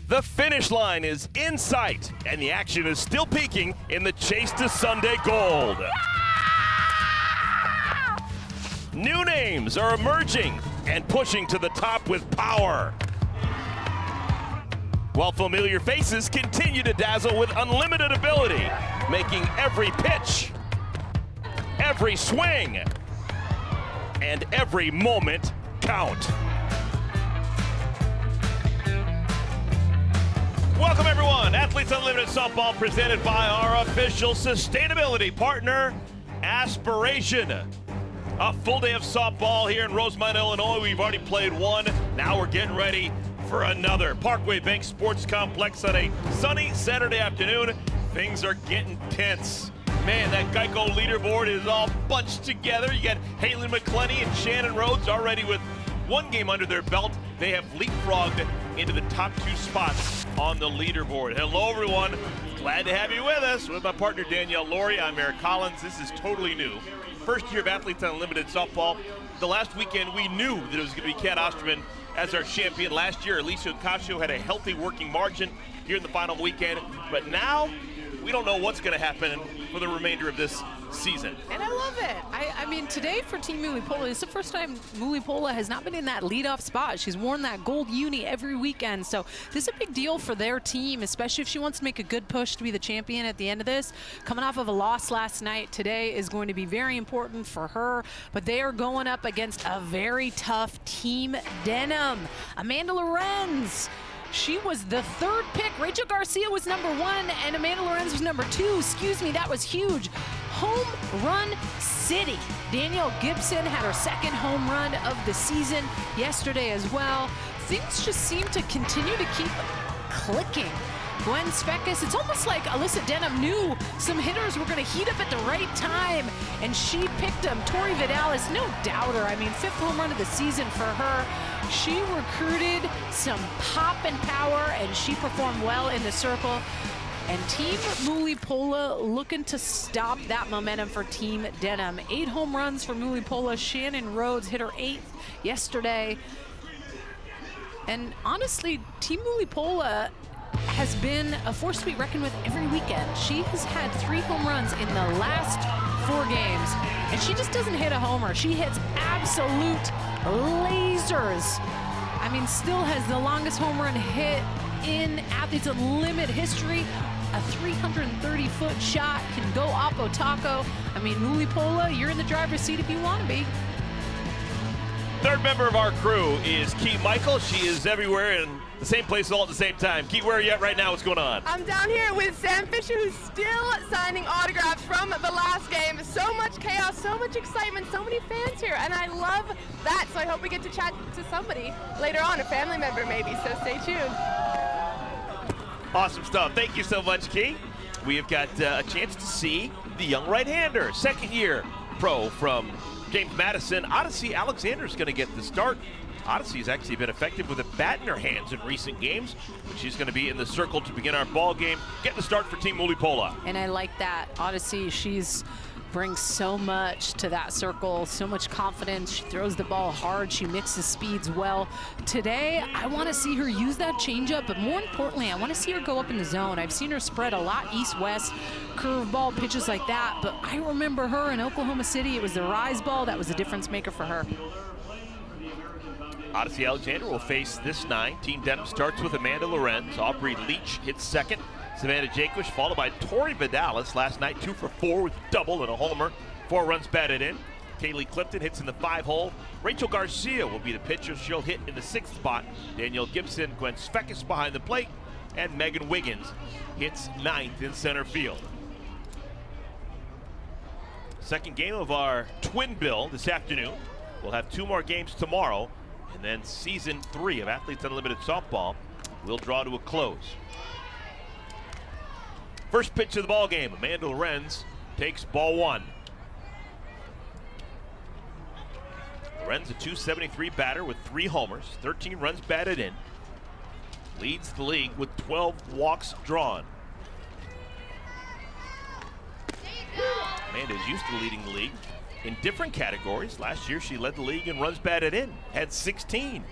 The finish line is in sight, and the action is still peaking in the chase to Sunday gold. New names are emerging and pushing to the top with power, while familiar faces continue to dazzle with unlimited ability, making every pitch, every swing, and every moment count. Welcome everyone, Athletes Unlimited Softball presented by our official sustainability partner, Aspiration. A full day of softball here in Rosemont, Illinois. We've already played one, now we're getting ready for another. Parkway Bank Sports Complex on a sunny Saturday afternoon. Things are getting tense. Man, that Geico leaderboard is all bunched together. You got Haley Mcquillen and Shannon Rhodes already with one game under their belt. They have leapfrogged into the top two spots on the leaderboard. Hello, everyone. Glad to have you with us. With my partner, Danielle Laurie, I'm Eric Collins. This is totally new. First year of Athletes Unlimited Softball. The last weekend, we knew that it was going to be Kat Osterman as our champion. Last year, Alicia Ocasio had a healthy working margin here in the final weekend. But now, we don't know what's going to happen for the remainder of this season. And I love it. I mean, today for Team Mulipola, it's the first time Mulipola has not been in that leadoff spot. She's worn that gold uni every weekend. So this is a big deal for their team, especially if she wants to make a good push to be the champion at the end of this. Coming off of a loss last night, today is going to be very important for her. But they are going up against a very tough Team Denham. Amanda Lorenz. She was the third pick. Rachel Garcia was number 1, and Amanda Lorenz was number 2. Excuse me, that was huge. Home run city. Danielle Gibson had her second home run of the season yesterday as well. Things just seem to continue to keep clicking. Gwen Svekis, it's almost like Alyssa Denham knew some hitters were going to heat up at the right time, and she picked them. Tori Vidalis, no doubter. I mean, 5th home run of the season for her. She recruited some pop and power, and she performed well in the circle. And Team Mulipola looking to stop that momentum for Team Denham. 8 home runs for Mulipola. Shannon Rhodes hit her 8th yesterday. And honestly, Team Mulipola has been a force to be reckoned with every weekend. She has had 3 home runs in the last 4 games, and she just doesn't hit a homer. She hits absolute lasers. I mean, still has the longest home run hit in Athletes Unlimited history. A 330-foot shot can go oppo taco. I mean, Mulipola, you're in the driver's seat if you want to be. Third member of our crew is Key Michael. She is everywhere in the same place all at the same time. Key, where are you at right now? What's going on? I'm down here with Sam Fisher, who's still signing autographs from the last game. So much chaos, so much excitement, so many fans here, and I love that. So I hope we get to chat to somebody later on, a family member maybe, so stay tuned. Awesome stuff. Thank you so much, Key. We have got a chance to see the young right-hander, second-year pro from James Madison. Odyssey Alexander is going to get the start. Odyssey's actually been effective with a bat in her hands in recent games. She's going to be in the circle to begin our ball game. Get the start for Team Mulipola. And I like that. Odyssey, brings so much to that circle, so much confidence. She throws the ball hard. She mixes speeds well. Today, I want to see her use that changeup, but more importantly, I want to see her go up in the zone. I've seen her spread a lot east-west, curveball pitches like that, but I remember her in Oklahoma City. It was the rise ball that was the difference maker for her. Odyssey Alexander will face this 9. Team Denham starts with Amanda Lorenz. Aubrey Leach hits second. Savannah Jaquish followed by Tori Vidalis last night, 2 for 4 with a double and a homer. 4 runs batted in. Kaylee Clifton hits in the 5-hole. Rachel Garcia will be the pitcher. She'll hit in the 6th spot. Danielle Gibson, Gwen Svekis behind the plate, and Megan Wiggins hits 9th in center field. Second game of our twin bill this afternoon. We'll have 2 more games tomorrow, and then season 3 of Athletes Unlimited Softball will draw to a close. First pitch of the ball game, Amanda Lorenz takes ball 1. Lorenz, a .273 batter with 3 homers, 13 runs batted in. Leads the league with 12 walks drawn. Amanda is used to leading the league in different categories. Last year she led the league in runs batted in, had 16.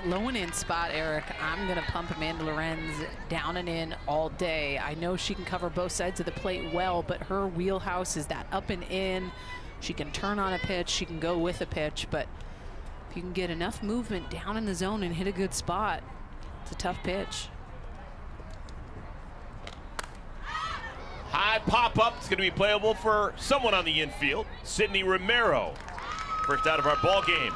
that low and in spot, Eric, I'm going to pump Amanda Lorenz down and in all day. I know she can cover both sides of the plate well, but her wheelhouse is that up and in. She can turn on a pitch. She can go with a pitch. But if you can get enough movement down in the zone and hit a good spot, it's a tough pitch. High pop-up. It's going to be playable for someone on the infield. Sydney Romero, first out of our ball game.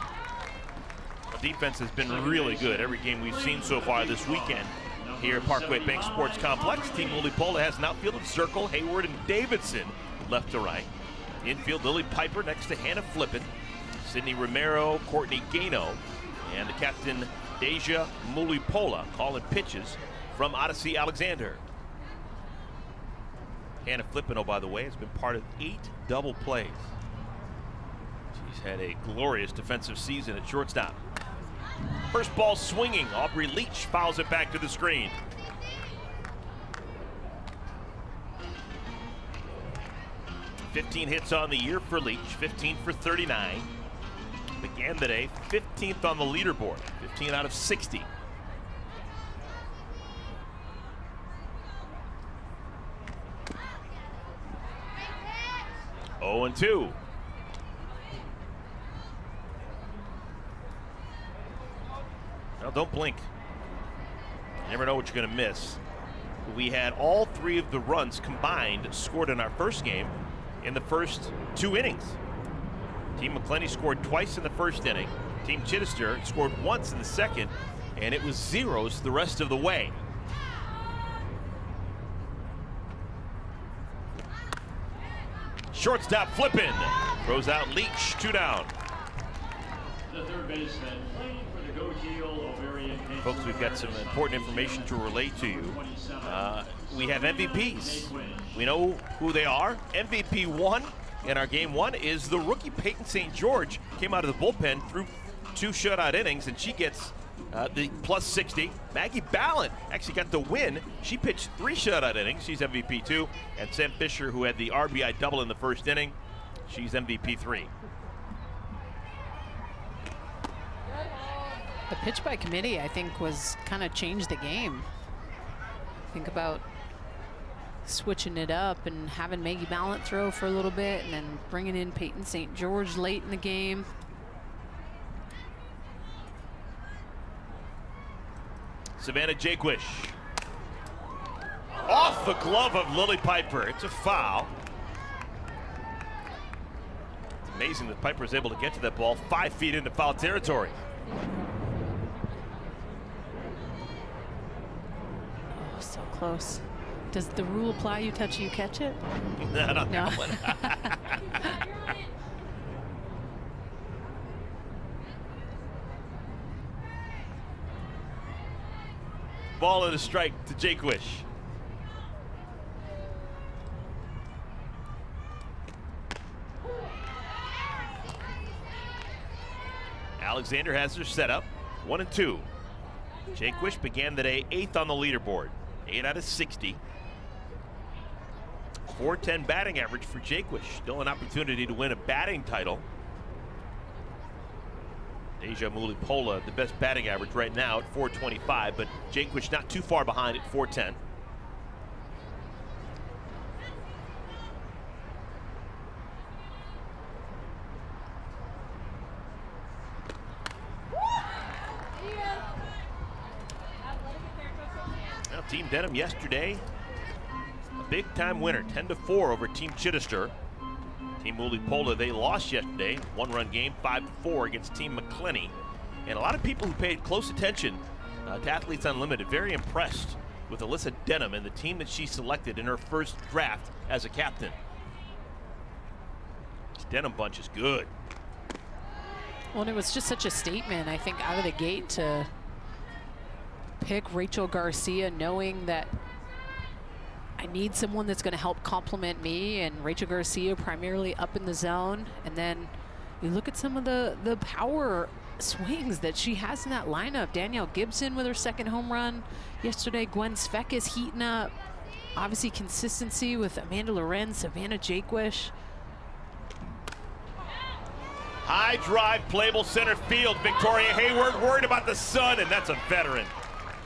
The defense has been really good every game we've seen so far this weekend here at Parkway Bank Sports Complex. Team Mulipola has an outfield of Zirkle, Hayward, and Davidson left to right. Infield, Lily Piper next to Hannah Flippin, Sydney Romero, Courtney Gano, and the captain, Deja Mulipola, calling pitches from Odyssey Alexander. Hannah Flippin, oh, by the way, has been part of 8 double plays. She's had a glorious defensive season at shortstop. First ball swinging. Aubrey Leach fouls it back to the screen. "15 hits on the year for Leach, 15 for 39. Began the day 15th on the leaderboard, 15 out of 60. Oh, and 2. Now, don't blink. You never know what you're going to miss. We had all 3 of the runs combined scored in our first game in the first 2 innings. Team Mcquillen scored twice in the first inning. Team Chichester scored once in the second, and it was zeros the rest of the way. Shortstop Flippin throws out Leach, 2 down. The third baseman playing for the Goteal Ovarian. Folks, we've got some important information to relay to you. We have MVPs. We know who they are. MVP 1 in our game 1 is the rookie Peyton St. George. Came out of the bullpen through 2 shutout innings, and she gets the plus 60. Maggie Ballin actually got the win. She pitched 3 shutout innings. She's MVP 2. And Sam Fisher, who had the RBI double in the first inning, she's MVP 3. The pitch by committee, I think, was kind of changed the game. Think about switching it up and having Maggie Ballin throw for a little bit and then bringing in Peyton St. George late in the game. Savannah Jaquish. Off the glove of Lily Piper. It's a foul. It's amazing that Piper is able to get to that ball 5 feet into foul territory. Oh, so close. Does the rule apply? You touch it, you catch it? Not on No. that one. Ball and a strike to Jaquish. Alexander has her set up, 1 and 2. Jaquish began the day 8th on the leaderboard, 8 out of 60. 410 batting average for Jaquish. Still an opportunity to win a batting title. Deja Mulipola, the best batting average right now at 425, but Jaquish not too far behind at 410. Now, Team Denham yesterday, a big-time winner, 10-4 over Team Chichester. Team Mulipola, they lost yesterday, 1-run game, 5-4 against Team Mcquillen. And a lot of people who paid close attention to Athletes Unlimited, very impressed with Alyssa Denham and the team that she selected in her first draft as a captain. This Denham bunch is good. Well, and it was just such a statement, I think, out of the gate to pick Rachel Garcia, knowing that I need someone that's going to help complement me, and Rachel Garcia primarily up in the zone. And then you look at some of the power swings that she has in that lineup. Danielle Gibson with her 2nd home run yesterday. Gwen Svek is heating up. Obviously consistency with Amanda Lorenz, Savannah Jaquish. High drive, playable center field. Victoria Hayward worried about the sun, and that's a veteran.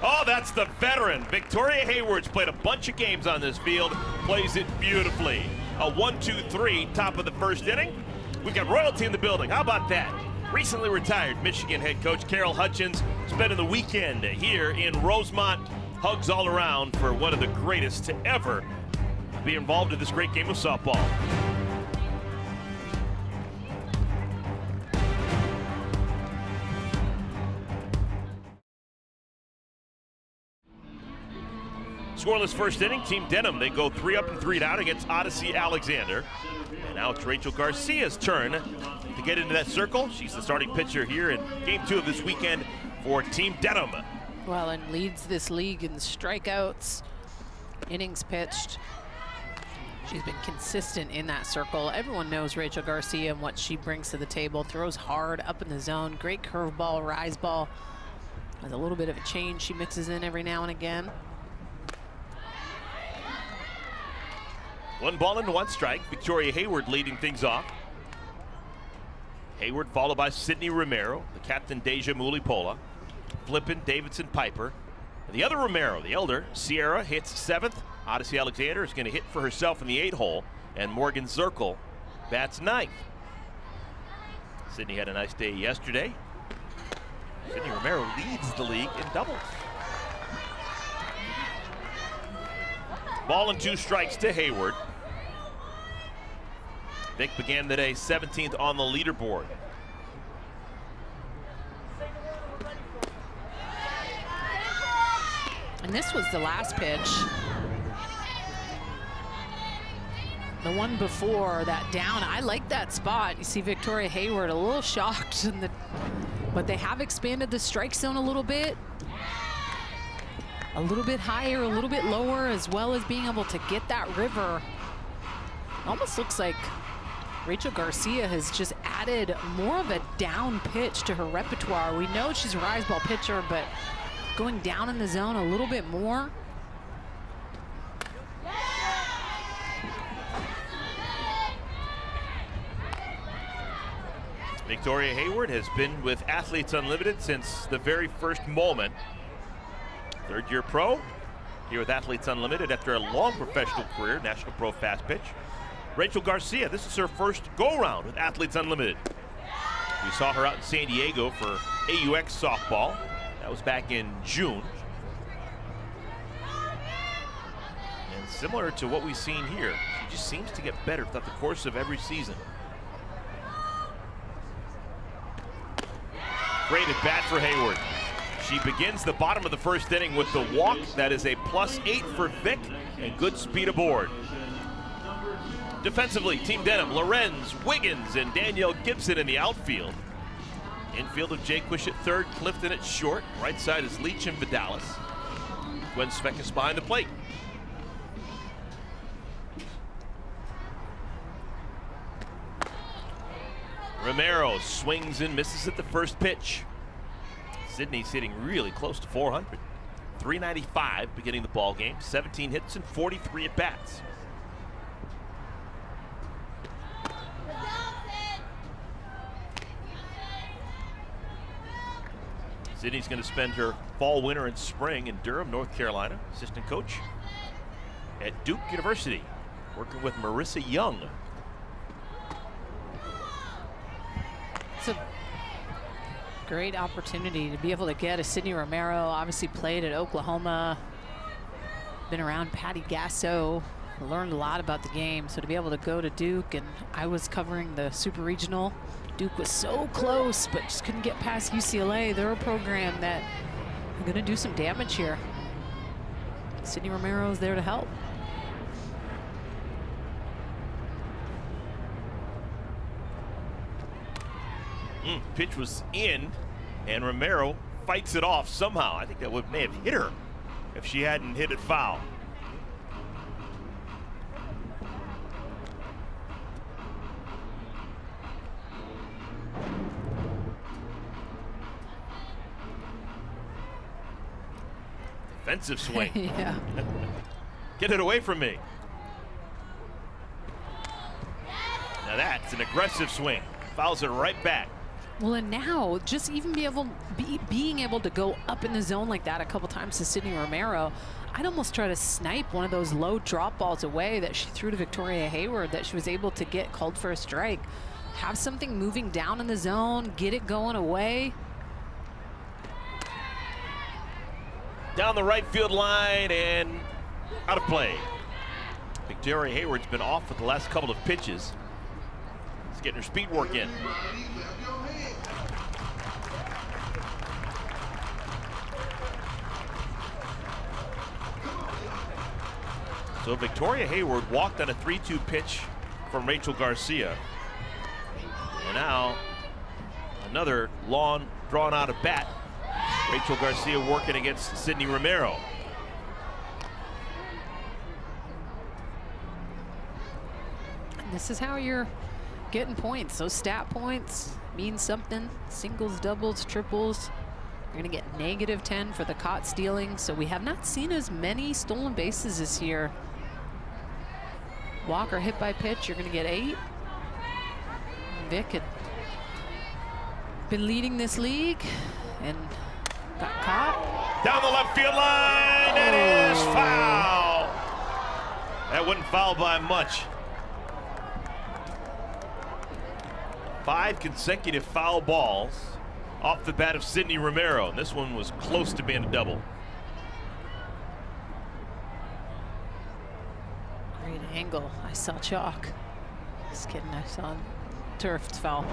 Oh, that's the veteran. Victoria Hayward's played a bunch of games on this field, plays it beautifully. A 1-2-3, top of the first inning. We've got royalty in the building. How about that? Recently retired Michigan head coach Carol Hutchins spending the weekend here in Rosemont. Hugs all around for one of the greatest to ever be involved in this great game of softball. Scoreless first inning, Team Denham, they go 3 up and 3 down against Odyssey Alexander. And now it's Rachel Garcia's turn to get into that circle. She's the starting pitcher here in Game 2 of this weekend for Team Denham. Well, and leads this league in strikeouts, innings pitched. She's been consistent in that circle. Everyone knows Rachel Garcia and what she brings to the table. Throws hard up in the zone, great curveball, rise ball. Has a little bit of a change she mixes in every now and again. 1 ball and 1 strike. Victoria Hayward leading things off. Hayward followed by Sydney Romero, the captain Deja Mulipola, Flippin, Davidson, Piper. And the other Romero, the elder, Sierra, hits 7th. Odyssey Alexander is going to hit for herself in the 8-hole. And Morgan Zirkle bats 9th. Sydney had a nice day yesterday. Sydney Romero leads the league in doubles. Ball and 2 strikes to Hayward. Vic began the day 17th on the leaderboard. And this was the last pitch. The one before that down, I like that spot. You see Victoria Hayward a little shocked, but they have expanded the strike zone a little bit. A little bit higher, a little bit lower, as well as being able to get that river. Almost looks like Rachel Garcia has just added more of a down pitch to her repertoire. We know she's a rise ball pitcher, but going down in the zone a little bit more. Victoria Hayward has been with Athletes Unlimited since the very first moment. 3rd-year pro here with Athletes Unlimited after a long professional career, National Pro Fast Pitch. Rachel Garcia, this is her first go-around with Athletes Unlimited. We saw her out in San Diego for AUX softball. That was back in June. And similar to what we've seen here, she just seems to get better throughout the course of every season. Great at bat for Hayward. She begins the bottom of the first inning with the walk. That is a +8 for Vic and good speed aboard. Defensively, Team Denham, Lorenz, Wiggins, and Danielle Gibson in the outfield. Infield of Jay Quish at 3rd, Clifton at short. Right side is Leach and Vidalis. Gwen Svekis behind the plate. Romero swings and misses at the first pitch. Sydney's hitting really close to 400. 395 beginning the ball game. 17 hits and 43 at bats. Sydney's going to spend her fall, winter, and spring in Durham, North Carolina. Assistant coach at Duke University, working with Marissa Young. It's a great opportunity to be able to get a Sydney Romero. Obviously played at Oklahoma, been around Patty Gasso, learned a lot about the game. So to be able to go to Duke, and I was covering the Super Regional. Duke was so close, but just couldn't get past UCLA. They're a program that are going to do some damage here. Sydney Romero is there to help. Pitch was in, and Romero fights it off somehow. I think that may have hit her if she hadn't hit it foul. Defensive swing. Yeah. Get it away from me. Now that's an aggressive swing. fouls it right back. Well, and now just even being able to go up in the zone like that a couple times to Sydney Romero, I'd almost try to snipe one of those low drop balls away that she threw to Victoria Hayward that she was able to get called for a strike. Have something moving down in the zone, get it going away. Down the right field line and out of play. Victoria Hayward's been off with the last couple of pitches. She's getting her speed work in. So Victoria Hayward walked on a 3-2 pitch from Rachel Garcia. And now another long drawn out of bat. Rachel Garcia working against Sydney Romero. This is how you're getting points. Those stat points mean something. Singles, doubles, triples. You're gonna get -10 for the caught stealing. So we have not seen as many stolen bases this year. Walker hit by pitch, you're gonna get 8. Vic had been leading this league and got caught. Down the left field line, it is foul. That wasn't foul by much. 5 consecutive foul balls off the bat of Sydney Romero. And this one was close to being a double. Great angle. I saw chalk. Just kidding, I saw turfed foul.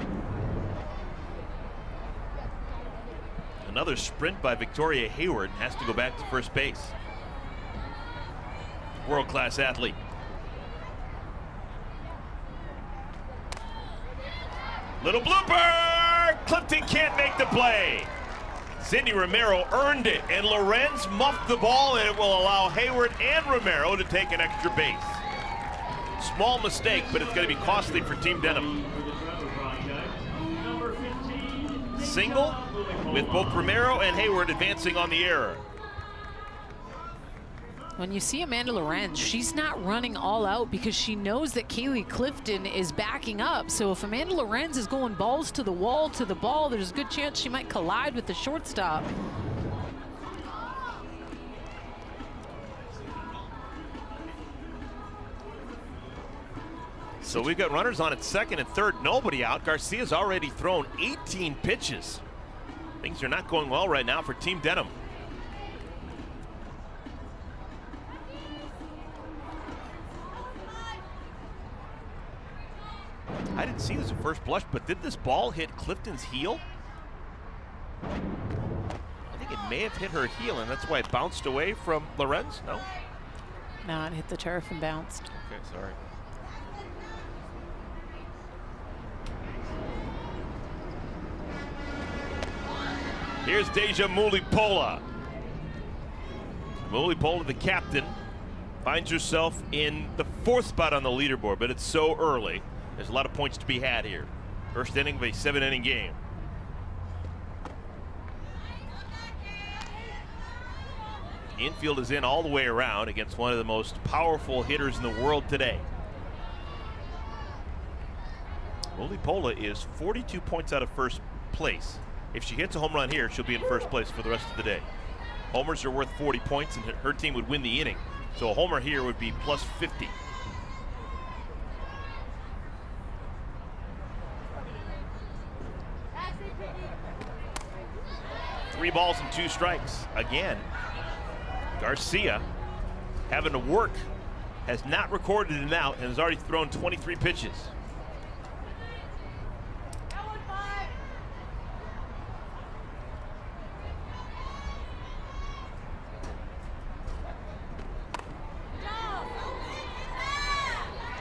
Another sprint by Victoria Hayward, has to go back to first base. World-class athlete. Little blooper! Clifton can't make the play. Sydney Romero earned it, and Lorenz muffed the ball, and it will allow Hayward and Romero to take an extra base. Small mistake, but it's going to be costly for Team Denham. Single with both Romero and Hayward advancing on the error. When you see Amanda Lorenz, she's not running all out because she knows that Kaylee Clifton is backing up. So if Amanda Lorenz is going balls to the wall, to the ball, there's a good chance she might collide with the shortstop. So we've got runners on at second and third, nobody out. Garcia's already thrown 18 pitches. Things are not going well right now for Team Denham. I didn't see this at first blush, but did this ball hit Clifton's heel? I think it may have hit her heel, and that's why it bounced away from Lorenz. No? No, it hit the turf and bounced. Okay, sorry. Here's Deja Mulipola. Mulipola, the captain, finds herself in the 4th spot on the leaderboard, but it's so early. There's a lot of points to be had here. First inning of a 7-inning game. Infield is in all the way around against one of the most powerful hitters in the world today. Mulipola is 42 points out of first place. If she hits a home run here, she'll be in first place for the rest of the day. Homers are worth 40 points, and her team would win the inning. So a homer here would be plus 50. Three balls and 2 strikes. Again, Garcia having to work, has not recorded an out, and has already thrown 23 pitches.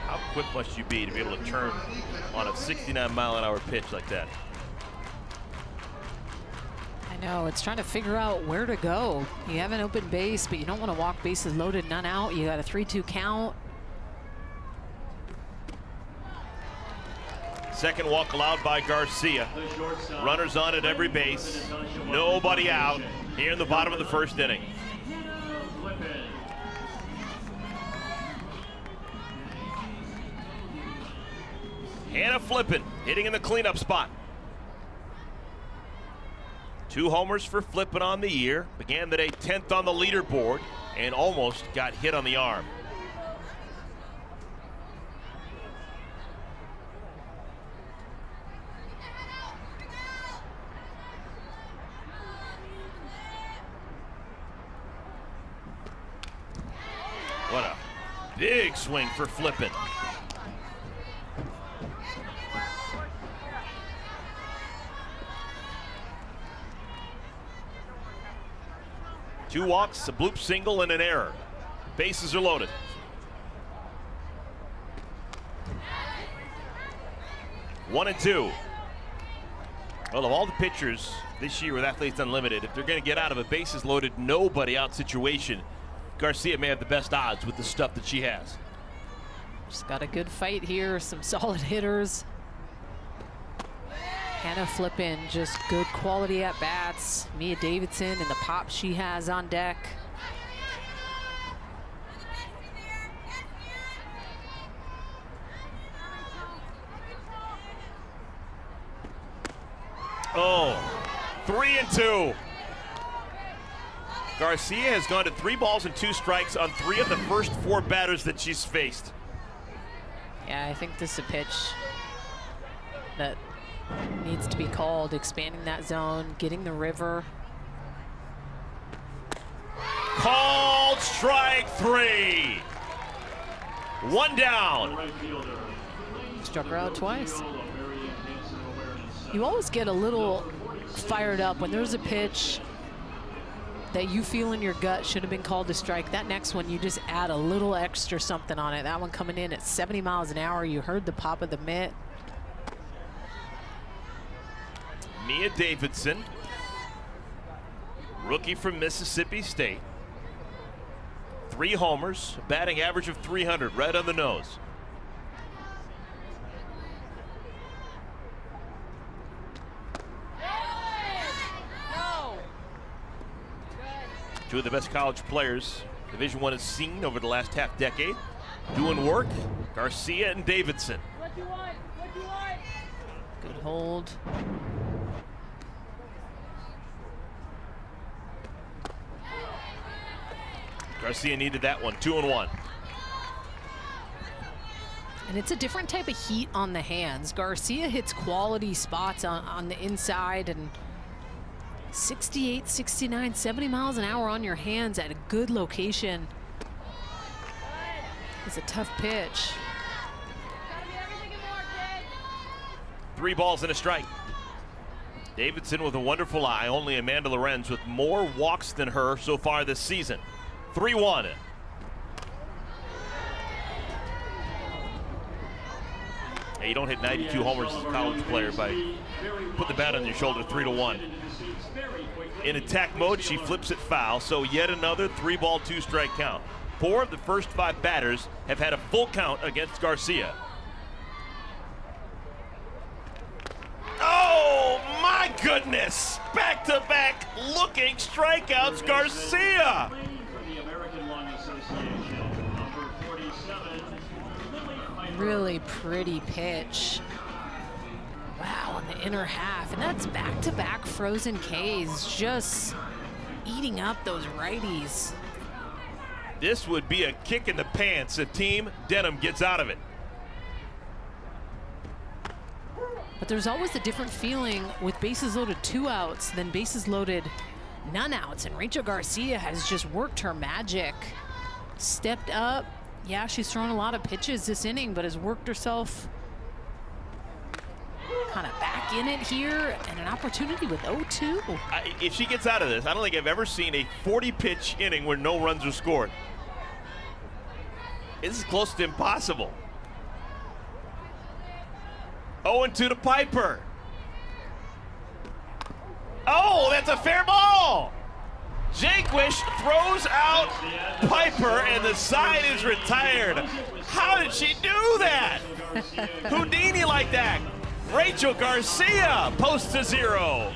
How quick must you be to be able to turn on a 69-mile-an-hour pitch like that? I know, it's trying to figure out where to go. You have an open base, but you don't want to walk bases loaded, none out. You got a 3-2 count. Second walk allowed by Garcia. Runners on at every base. Nobody out here in the bottom of the first inning. Hannah Flippin hitting in the cleanup spot. 2 homers for Flippin on the year. Began the day 10th on the leaderboard and almost got hit on the arm. What a big swing for Flippin. Two walks, a bloop single, and an error. Bases are loaded. One and two. Well, of all the pitchers this year with Athletes Unlimited, if they're going to get out of a bases loaded, nobody out situation, Garcia may have the best odds with the stuff that she has. She's got a good fight here, some solid hitters. Hannah Flippin, just good quality at bats. Mia Davidson and the pop she has on deck. Oh, 3 and 2. Garcia has gone to 3 balls and 2 strikes on 3 of the first 4 batters that she's faced. Yeah, I think this is a pitch that needs to be called, expanding that zone, getting the river. Called strike 3. 1 down. Struck her out twice. You always get a little fired up when there's a pitch that you feel in your gut should have been called a strike. That next one, you just add a little extra something on it. That one coming in at 70 miles an hour. You heard the pop of the mitt. Mia Davidson, rookie from Mississippi State. 3 homers, a batting average of 300, right on the nose. Two of the best college players Division I has seen over the last half decade. Doing work, Garcia and Davidson. Good hold. Garcia needed that one, 2 and 1. And it's a different type of heat on the hands. Garcia hits quality spots on the inside, and 68, 69, 70 miles an hour on your hands at a good location. It's a tough pitch. 3 balls and a strike. Davidson with a wonderful eye. Only Amanda Lorenz with more walks than her so far this season. 3-1. Hey, you don't hit 92 homers as a college player by put the bat on your shoulder. 3-1. In attack mode, she flips it foul, so yet another 3-ball, 2-strike count. 4 of the first 5 batters have had a full count against Garcia. Oh my goodness! Back-to-back looking strikeouts, Garcia! Really pretty pitch. Wow, in the inner half. And that's back-to-back frozen Ks, just eating up those righties. This would be a kick in the pants if Team Denham gets out of it. But there's always a different feeling with bases loaded 2 outs than bases loaded none outs. And Rachel Garcia has just worked her magic. Stepped up. Yeah, she's thrown a lot of pitches this inning, but has worked herself kind of back in it here, and an opportunity with 0-2. If she gets out of this, I don't think I've ever seen a 40-pitch inning where no runs are scored. This is close to impossible. 0-2 to Piper. Oh, that's a fair ball. Jaquish throws out Piper, and the side is retired. How did she do that? Houdini like that. Rachel Garcia posts a 0.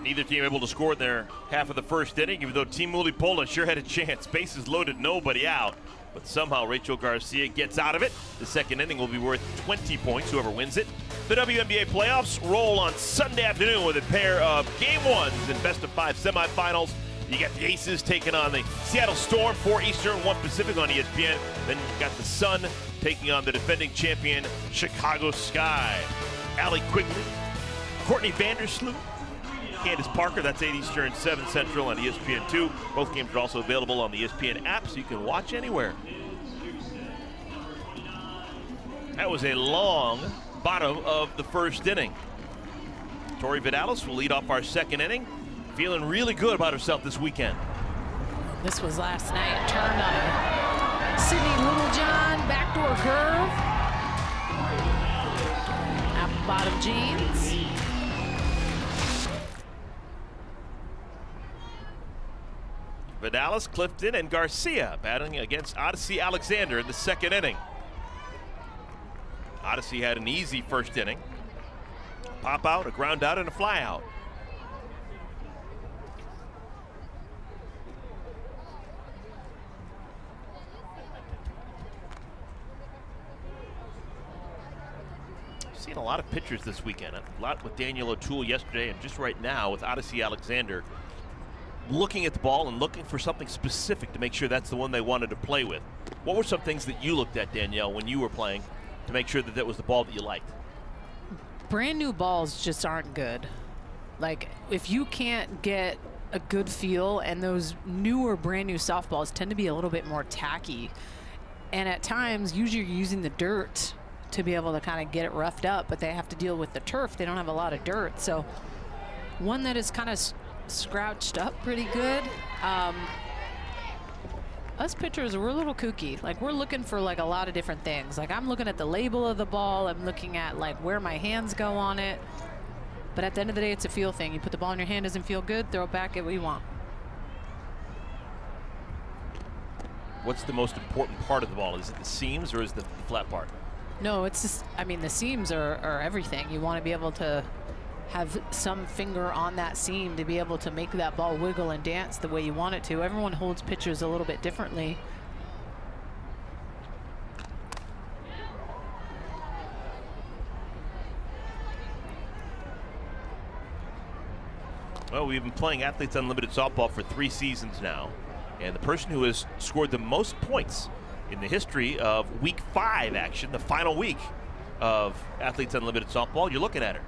Neither team able to score in their half of the first inning, even though Team Mulipola sure had a chance. Bases loaded, nobody out. But somehow Rachel Garcia gets out of it. The second inning will be worth 20 points, whoever wins it. The Wnba Playoffs roll on Sunday afternoon with a pair of Game 1s and best-of-5 semifinals. You got the Aces taking on the Seattle Storm, 4 Eastern, 1 Pacific on ESPN. Then you got the Sun taking on the defending champion, Chicago Sky. Allie Quigley, Courtney Vandersloot, Candace Parker, that's 8 Eastern, 7 Central on ESPN2. Both games are also available on the ESPN app, so you can watch anywhere. That was a long bottom of the first inning. Tori Vidalis will lead off our second inning, feeling really good about herself this weekend. This was last night, turned on a Sydney Littlejohn backdoor curve. Apple bottom jeans. Vidalis, Clifton, and Garcia battling against Odyssey Alexander in the second inning. Odyssey had an easy first inning. Pop out, a ground out, and a fly out. Seen a lot of pitchers this weekend. A lot with Daniel O'Toole yesterday, and just right now with Odyssey Alexander looking at the ball and looking for something specific to make sure that's the one they wanted to play with. What were some things that you looked at, Danielle, when you were playing to make sure that that was the ball that you liked? Brand new balls just aren't good. Like, if you can't get a good feel, and those newer brand new softballs tend to be a little bit more tacky, and at times usually you're using the dirt to be able to kind of get it roughed up, but they have to deal with the turf. They don't have a lot of dirt, so one that is kind of scrouched up pretty good. Us pitchers, we're a little kooky. Like, we're looking for like a lot of different things. Like, I'm looking at the label of the ball. I'm looking at like where my hands go on it. But at the end of the day, it's a feel thing. You put the ball in your hand, doesn't feel good, throw it back at what you want. What's the most important part of the ball? Is it the seams or is it the flat part? No, it's just, I mean, the seams are everything. You want to be able to have some finger on that seam to be able to make that ball wiggle and dance the way you want it to. Everyone holds pitches a little bit differently. Well, we've been playing Athletes Unlimited softball for 3 seasons now, and the person who has scored the most points in the history of Week 5 action, the final week of Athletes Unlimited softball, you're looking at her.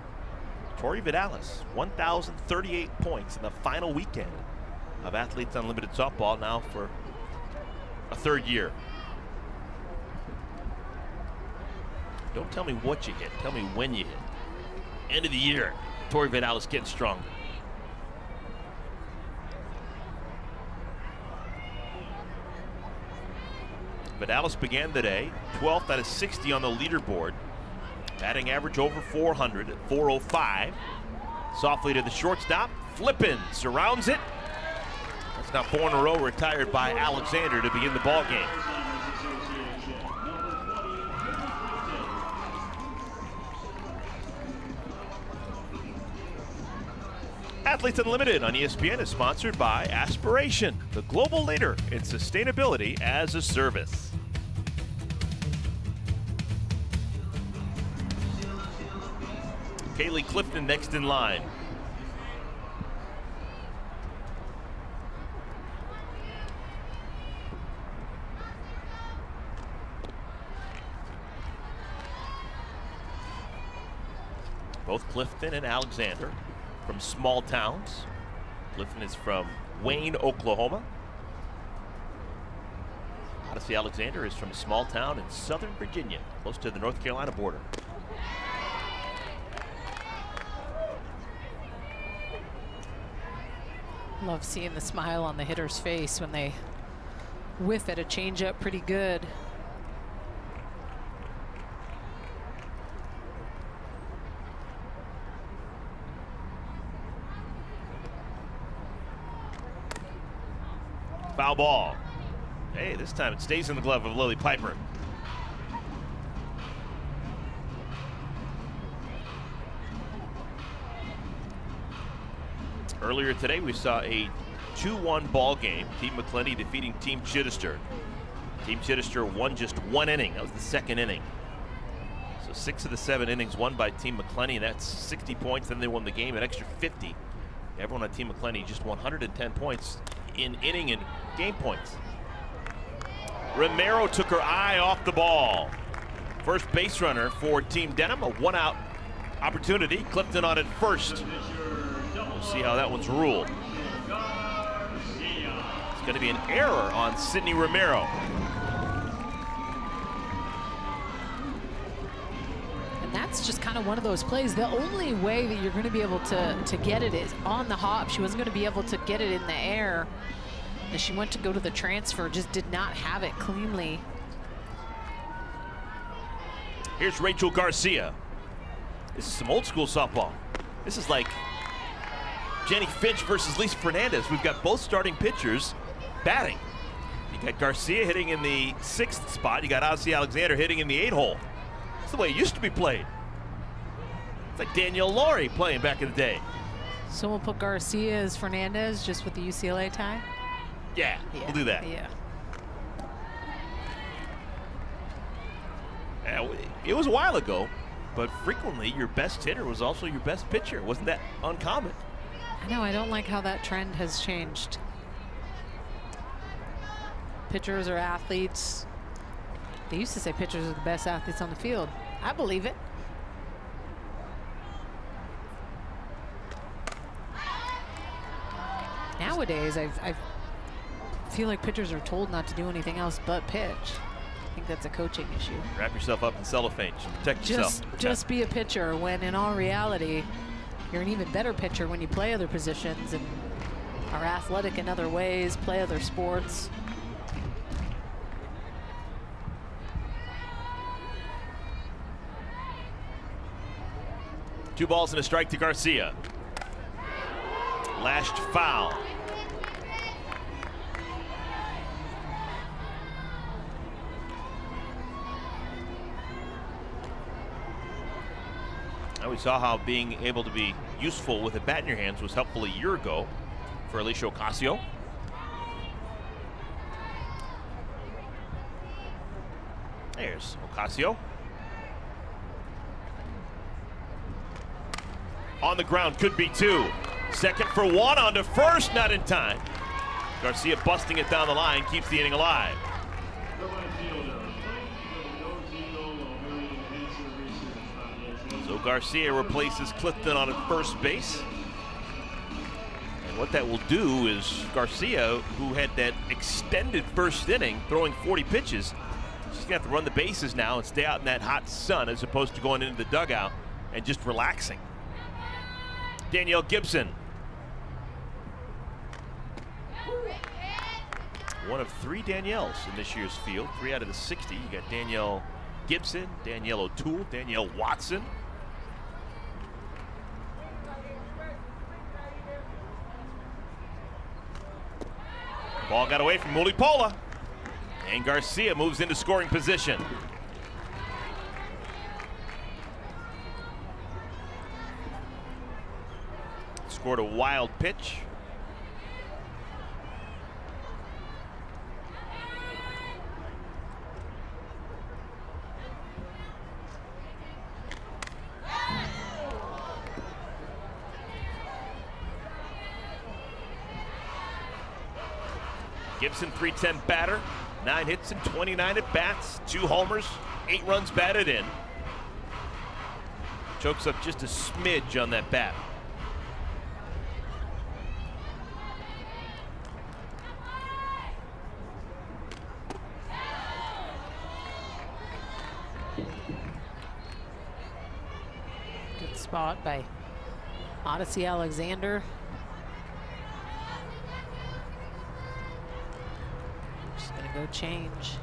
Tori Vidalis, 1,038 points in the final weekend of Athletes Unlimited softball, now for a 3rd year. Don't tell me what you hit, tell me when you hit. End of the year, Tori Vidalis getting stronger. Vidalis began the day 12th out of 60 on the leaderboard. Batting average over 400 at 405. Softly to the shortstop. Flippin surrounds it. That's now 4 in a row retired by Alexander to begin the ball game. Athletes Unlimited on ESPN is sponsored by Aspiration, the global leader in sustainability as a service. Kaylee Clifton next in line. Both Clifton and Alexander from small towns. Clifton is from Wayne, Oklahoma. Odyssey Alexander is from a small town in Southern Virginia, close to the North Carolina border. Love seeing the smile on the hitter's face when they whiff at a changeup pretty good. Foul ball. Hey, this time it stays in the glove of Lily Piper. Earlier today, we saw a 2-1 ball game. Team Mcquillen defeating Team Chittister. Team Chittister won just 1 inning. That was the 2nd inning. So 6 of the 7 innings won by Team Mcquillen, and that's 60 points. Then they won the game an extra 50. Everyone on Team Mcquillen just 110 points in inning and game points. Romero took her eye off the ball. First base runner for Team Denham, a 1-out opportunity. Clifton on at first. We'll see how that one's ruled. It's going to be an error on Sydney Romero. And that's just kind of one of those plays. The only way that you're going to be able to get it is on the hop. She wasn't going to be able to get it in the air. As she went to go to the transfer, just did not have it cleanly. Here's Rachel Garcia. This is some old school softball. This is like Jenny Finch versus Lisa Fernandez. We've got both starting pitchers batting. You got Garcia hitting in the 6th spot. You got Ozzy Alexander hitting in the 8-hole. That's the way it used to be played. It's like Danielle Laurie playing back in the day. So we'll put Garcia as Fernandez just with the UCLA tie? Yeah, we'll do that. Yeah. It was a while ago, but frequently your best hitter was also your best pitcher. Wasn't that uncommon? I know, I don't like how that trend has changed. Pitchers are athletes. They used to say pitchers are the best athletes on the field. I believe it. Nowadays, I feel like pitchers are told not to do anything else but pitch. I think that's a coaching issue. Wrap yourself up in cellophane. Just protect yourself. Just be a pitcher, when in all reality, you're an even better pitcher when you play other positions and are athletic in other ways, play other sports. Two balls and a strike to Garcia. Lashed foul. Now we saw how being able to be useful with a bat in your hands was helpful a year ago for Alicia Ocasio. There's Ocasio. On the ground, could be 2. Second for 1, on to first, not in time. Garcia busting it down the line, keeps the inning alive. So Garcia replaces Clifton on at first base. And what that will do is Garcia, who had that extended first inning, throwing 40 pitches, she's gonna have to run the bases now and stay out in that hot sun as opposed to going into the dugout and just relaxing. Danielle Gibson. One of 3 Danielles in this year's field, 3 out of the 60. You got Danielle Gibson, Danielle O'Toole, Danielle Watson. Ball got away from Mulipola, and Garcia moves into scoring position. Scored a wild pitch. Gibson, .310 batter, 9 hits and 29 at bats, 2 homers, 8 runs batted in. Chokes up just a smidge on that bat. Good spot by Odyssey Alexander. Just gonna go change.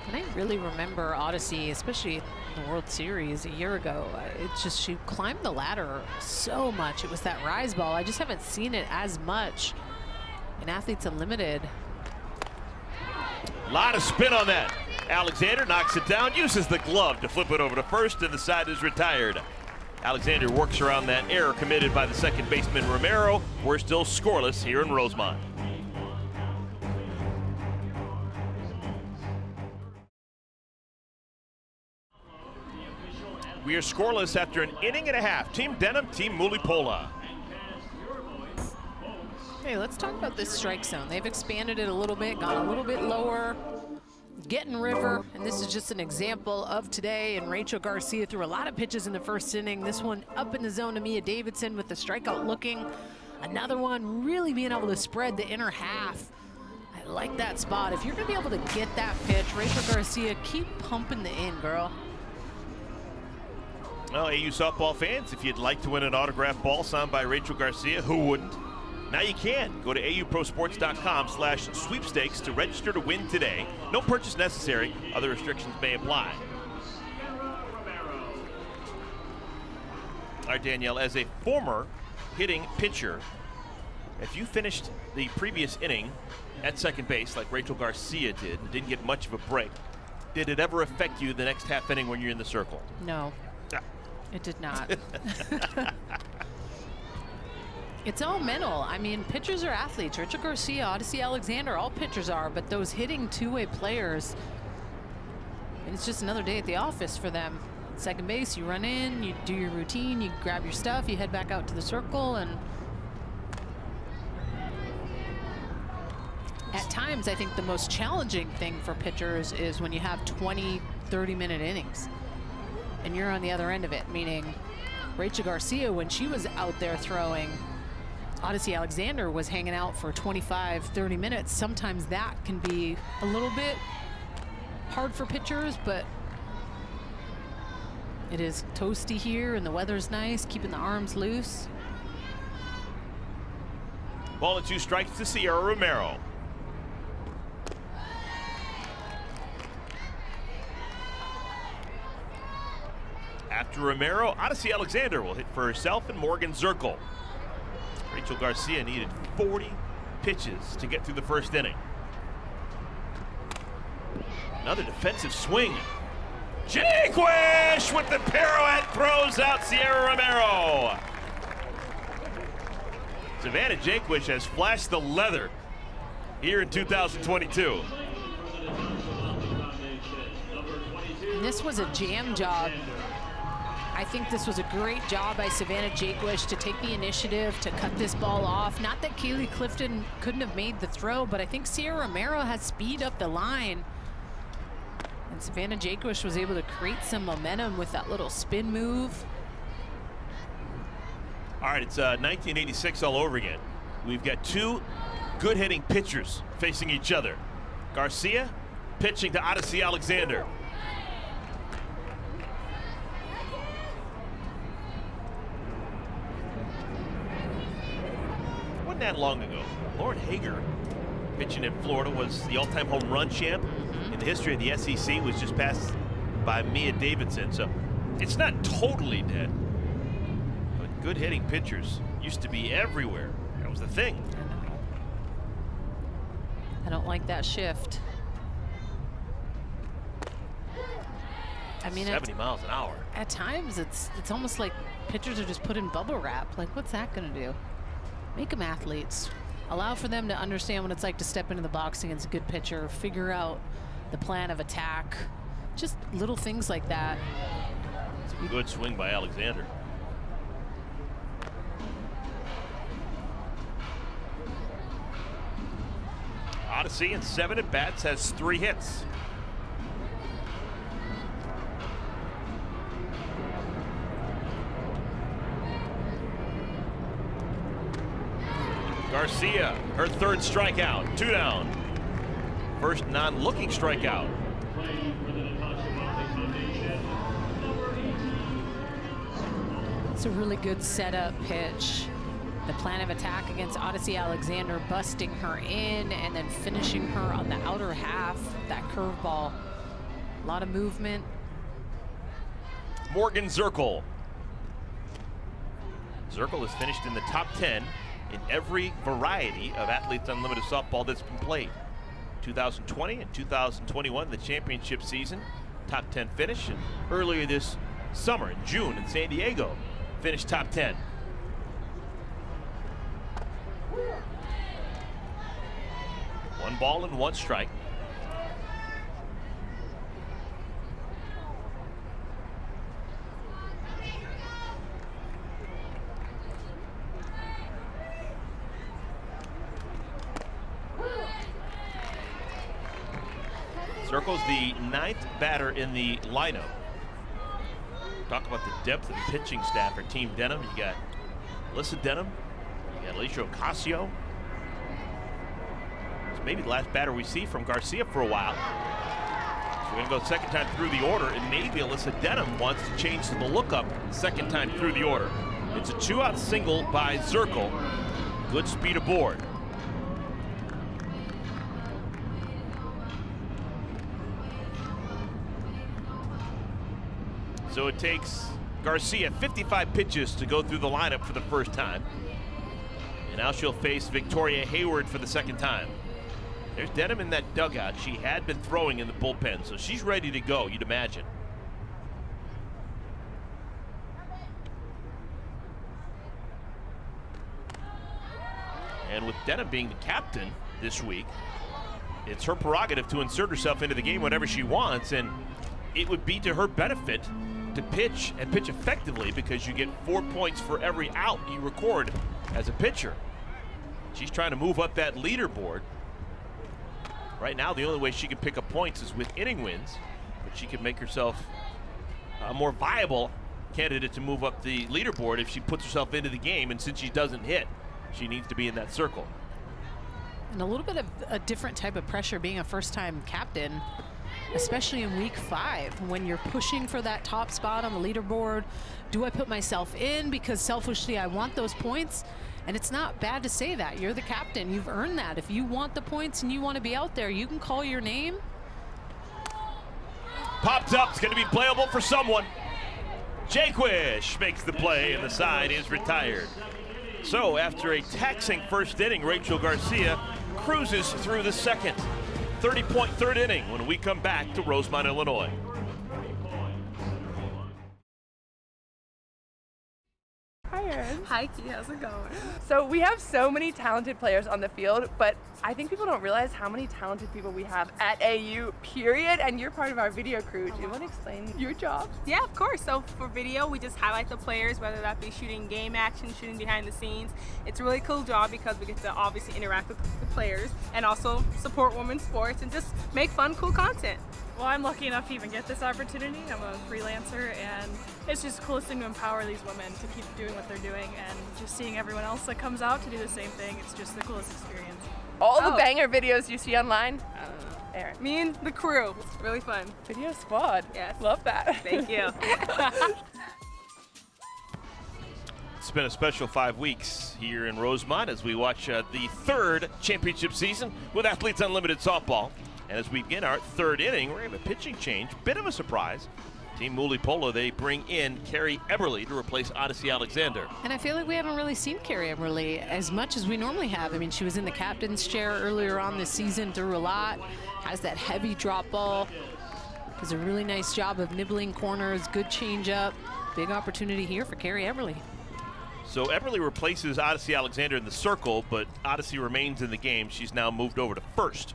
And I really remember Odyssey, especially in the World Series a year ago. It's just, she climbed the ladder so much. It was that rise ball. I just haven't seen it as much in Athletes Unlimited. A lot of spin on that. Alexander knocks it down, uses the glove to flip it over to first, and the side is retired. Alexander works around that error committed by the second baseman Romero. We're still scoreless here in Rosemont. We are scoreless after an inning and a half. Team Denham, Team Mulipola. Hey, let's talk about this strike zone. They've expanded it a little bit, gone a little bit lower, getting river, and this is just an example of today. And Rachel Garcia threw a lot of pitches in the first inning. This one up in the zone to Mia Davidson with the strikeout looking. Another one really being able to spread the inner half. I like that spot. If you're gonna be able to get that pitch, Rachel Garcia, keep pumping the in, girl. Well, AU softball fans, if you'd like to win an autographed ball signed by Rachel Garcia, who wouldn't? Now you can. Go to auprosports.com/sweepstakes to register to win today. No purchase necessary. Other restrictions may apply. All right, Danielle, as a former hitting pitcher, if you finished the previous inning at second base like Rachel Garcia did and didn't get much of a break, did it ever affect you the next half inning when you're in the circle? No, it did not. It's all mental. I mean, pitchers are athletes. Rachel Garcia, Odyssey Alexander, all pitchers are, but those hitting two-way players, it's just another day at the office for them. Second base, you run in, you do your routine, you grab your stuff, you head back out to the circle, and at times I think the most challenging thing for pitchers is when you have 20, 30-minute innings and you're on the other end of it, meaning Rachel Garcia, when she was out there throwing, Odyssey Alexander was hanging out for 25, 30 minutes. Sometimes that can be a little bit hard for pitchers, but it is toasty here and the weather's nice, keeping the arms loose. 1-2 strikes to Sierra Romero. After Romero, Odyssey Alexander will hit for herself and Morgan Zirkle. Rachel Garcia needed 40 pitches to get through the first inning. Another defensive swing. Jaquish with the pirouette throws out Sierra Romero. Savannah Jaquish has flashed the leather here in 2022. And this was a jam job. I think this was a great job by Savannah Jaquish to take the initiative to cut this ball off. Not that Kaylee Clifton couldn't have made the throw, but I think Sierra Romero has speed up the line. And Savannah Jaquish was able to create some momentum with that little spin move. All right, it's 1986 all over again. We've got two good hitting pitchers facing each other. Garcia pitching to Odyssey Alexander. Wasn't that long ago, Lauren Hager, pitching in Florida, was the all-time home run champ in the history of the SEC, was just passed by Mia Davidson. So it's not totally dead, but good hitting pitchers used to be everywhere. That was the thing. I don't like that shift. I mean, 70 miles an hour. At times, it's almost like pitchers are just put in bubble wrap. Like, what's that going to do? Make them athletes. Allow for them to understand what it's like to step into the box against a good pitcher, figure out the plan of attack. Just little things like that. It's a good swing by Alexander. Odyssey in 7 at-bats has 3 hits. Garcia, her third strikeout, 2 down. First non-looking strikeout. It's a really good setup pitch. The plan of attack against Odyssey Alexander, busting her in and then finishing her on the outer half, that curveball. A lot of movement. Morgan Zirkle. Zirkle has finished in the top 10 in every variety of Athletes Unlimited softball that's been played. 2020 and 2021, the championship season, top 10 finish. And earlier this summer, in June, in San Diego, finished top 10. One ball and one strike. Circle's the 9th batter in the lineup. Talk about the depth of the pitching staff for Team Denham. You got Alyssa Denham, you got Alicia Ocasio. It's maybe the last batter we see from Garcia for a while. So we're gonna go second time through the order, and maybe Alyssa Denham wants to change to the lookup second time through the order. It's a 2-out single by Zirkle. Good speed aboard. So it takes Garcia 55 pitches to go through the lineup for the first time. And now she'll face Victoria Hayward for the second time. There's Denham in that dugout. She had been throwing in the bullpen, so she's ready to go, you'd imagine. And with Denham being the captain this week, it's her prerogative to insert herself into the game whenever she wants, and it would be to her benefit to pitch and pitch effectively, because you get 4 points for every out you record as a pitcher. She's trying to move up that leaderboard. Right now, the only way she can pick up points is with inning wins, but she can make herself a more viable candidate to move up the leaderboard if she puts herself into the game, and since she doesn't hit, she needs to be in that circle. And a little bit of a different type of pressure being a first-time captain, especially in week 5, when you're pushing for that top spot on the leaderboard. Do I put myself in because selfishly I want those points? And it's not bad to say that. You're the captain. You've earned that. If you want the points and you want to be out there, you can call your name. Popped up. It's going to be playable for someone. Jaquish makes the play, and the side is retired. So after a taxing first inning, Rachel Garcia cruises through the second. 30-point third inning when we come back to Rosemont, Illinois. Hi, Key, how's it going? So we have so many talented players on the field, but I think people don't realize how many talented people we have at AU, period, and you're part of our video crew. Do you want to explain your job? Yeah, of course. So for video, we just highlight the players, whether that be shooting game action, shooting behind the scenes. It's a really cool job because we get to obviously interact with the players and also support women's sports and just make fun, cool content. Well, I'm lucky enough to even get this opportunity. I'm a freelancer, and it's just the coolest thing to empower these women to keep doing what they're doing, and just seeing everyone else that comes out to do the same thing. It's just the coolest experience. All the banger videos you see online? Aaron. Me and the crew. It's really fun. Video squad. Yes. Love that. Thank you. It's been a special 5 weeks here in Rosemont as we watch the third championship season with Athletes Unlimited Softball. And as we begin our third inning, we're going to have a pitching change. Bit of a surprise. Team Mulipola, they bring in Carrie Eberly to replace Odyssey Alexander. And I feel like we haven't really seen Carrie Eberly as much as we normally have. I mean, she was in the captain's chair earlier on this season, threw a lot, has that heavy drop ball, does a really nice job of nibbling corners, good changeup. Big opportunity here for Carrie Eberly. So Eberly replaces Odyssey Alexander in the circle, but Odyssey remains in the game. She's now moved over to first.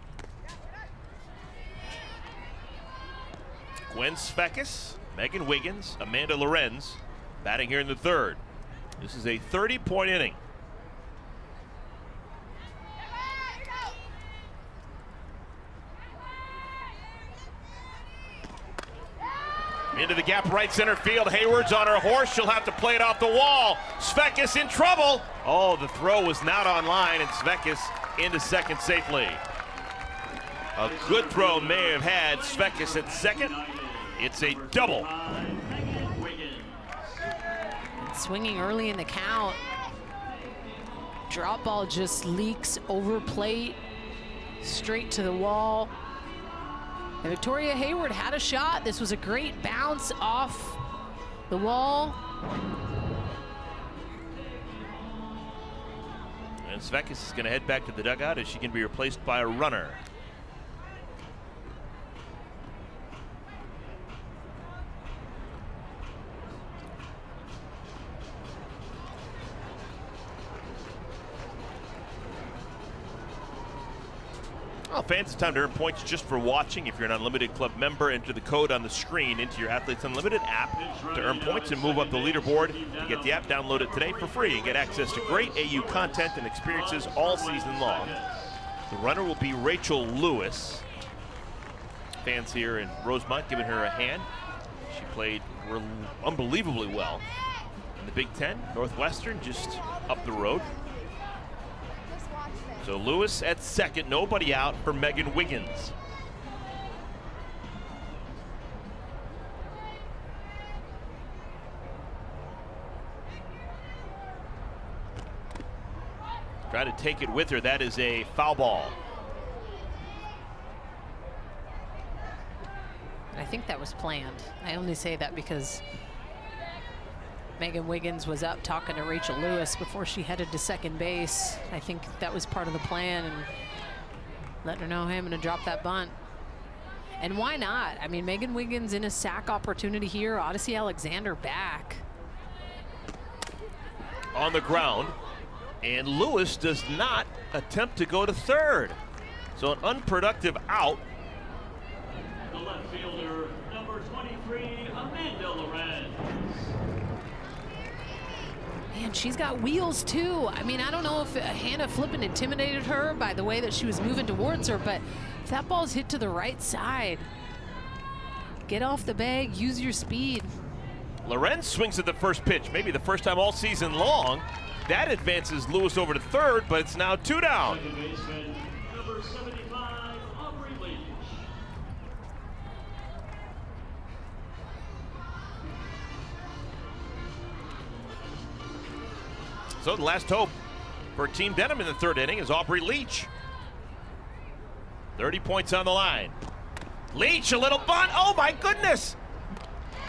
Gwen Svekis, Megan Wiggins, Amanda Lorenz batting here in the third. This is a 30-point inning. Into the gap, right center field. Hayward's on her horse. She'll have to play it off the wall. Svekis in trouble. Oh, the throw was not on line, and Svekis into second safely. A good throw may have had Svekis at second. It's a double. Swinging early in the count. Drop ball just leaks over plate, straight to the wall. And Victoria Hayward had a shot. This was a great bounce off the wall. And Svekis is going to head back to the dugout as she can be replaced by a runner. Well, fans, it's time to earn points just for watching. If you're an Unlimited Club member, enter the code on the screen into your Athletes Unlimited app to earn points and move up the leaderboard. To get the app, download it today for free and get access to great AU content and experiences all season long. The runner will be Rachel Lewis. Fans here in Rosemont giving her a hand. She played unbelievably well in the Big Ten. Northwestern just up the road. So Lewis at second, nobody out for Megan Wiggins. Trying to take it with her, that is a foul ball. I think that was planned. I only say that because Megan Wiggins was up talking to Rachel Lewis before she headed to second base. I think that was part of the plan, and letting her know, hey, I'm gonna drop that bunt. And why not? I mean, Megan Wiggins in a sack opportunity here. Odyssey Alexander back. On the ground, and Lewis does not attempt to go to third. So an unproductive out. The left fielder, number 23, Lorenz. Man, she's got wheels too. I mean, I don't know if Hannah Flippin intimidated her by the way that she was moving towards her, but if that ball's hit to the right side, get off the bag, use your speed. Lorenz swings at the first pitch, maybe the first time all season long. That advances Lewis over to third, but it's now 2 down. Second baseman, number 75, Aubrey Leach. So the last hope for Team Denham in the third inning is Aubrey Leach. 30 points on the line. Leach, a little bunt. Oh my goodness!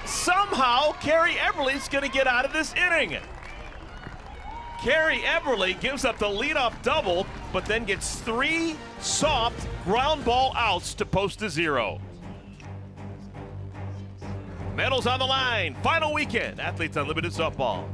Somehow Carrie Eberle's gonna get out of this inning. Carrie Eberle gives up the leadoff double, but then gets 3 soft ground ball outs to post a 0. Medals on the line. Final weekend. Athletes Unlimited Softball.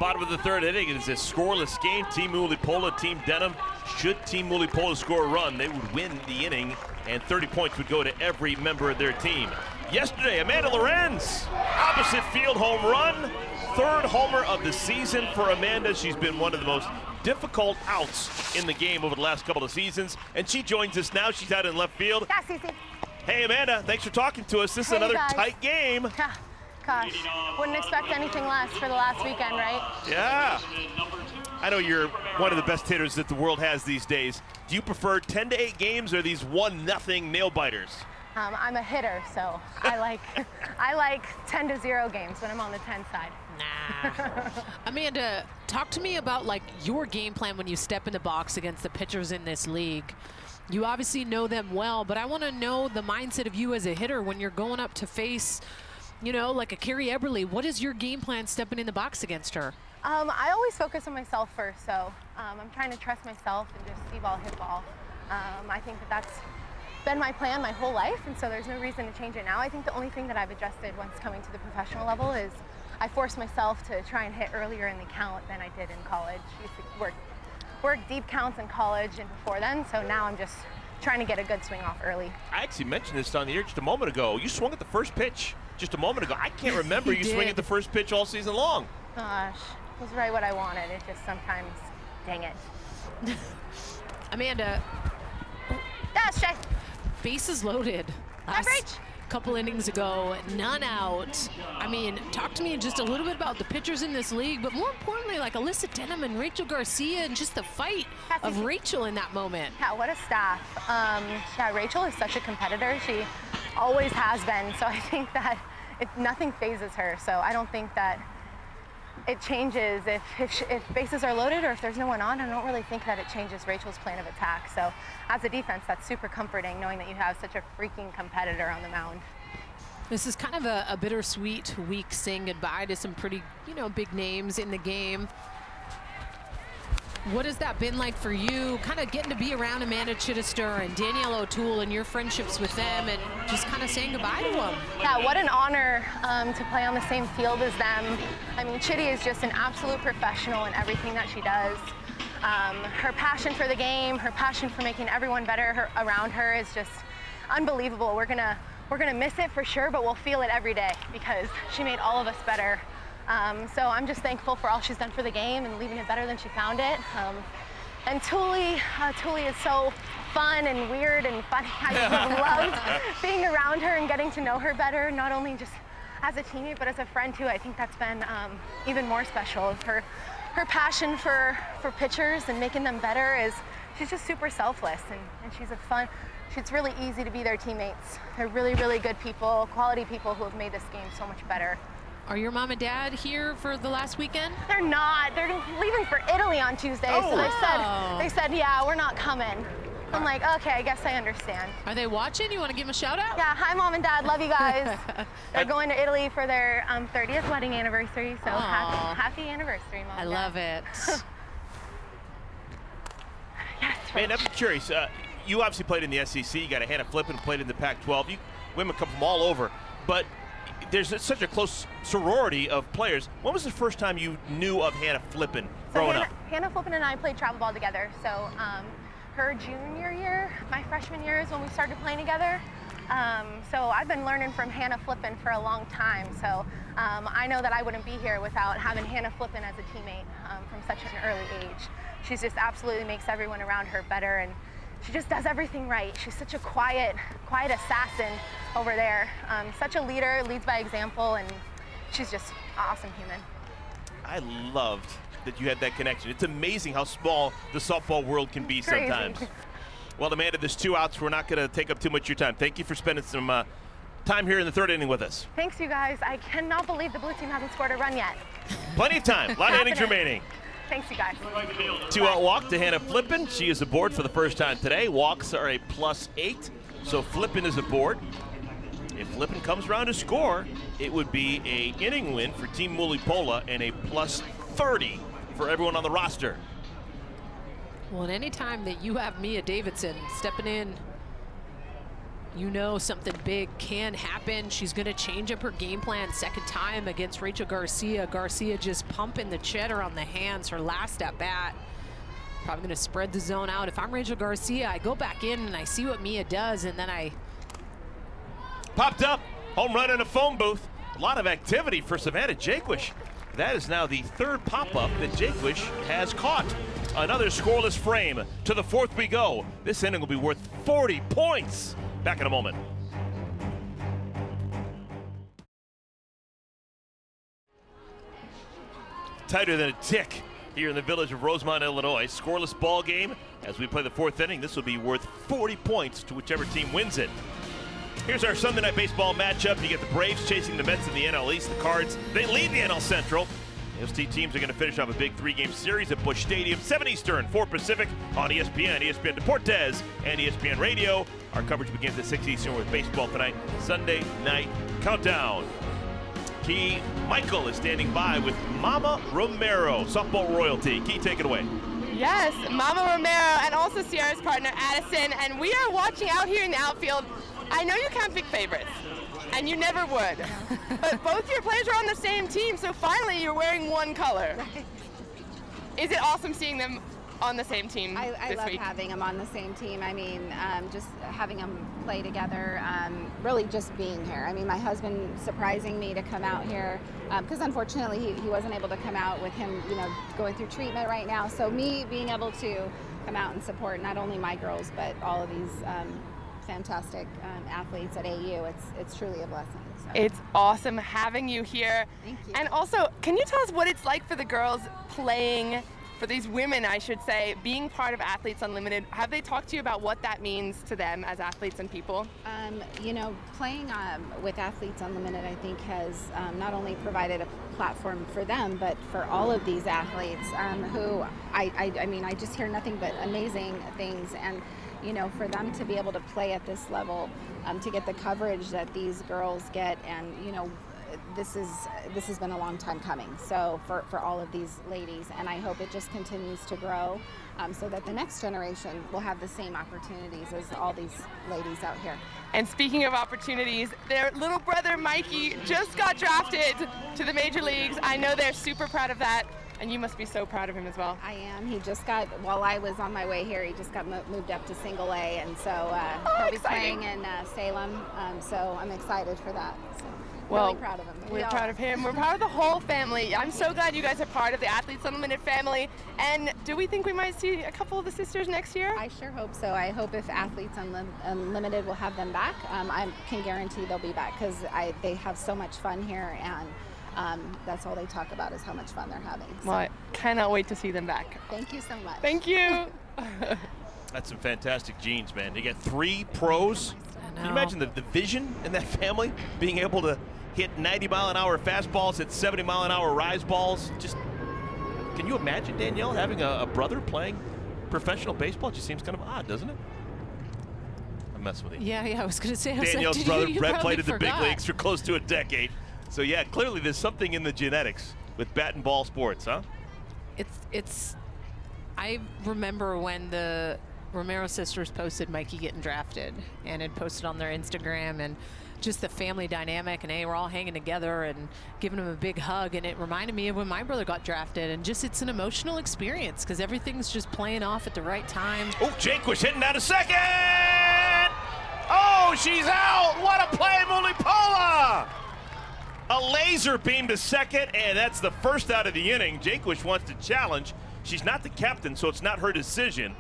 Bottom of the third inning, it is a scoreless game. Team Mulipola, Team Denham. Should Team Mulipola score a run, they would win the inning, and 30 points would go to every member of their team. Yesterday, Amanda Lorenz, opposite field home run. Third homer of the season for Amanda. She's been one of the most difficult outs in the game over the last couple of seasons, and she joins us now. She's out in left field. Yeah, Cece. Hey, Amanda, thanks for talking to us. This is Hey, another guys. tight game. Gosh, wouldn't expect anything less for the last weekend, right? Yeah. I know you're one of the best hitters that the world has these days. Do you prefer 10 to 8 games or these 1-0 nail biters? I'm a hitter, so I like 10 to 0 games when I'm on the 10 side. Nah. Amanda, talk to me about like your game plan when you step in the box against the pitchers in this league. You obviously know them well, but I want to know the mindset of you as a hitter when you're going up to face, you know, like a Carrie Eberle. What is your game plan stepping in the box against her? I always focus on myself first, so I'm trying to trust myself and just see ball, hit ball. I think that's been my plan my whole life, and so there's no reason to change it now. I think the only thing that I've adjusted once coming to the professional level is I forced myself to try and hit earlier in the count than I did in college. I used to work deep counts in college and before then, so now I'm just trying to get a good swing off early. I actually mentioned this on the air just a moment ago. You swung at the first pitch just a moment ago. I can't remember you swinging at the first pitch all season long. Gosh, it was right what I wanted. It just sometimes, dang it. Amanda, That's Shay. bases loaded. Last Average. couple innings ago, none out. I mean, talk to me just a little bit about the pitchers in this league, but more importantly, like Alyssa Denham and Rachel Garcia and just the fight of Rachel in that moment. Yeah, what a staff. Yeah, Rachel is such a competitor. She always has been, so I think that nothing phases her. So I don't think that it changes if bases are loaded or if there's no one on. I don't really think that it changes Rachel's plan of attack. So as a defense, that's super comforting knowing that you have such a freaking competitor on the mound. This is kind of a bittersweet week saying goodbye to some pretty, big names in the game. What has that been like for you, kind of getting to be around Amanda Chittister and Danielle O'Toole and your friendships with them and just kind of saying goodbye to them? Yeah, what an honor to play on the same field as them. I mean, Chitty is just an absolute professional in everything that she does. Her passion for the game, her passion for making everyone better around her is just unbelievable. We're gonna miss it for sure, but we'll feel it every day because she made all of us better. So I'm just thankful for all she's done for the game and leaving it better than she found it. And Thule is so fun and weird and funny. I just have loved being around her and getting to know her better, not only just as a teammate, but as a friend too. I think that's been even more special. Her passion for pitchers and making them better is, she's just super selfless and she's really easy to be their teammates. They're really, really good people, quality people who have made this game so much better. Are your mom and dad here for the last weekend? They're not. They're leaving for Italy on Tuesday. Oh. So they said, yeah, we're not coming. I'm like, okay, I guess I understand. Are they watching? You want to give them a shout out? Yeah, hi Mom and Dad, love you guys. They're going to Italy for their 30th wedding anniversary, so happy anniversary, Mom. I and love Dad. it. Yes. Man, I'm curious. You obviously played in the SEC. You got a Hannah Flippen, played in the Pac-12. Women come from all over, but there's such a close sorority of players. When was the first time you knew of Hannah Flippen growing up? Hannah Flippen and I played travel ball together. So her junior year, my freshman year is when we started playing together. So I've been learning from Hannah Flippen for a long time. So I know that I wouldn't be here without having Hannah Flippen as a teammate from such an early age. She just absolutely makes everyone around her better, and she just does everything right. She's such a quiet assassin over there. Such a leader, leads by example, and she's just an awesome human. I loved that you had that connection. It's amazing how small the softball world can be sometimes. Well, Amanda, there's 2 outs. We're not going to take up too much of your time. Thank you for spending some time here in the 3rd inning with us. Thanks, you guys. I cannot believe the blue team hasn't scored a run yet. Plenty of time. A lot of innings remaining. Thanks, you guys. 2-out walk to Hannah Flippen. She is aboard for the first time today. Walks are a +8, so Flippen is aboard. If Flippen comes around to score, it would be a inning win for Team Mulipola and a +30 for everyone on the roster. Well, and any time that you have Mia Davidson stepping in, you know something big can happen. She's going to change up her game plan second time against Rachel Garcia. Garcia just pumping the cheddar on the hands, her last at bat. Probably going to spread the zone out. If I'm Rachel Garcia, I go back in and I see what Mia does, and then I... Popped up, home run in a phone booth. A lot of activity for Savannah Jaquish. That is now the 3rd pop-up that Jaquish has caught. Another scoreless frame. To the 4th we go. This inning will be worth 40 points. Back in a moment. Tighter than a tick here in the village of Rosemont, Illinois. Scoreless ball game. As we play the 4th inning, this will be worth 40 points to whichever team wins it. Here's our Sunday night baseball matchup. You get the Braves chasing the Mets in the NL East. The Cards, they lead the NL Central. Those two teams are going to finish off a big 3-game series at Busch Stadium, 7 Eastern, 4 Pacific on ESPN, ESPN Deportes, and ESPN Radio. Our coverage begins at 6 Eastern with baseball tonight. Sunday night countdown. Key Michael is standing by with Mama Romero, softball royalty. Key, take it away. Yes, Mama Romero and also Sierra's partner Addison, and we are watching out here in the outfield. I know you can't pick favorites, and you never would, but both your players are on the same team, so finally you're wearing one color. Is it awesome seeing them on the same team I this love week? having them on the same team. I mean, just having them play together, really just being here. I mean, my husband surprising me to come out here, because unfortunately he wasn't able to come out with him, you know, going through treatment right now. So me being able to come out and support not only my girls, but all of these fantastic athletes at AU, it's truly a blessing. So. It's awesome having you here. Thank you. And also, can you tell us what it's like for the girls playing, for these women, I should say, being part of Athletes Unlimited? Have they talked to you about what that means to them as athletes and people? You know, playing with Athletes Unlimited, I think, has not only provided a platform for them, but for all of these athletes who, I mean, I just hear nothing but amazing things. And you know, for them to be able to play at this level, to get the coverage that these girls get, and you know, this has been a long time coming. So for all of these ladies, and I hope it just continues to grow, so that the next generation will have the same opportunities as all these ladies out here. And speaking of opportunities, their little brother Mikey just got drafted to the major leagues. I know they're super proud of that, and you must be so proud of him as well. I am. He just got, while I was on my way here, he just got moved up to single A, and so he'll be playing in Salem, so I'm excited for that. So really proud of him. We're proud of him. We're proud of the whole family. I'm so glad you guys are part of the Athletes Unlimited family. And do we think we might see a couple of the sisters next year? I sure hope so. I hope if Athletes Unlimited will have them back, I can guarantee they'll be back, because they have so much fun here, and that's all they talk about is how much fun they're having. So. Well, I cannot wait to see them back. Thank you so much. Thank you. That's some fantastic genes, man. You get 3 pros. Can you imagine the vision in that family? Being able to hit 90-mile-an-hour fastballs, hit 70-mile-an-hour rise balls. Just, can you imagine, Danielle, having a brother playing professional baseball? It just seems kind of odd, doesn't it? I'm messing with you. Yeah, I was going to say. Danielle's brother, Brett, played in the big leagues for close to a decade. So, yeah, clearly there's something in the genetics with bat and ball sports, huh? I remember when the Romero sisters posted Mikey getting drafted, and had posted on their Instagram, and just the family dynamic, and we're all hanging together and giving him a big hug, and it reminded me of when my brother got drafted, and just it's an emotional experience because everything's just playing off at the right time. Oh, Jake was hitting down to second! Oh, she's out! What a play, Mulipola! A laser beam to second, and that's the first out of the inning. Jakewish wants to challenge. She's not the captain, so it's not her decision.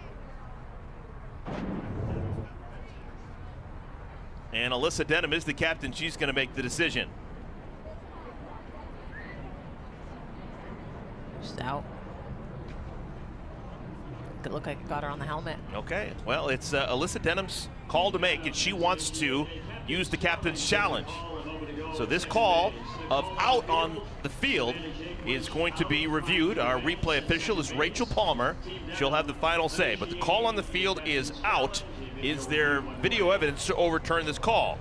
And Alyssa Denham is the captain. She's going to make the decision. She's out. Could look like it got her on the helmet. Okay, well, it's Alyssa Denham's call to make, and she wants to use the captain's challenge. So this call of out on the field is going to be reviewed. Our replay official is Rachel Palmer. She'll have the final say, but the call on the field is out. Is there video evidence to overturn this call?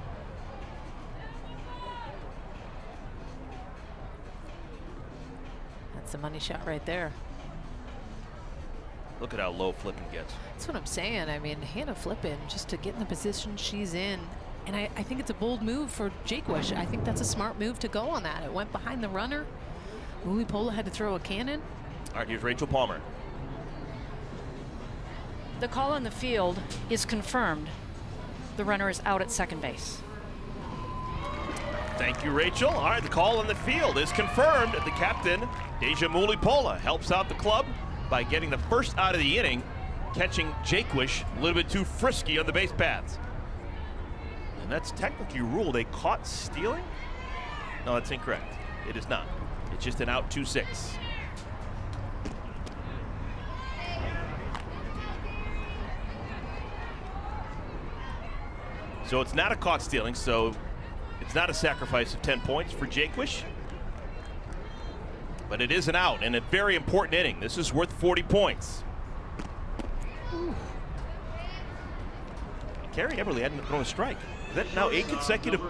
That's a money shot right there. Look at how low Flippin gets. That's what I'm saying. I mean, Hannah Flippin, just to get in the position she's in, and I think it's a bold move for Jakewish. I think that's a smart move to go on that. It went behind the runner. Mulipola had to throw a cannon. All right, here's Rachel Palmer. The call on the field is confirmed. The runner is out at second base. Thank you, Rachel. All right, the call on the field is confirmed. The captain, Deja Mulipola, helps out the club by getting the first out of the inning, catching Jakewish a little bit too frisky on the base paths. And that's technically ruled a caught stealing? No, that's incorrect. It is not. It's just an out 2-6. So it's not a caught stealing, so it's not a sacrifice of 10 points for Jakewish. But it is an out, and a very important inning. This is worth 40 points. Carrie Eberly hadn't thrown a strike. Is that now 8 consecutive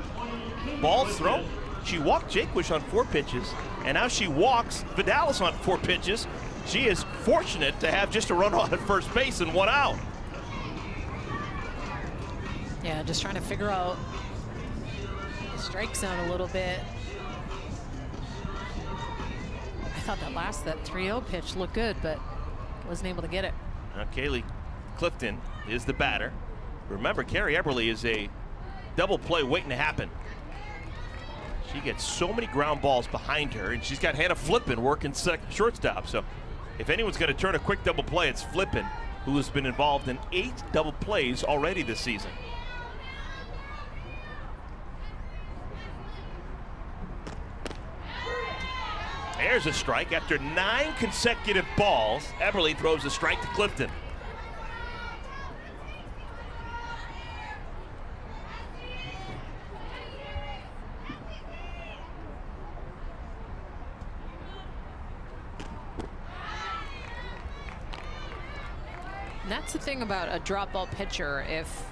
balls thrown? She walked Jakewish on 4 pitches, and now she walks Vidalis on 4 pitches. She is fortunate to have just a run on at first base and 1 out. Yeah, just trying to figure out the strike zone a little bit. I thought that 3-0 pitch looked good, but wasn't able to get it. Now Kaylee Clifton is the batter. Remember, Carrie Eberly is a double play waiting to happen. She gets so many ground balls behind her, and she's got Hannah Flippin working shortstop. So if anyone's going to turn a quick double play, it's Flippin, who has been involved in 8 double plays already this season. There's a strike. After 9 consecutive balls, Eberly throws a strike to Clifton. And that's the thing about a drop ball pitcher. If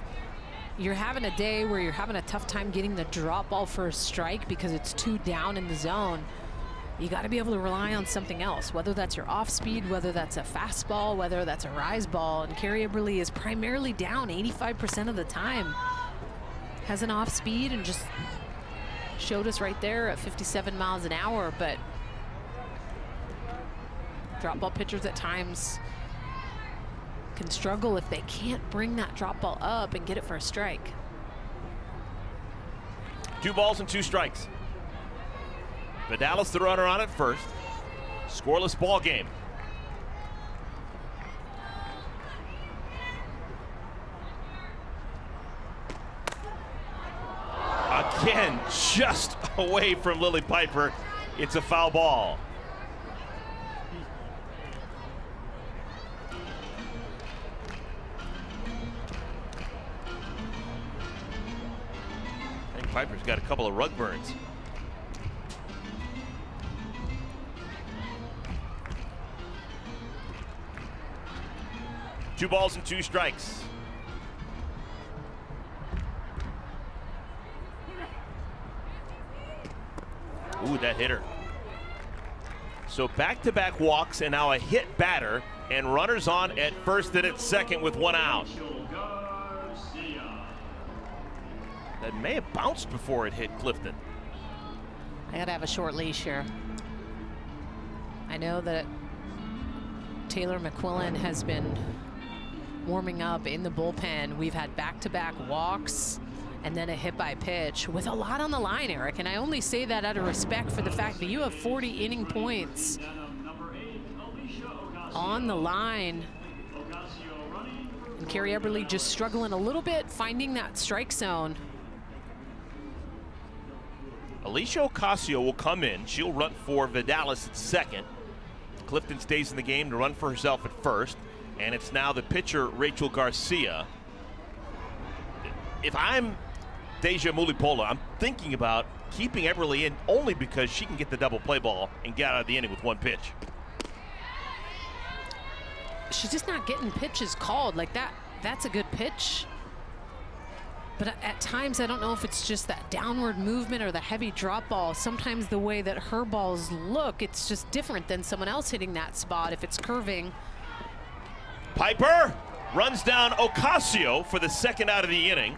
you're having a day where you're having a tough time getting the drop ball for a strike because it's too down in the zone, you got to be able to rely on something else, whether that's your off speed, whether that's a fastball, whether that's a rise ball. And Carrie Eberle is primarily down 85% of the time. Has an off speed and just showed us right there at 57 miles an hour, but drop ball pitchers at times can struggle if they can't bring that drop ball up and get it for a strike. 2 balls and 2 strikes. Vidalis the runner on at first. Scoreless ball game. Again, just away from Lily Piper. It's a foul ball. I think Piper's got a couple of rug burns. Two balls and 2 strikes. Ooh, that hit her. So back-to-back walks and now a hit batter and runners on at first and at second with 1 out. That may have bounced before it hit Clifton. I gotta have a short leash here. I know that Taylor Mcquillen has been warming up in the bullpen. We've had back-to-back walks and then a hit by pitch with a lot on the line, Eric. And I only say that out of respect for the fact that you have 40 inning points on the line. And Carrie Eberle just struggling a little bit, finding that strike zone. Alicia Ocasio will come in. She'll run for Vidalis at second. Clifton stays in the game to run for herself at first. And it's now the pitcher, Rachel Garcia. If I'm Deja Mulipola, I'm thinking about keeping Eberle in only because she can get the double play ball and get out of the inning with 1 pitch. She's just not getting pitches called like that. That's a good pitch. But at times, I don't know if it's just that downward movement or the heavy drop ball. Sometimes the way that her balls look, it's just different than someone else hitting that spot if it's curving. Piper runs down Ocasio for the 2nd out of the inning.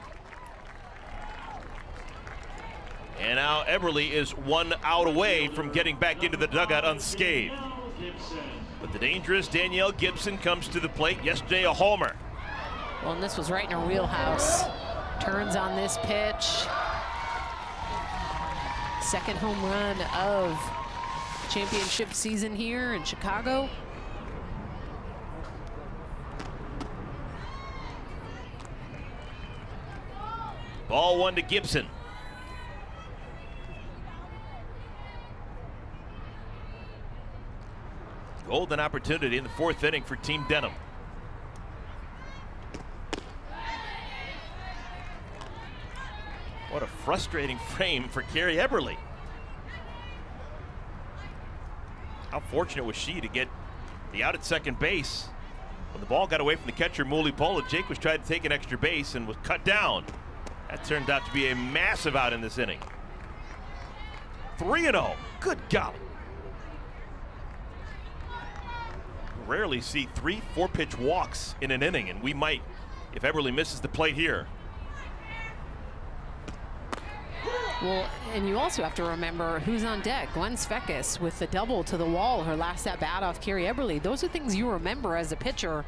And now Eberle is 1 out away from getting back into the dugout unscathed. But the dangerous Danielle Gibson comes to the plate. Yesterday, a homer. Well, and this was right in her wheelhouse. Turns on this pitch. 2nd home run of championship season here in Chicago. Ball 1 to Gibson. Golden opportunity in the 4th inning for Team Denham. What a frustrating frame for Carrie Eberle. How fortunate was she to get the out at second base? When the ball got away from the catcher, Mulipola, Jake was trying to take an extra base and was cut down. That turned out to be a massive out in this inning. 3-0. Good golly. Rarely see 3 4-pitch walks in an inning, and we might if Eberle misses the plate here. Well, and you also have to remember who's on deck. Gwen Svekis with the double to the wall, her last at bat off Carrie Eberle. Those are things you remember as a pitcher.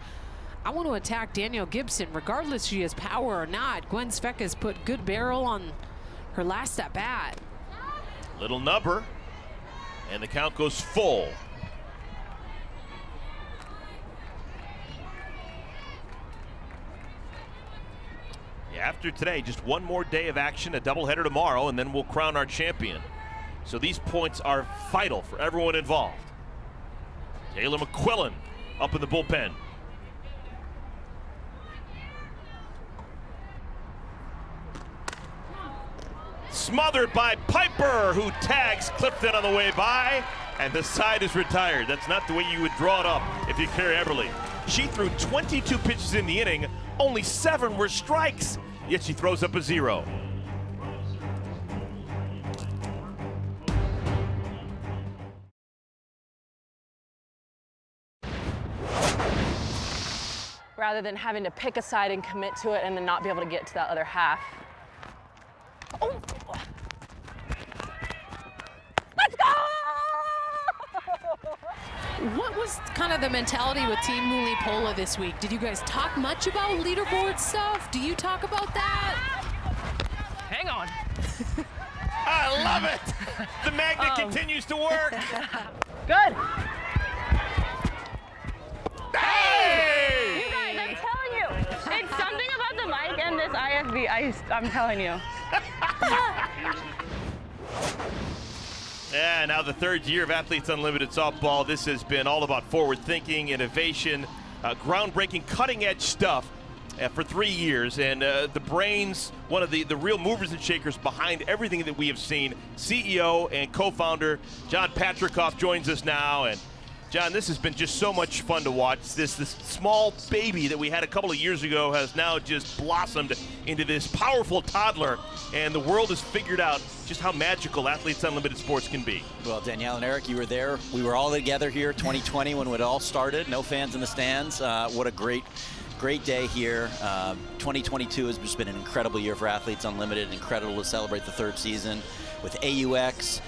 I want to attack Danielle Gibson, regardless she has power or not. Gwen Svekis put good barrel on her last at bat. Little nubber, and the count goes full. After today, just 1 more day of action, a doubleheader tomorrow, and then we'll crown our champion. So these points are vital for everyone involved. Taylor Mcquillen up in the bullpen. Smothered by Piper, who tags Clifton on the way by, and the side is retired. That's not the way you would draw it up if you carry Eberle. She threw 22 pitches in the inning, only 7 were strikes. Yet she throws up a 0. Rather than having to pick a side and commit to it and then not be able to get to that other half. Oh. Let's go! What was kind of the mentality with Team Mulipola this week? Did you guys talk much about leaderboard stuff? Do you talk about that? Hang on. I love it. The magnet continues to work. Good. Hey! You guys, I'm telling you, it's something about the mic and this IFB. I'm telling you. Yeah, now the 3rd year of Athletes Unlimited softball. This has been all about forward thinking, innovation, groundbreaking, cutting-edge stuff for 3 years. And the brains, one of the real movers and shakers behind everything that we have seen, CEO and co-founder John Patrikoff joins us now. And John, this has been just so much fun to watch. This small baby that we had a couple of years ago has now just blossomed into this powerful toddler, and the world has figured out just how magical Athletes Unlimited sports can be. Well, Danielle and Eric, you were there. We were all together here 2020 when it all started. No fans in the stands. What a great day here. 2022 has just been an incredible year for Athletes Unlimited. Incredible to celebrate the 3rd season with AUX.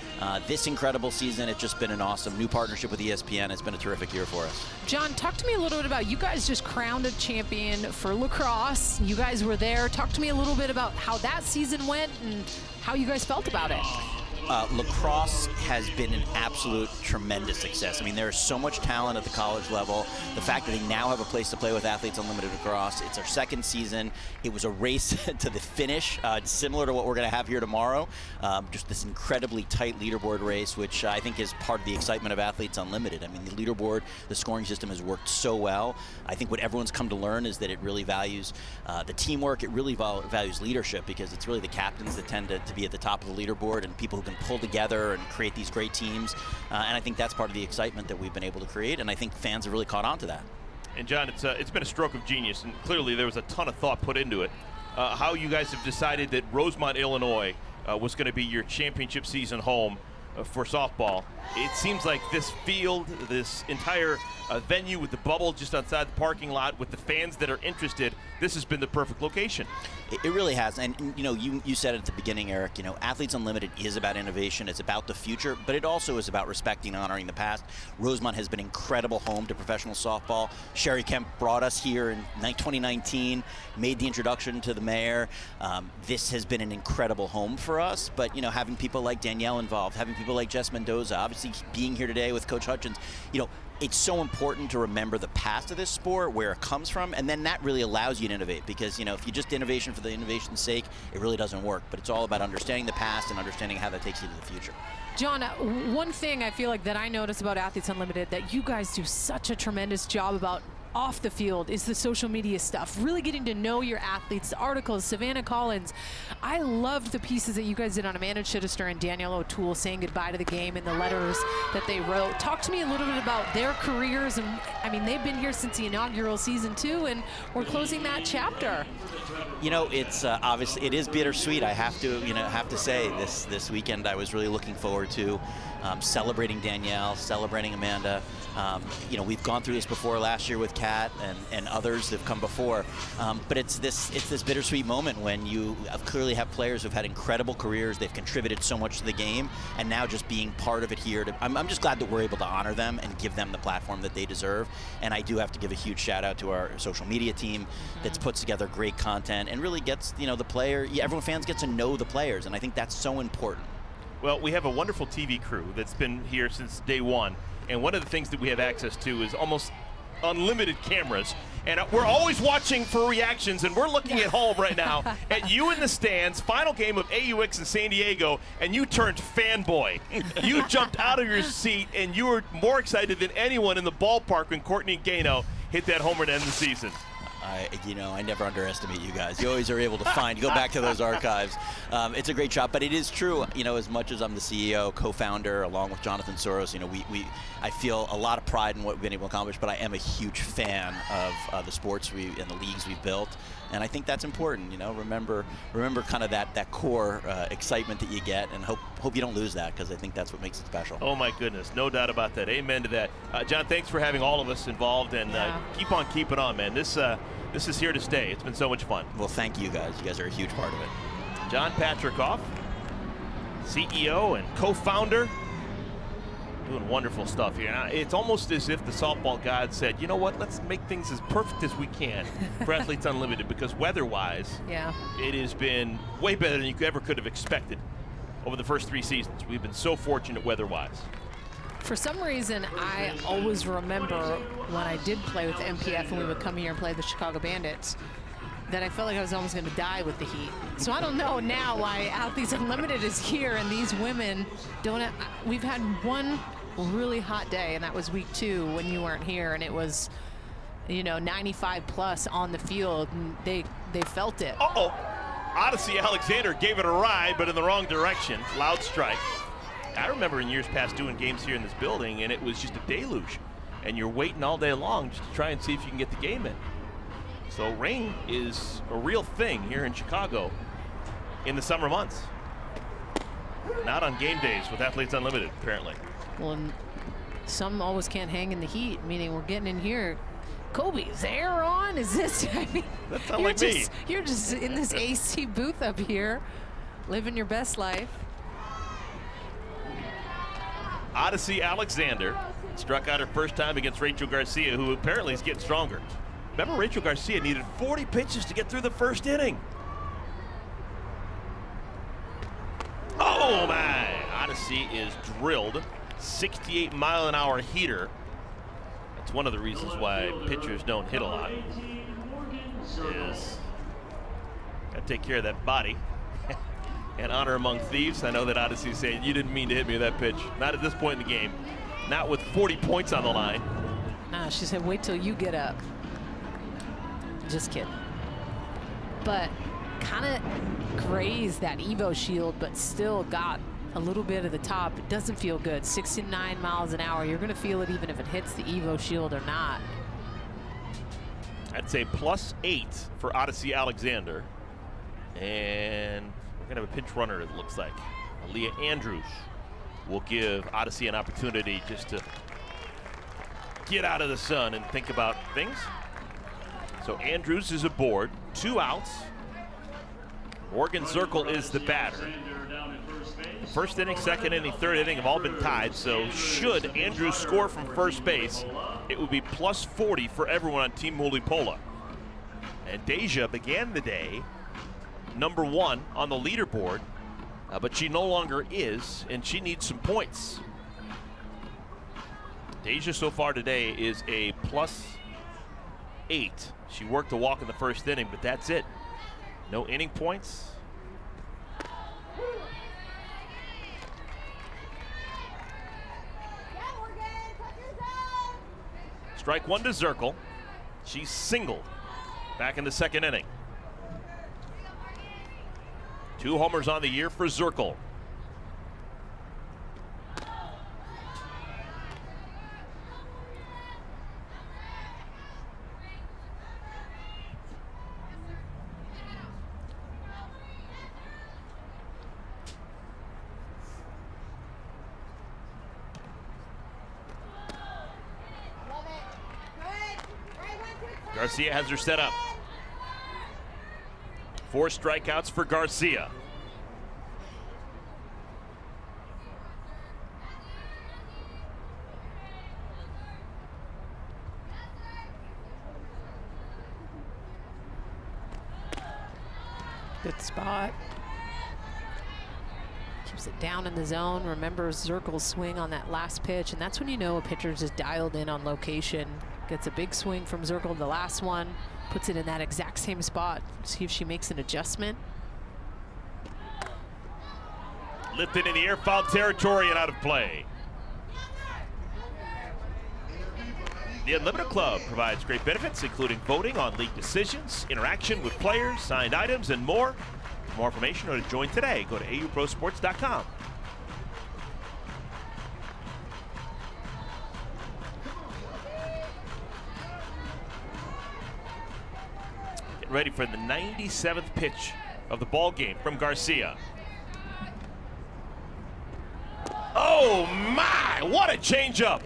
This incredible season, it's just been an awesome new partnership with ESPN. It's been a terrific year for us. John, talk to me a little bit about, you guys just crowned a champion for lacrosse. You guys were there. Talk to me a little bit about how that season went and how you guys felt about it. Lacrosse has been an absolute tremendous success. I mean, there is so much talent at the college level. The fact that they now have a place to play with Athletes Unlimited Lacrosse, it's our 2nd season. It was a race to the finish, similar to what we're going to have here tomorrow. Just this incredibly tight leaderboard race, which I think is part of the excitement of Athletes Unlimited. I mean, the leaderboard, the scoring system has worked so well. I think what everyone's come to learn is that it really values the teamwork. It really values leadership, because it's really the captains that tend to be at the top of the leaderboard, and people who can pull together and create these great teams. And I think that's part of the excitement that we've been able to create, and I think fans have really caught on to that. And John, it's been a stroke of genius, and clearly there was a ton of thought put into it. How you guys have decided that Rosemont, Illinois was going to be your championship season home for softball. It seems like this field, this entire venue with the bubble just outside the parking lot with the fans that are interested, this has been the perfect location. It really has. And you know, you said it at the beginning, Eric, you know, Athletes Unlimited is about innovation. It's about the future, but it also is about respecting and honoring the past. Rosemont has been an incredible home to professional softball. Sherry Kemp brought us here in 2019, made the introduction to the mayor. This has been an incredible home for us, but you know, having people like Danielle involved, having people like Jess Mendoza, obviously being here today with Coach Hutchins, you know, it's so important to remember the past of this sport, where it comes from, and then that really allows you to innovate, because, you know, if you just innovation for the innovation's sake, it really doesn't work. But it's all about understanding the past and understanding how that takes you to the future. John, one thing I feel like that I notice about Athletes Unlimited that you guys do such a tremendous job about off the field is the social media stuff, really getting to know your athletes, the articles, Savannah Collins. I loved the pieces that you guys did on Amanda Chittister and Danielle O'Toole saying goodbye to the game and the letters that they wrote. Talk to me a little bit about their careers. And I mean, they've been here since the inaugural season too, and we're closing that chapter. You know, it's obviously, it is bittersweet. I have to say this weekend I was really looking forward to celebrating Danielle, celebrating Amanda. You know, we've gone through this before last year with Kat and others that have come before. But it's this bittersweet moment when you clearly have players who've had incredible careers. They've contributed so much to the game, and now just being part of it here. I'm just glad that we're able to honor them and give them the platform that they deserve. And I do have to give a huge shout out to our social media team that's puts together great content and really gets, you know, the player. Everyone, fans get to know the players, and I think that's so important. Well, we have a wonderful TV crew that's been here since day one. And one of the things that we have access to is almost unlimited cameras. And we're always watching for reactions, and we're looking at home right now at you in the stands, final game of AUX in San Diego, and you turned fanboy. You jumped out of your seat, and you were more excited than anyone in the ballpark when Courtney Gano hit that homer to end the season. I never underestimate you guys. You always are able to go back to those archives. It's a great job, but it is true, you know, as much as I'm the CEO, co-founder, along with Jonathan Soros, you know, I feel a lot of pride in what we've been able to accomplish, but I am a huge fan of the sports and the leagues we've built. And I think that's important, you know, remember kind of that core excitement that you get, and hope you don't lose that, because I think that's what makes it special. Oh my goodness, no doubt about that. Amen to that. John, thanks for having all of us involved, and keep on keeping on, man. This is here to stay. It's been so much fun. Well, thank you guys. You guys are a huge part of it. John Patricoff, CEO and co-founder, doing wonderful stuff here. Now, it's almost as if the softball god said, you know what, let's make things as perfect as we can for Athletes Unlimited, because weather-wise, it has been way better than you ever could have expected over the first 3 seasons. We've been so fortunate weather-wise. For some reason, I always remember when I did play with MPF and we would come here and play the Chicago Bandits, that I felt like I was almost going to die with the heat. So I don't know now why Athletes Unlimited is here and these women don't. We've had one really hot day, and that was week 2 when you weren't here, and it was, you know, 95 plus on the field, and they felt it. Odyssey Alexander gave it a ride, but in the wrong direction. Loud strike. I remember in years past doing games here in this building, and it was just a deluge, and you're waiting all day long just to try and see if you can get the game in. So rain is a real thing here in Chicago in the summer months. Not on game days with Athletes Unlimited, apparently. Well, and some always can't hang in the heat, meaning we're getting in here. Kobe, is the air on? Is this, I mean, that sounds like me. You're just in this AC booth up here, living your best life. Odyssey Alexander struck out her first time against Rachel Garcia, who apparently is getting stronger. Remember, Rachel Garcia needed 40 pitches to get through the first inning. Oh my! Odyssey is drilled. 68-mile-an-hour heater. That's one of the reasons why pitchers don't hit a lot. Is gotta take care of that body. And honor among thieves. I know that Odyssey is saying, you didn't mean to hit me with that pitch. Not at this point in the game. Not with 40 points on the line. Nah, she said, wait till you get up. Just kidding. But kind of grazed that Evo shield, but still got a little bit of the top. It doesn't feel good. 69 miles an hour. You're going to feel it even if it hits the Evo shield or not. I'd say +8 for Odyssey Alexander. And we're going to have a pinch runner, it looks like. Aaliyah Andrews will give Odyssey an opportunity just to get out of the sun and think about things. So Andrews is aboard, 2 outs. Morgan Zirkle is the batter. The first inning, second inning, third inning have all been tied, so should Andrews score from first base, it would be +40 for everyone on Team Mulipola. And Deja began the day #1 on the leaderboard, but she no longer is, and she needs some points. Deja so far today is a +8. She worked a walk in the first inning, but that's it. No inning points. Strike 1 to Zirkle. She's singled back in the second inning. 2 homers on the year for Zirkle. Garcia has her set up. 4 strikeouts for Garcia. Good spot. Keeps it down in the zone. Remembers Zirkle's swing on that last pitch, and that's when you know a pitcher's just dialed in on location. Gets a big swing from Zirkle, the last one, puts it in that exact same spot. See if she makes an adjustment. Lifted in the air, foul territory, and out of play. The Unlimited Club provides great benefits, including voting on league decisions, interaction with players, signed items, and more. For more information or to join today, go to auprosports.com. ready for the 97th pitch of the ball game from Garcia. Oh my, what a changeup.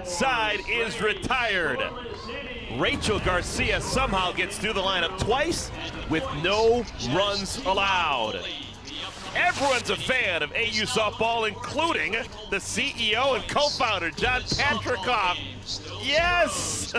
Side is retired. Rachel Garcia somehow gets through the lineup twice with no runs allowed. Everyone's a fan of AU softball, including the CEO and co-founder, John Patrikoff. Yes!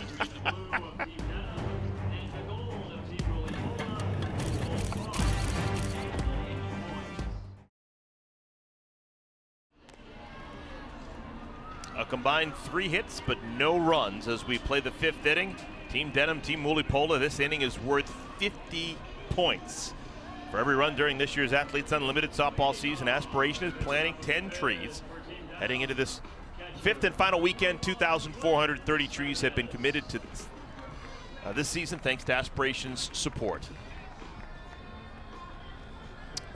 A combined 3 hits, but no runs as we play the 5th inning. Team Denham, Team Mulipola, this inning is worth 50 points. For every run during this year's Athletes Unlimited softball season, Aspiration is planting 10 trees. Heading into this 5th and final weekend, 2,430 trees have been committed to this season thanks to Aspiration's support.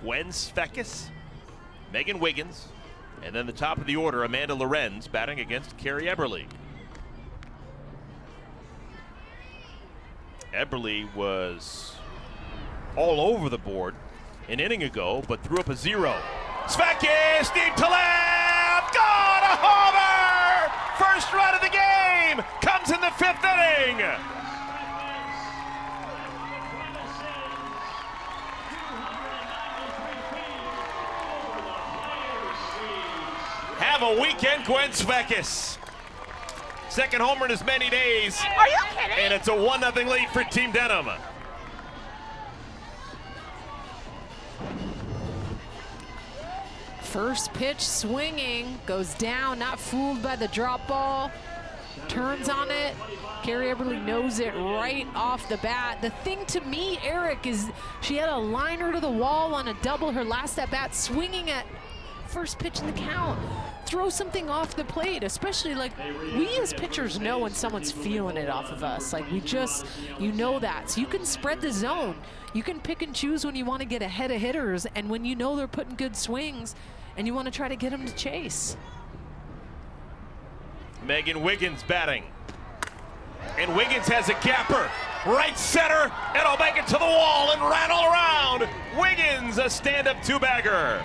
Wnba, Megan Wiggins, and then the top of the order, Amanda Lorenz, batting against Carrie Eberly. Eberly was all over the board an inning ago, but threw up a 0. Svekis, deep to left, got a homer! First run of the game comes in the 5th inning. Have a weekend, Gwen Svekis. Second homer in as many days. Are you kidding? And it's a 1-0 lead for Team Denham. First pitch swinging, goes down, not fooled by the drop ball. Turns on it. Carrie Eberly knows it right off the bat. The thing to me, Eric, is she had a liner to the wall on a double her last at bat, swinging at first pitch in the count. Throw something off the plate, especially like we as pitchers know when someone's feeling it off of us. Like we just, you know that. So you can spread the zone. You can pick and choose when you want to get ahead of hitters and when you know they're putting good swings and you want to try to get them to chase. Megan Wiggins batting. And Wiggins has a gapper. Right center, it'll make it to the wall and rattle around. Wiggins, a stand-up 2-bagger.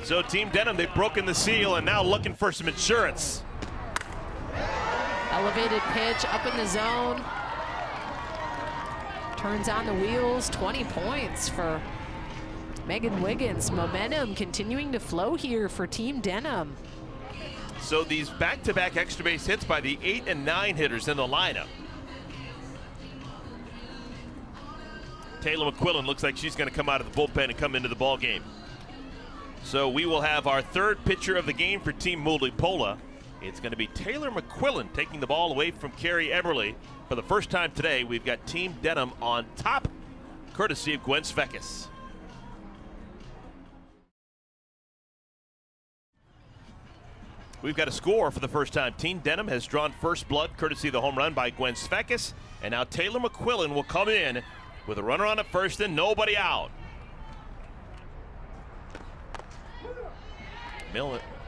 So Team Denham, they've broken the seal and now looking for some insurance. Elevated pitch up in the zone. Turns on the wheels, 20 points for Megan Wiggins. Momentum continuing to flow here for Team Denham. So these back-to-back extra base hits by the 8 and 9 hitters in the lineup. Taylor Mcquillen looks like she's going to come out of the bullpen and come into the ball game. So we will have our 3rd pitcher of the game for Team Mulipola. It's going to be Taylor Mcquillen taking the ball away from Carrie Eberly. For the first time today, we've got Team Denham on top, courtesy of Gwen Svekis. We've got a score for the first time. Team Denham has drawn first blood, courtesy of the home run by Gwen Svekis. And now Taylor Mcquillen will come in with a runner on at first and nobody out.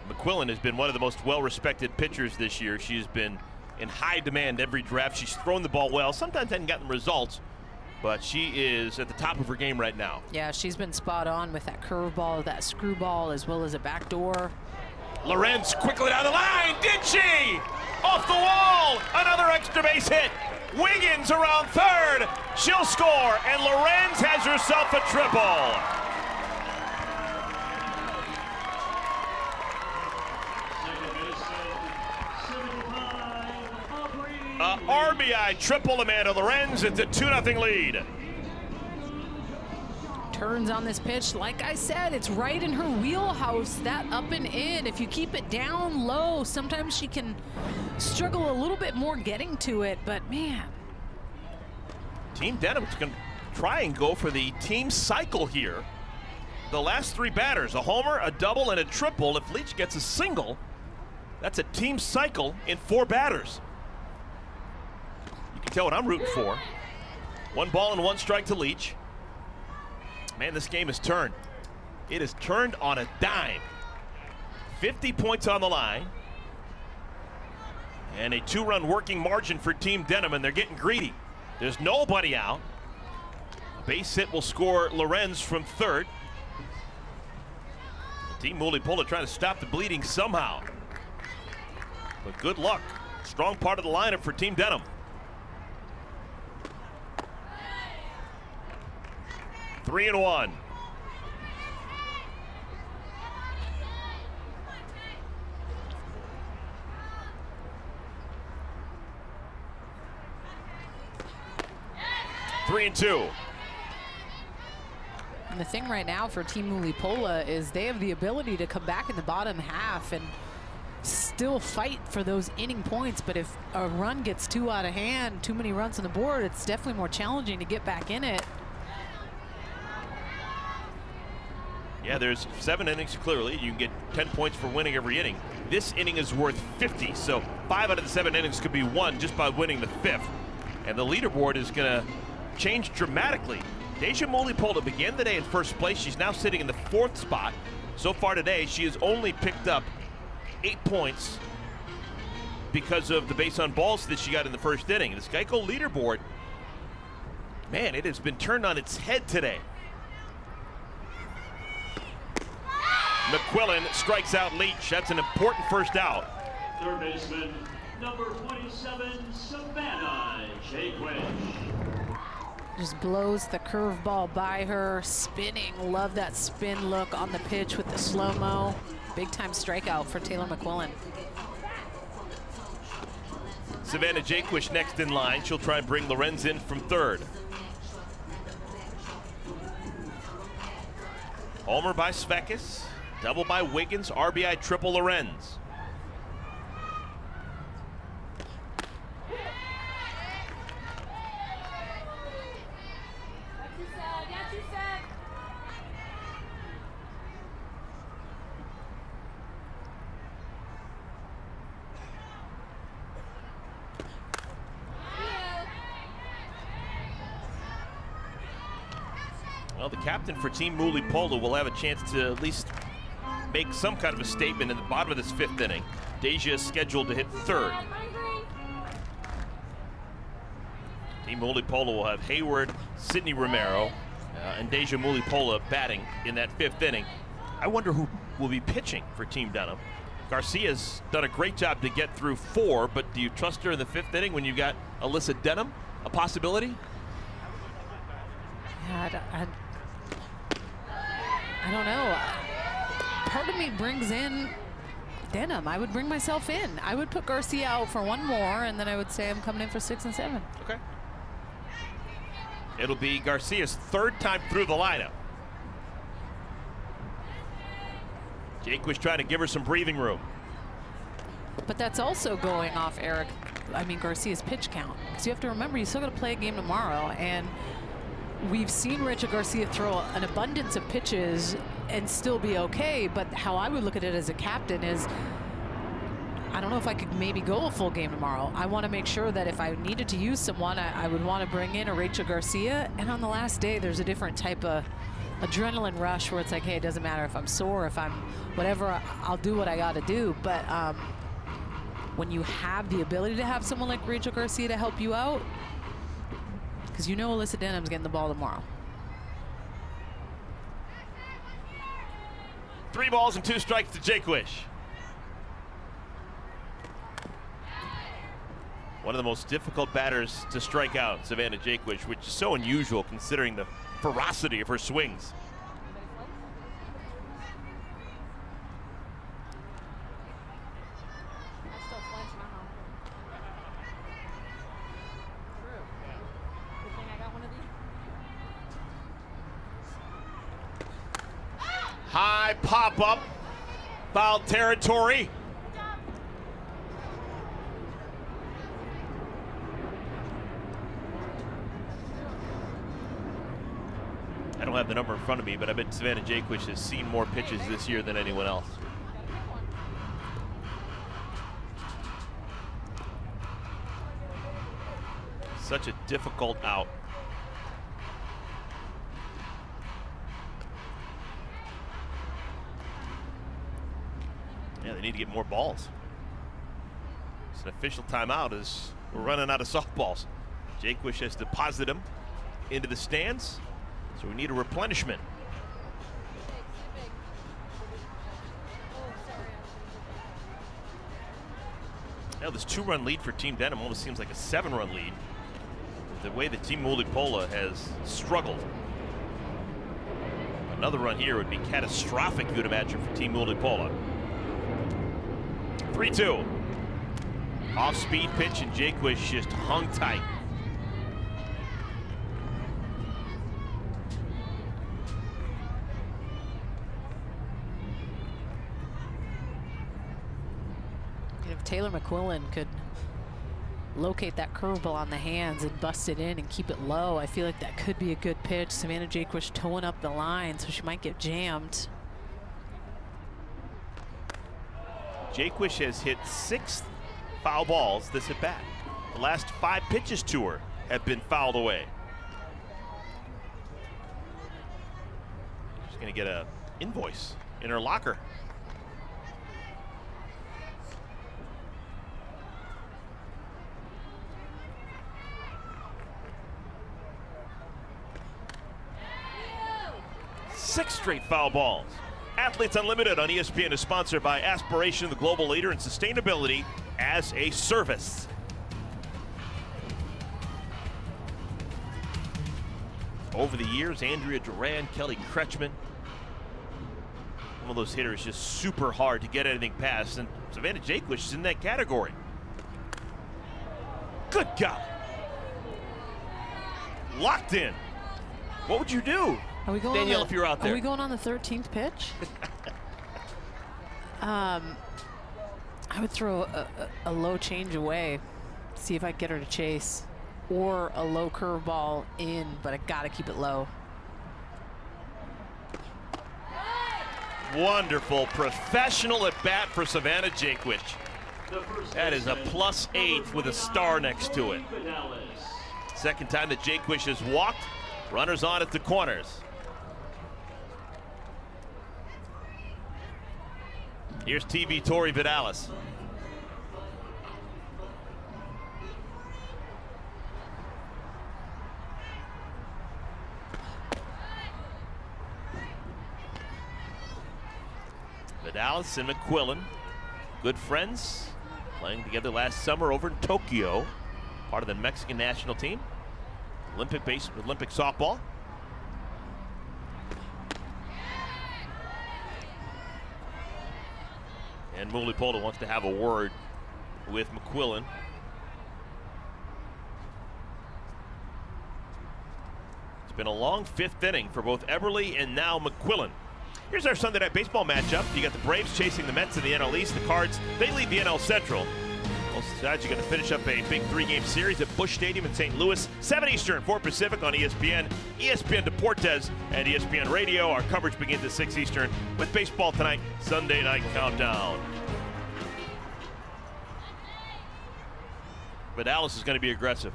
McQuillan has been one of the most well-respected pitchers this year. She's been in high demand every draft. She's thrown the ball well. Sometimes hasn't gotten results, but she is at the top of her game right now. Yeah, she's been spot on with that curveball, that screwball, as well as a backdoor. Lorenz quickly down the line. Did she? Off the wall. Another extra base hit. Wiggins around 3rd. She'll score, and Lorenz has herself a triple. RBI triple, Amanda Lorenz. It's a 2-0 lead. Turns on this pitch, like I said, it's right in her wheelhouse, that up and in. If you keep it down low, sometimes she can struggle a little bit more getting to it, but man. Team Denham is going to try and go for the team cycle here. The last 3 batters, a homer, a double, and a triple. If Leach gets a single, that's a team cycle in 4 batters. You can tell what I'm rooting for. 1 ball and 1 strike to Leach. Man, this game has turned. It has turned on a dime. 50 points on the line. And a 2-run working margin for Team Denham, and they're getting greedy. There's nobody out. A base hit will score Lorenz from third. Team Mulipola trying to stop the bleeding somehow. But good luck. Strong part of the lineup for Team Denham. Three and one. Three and two. And the thing right now for Team Mulipola is they have the ability to come back in the bottom half and still fight for those inning points. But if a run gets too out of hand, too many runs on the board, it's definitely more challenging to get back in it. Yeah, there's 7 innings clearly. You can get 10 points for winning every inning. This inning is worth 50, so 5 out of the 7 innings could be won just by winning the 5th. And the leaderboard is going to change dramatically. Deja Mulipola began the day in first place. She's now sitting in the 4th spot. So far today, she has only picked up 8 points because of the base on balls that she got in the first inning. This Geico leaderboard, man, it has been turned on its head today. Mcquillen strikes out Leach. That's an important first out. Third baseman, number 27, Savannah Jaquish. Just blows the curveball by her, spinning. Love that spin look on the pitch with the slow-mo. Big time strikeout for Taylor Mcquillen. Savannah Jaquish next in line. She'll try and bring Lorenz in from third. Homer by Svekis, double by Wiggins, RBI triple Lorenz. Well, the captain for Team Mulipola will have a chance to at least make some kind of a statement in the bottom of this 5th inning. Deja is scheduled to hit third. Team Mulipola will have Hayward, Sydney Romero, and Deja Mulipola batting in that 5th inning. I wonder who will be pitching for Team Denham. Garcia's done a great job to get through 4, but do you trust her in the 5th inning when you got Alyssa Denham a possibility? Yeah, I don't know. Part of me brings in Denham. I would bring myself in. I would put Garcia out for 1 more, and then I would say I'm coming in for 6 and 7. Okay. It'll be Garcia's 3rd time through the lineup. Jaquish trying to give her some breathing room. But that's also going off Garcia's pitch count. Because you have to remember, you still got to play a game tomorrow, and we've seen Rachel Garcia throw an abundance of pitches and still be okay, but how I would look at it as a captain is, I don't know if I could maybe go a full game tomorrow. I want to make sure that if I needed to use someone, I would want to bring in a Rachel Garcia, and on the last day, there's a different type of adrenaline rush where it's like, hey, it doesn't matter if I'm sore, if I'm whatever, I'll do what I got to do. But when you have the ability to have someone like Rachel Garcia to help you out, because you know Alyssa Denham's getting the ball tomorrow. 3 balls and 2 strikes to Jaquish. One of the most difficult batters to strike out, Savannah Jaquish, which is so unusual considering the ferocity of her swings. High pop-up, foul territory. I don't have the number in front of me, but I bet Savannah Jaquish has seen more pitches this year than anyone else. Such a difficult out. Yeah, they need to get more balls. It's an official timeout as we're running out of softballs. Jaquish has deposited them into the stands, so we need a replenishment. Now this 2-run lead for Team Denham almost seems like a 7-run lead. The way that Team Mulipola has struggled. Another run here would be catastrophic, you'd imagine, for Team Mulipola. 3-2. Off-speed pitch, and Jaquish just hung tight. If Taylor Mcquillen could locate that curveball on the hands and bust it in and keep it low, I feel like that could be a good pitch. Savannah Jaquish towing up the line, so she might get jammed. Jaquish has hit 6 foul balls this at bat. The last 5 pitches to her have been fouled away. She's going to get an invoice in her locker. Six straight foul balls. Athletes Unlimited on ESPN is sponsored by Aspiration, the global leader in sustainability as a service. Over the years, Andrea Duran, Kelly Kretschmann, one of those hitters just super hard to get anything past, and Savannah Jaquish is in that category. Good God. Locked in. What would you do? Are we going Danielle, if you're out there. Are we going on the 13th pitch? I would throw a low change away, see if I can get her to chase, or a low curveball in, but I gotta keep it low. Wonderful professional at bat for Savannah Jaquish. That is a +8 with a star next to it. Second time that Jaquish has walked. Runners on at the corners. Here's TV Tori Vidalis. Vidalis and Mcquillen, good friends, playing together last summer over in Tokyo, part of the Mexican national team. Olympic softball. And Mulipola wants to have a word with Mcquillen. It's been a long 5th inning for both Eberle and now Mcquillen. Here's our Sunday Night Baseball matchup. You got the Braves chasing the Mets in the NL East. The Cards, they lead the NL Central. Both sides are going to finish up a big 3-game series at Busch Stadium in St. Louis, 7 Eastern, 4 Pacific on ESPN, ESPN Deportes, and ESPN Radio. Our coverage begins at 6 Eastern with baseball tonight, Sunday Night Countdown. But Dallas is going to be aggressive.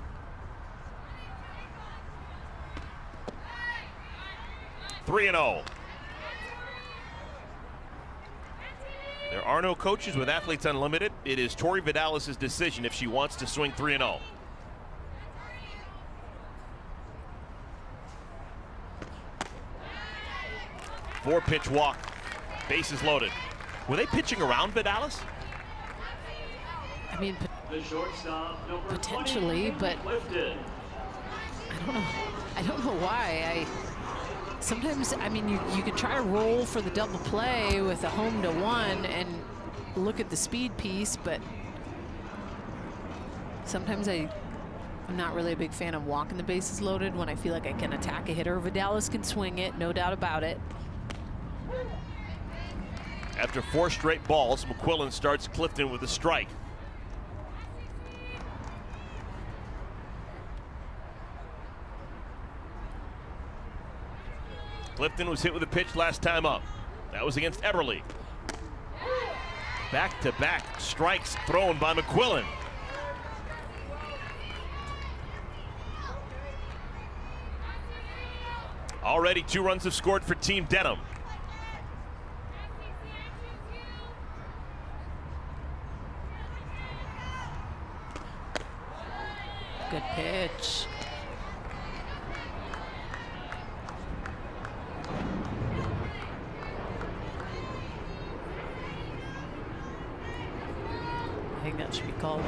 (3-0). There are no coaches with Athletes Unlimited. It is Tori Vidalis' decision if she wants to swing 3-0. Four-pitch walk. Bases loaded. Were they pitching around Vidalis? I mean, The shortstop, number potentially, 20, but lifted. I don't know why. Sometimes, I mean, you can try to roll for the double play with a home to 1 and look at the speed piece, but sometimes I'm not really a big fan of walking the bases loaded when I feel like I can attack a hitter. Vidalis can swing it, no doubt about it. After 4 straight balls, Mcquillen starts Clifton with a strike. Clifton was hit with a pitch last time up. That was against Eberle. Back-to-back strikes thrown by Mcquillen. Already 2 runs have scored for Team Denham. good pitch. I think that should be called.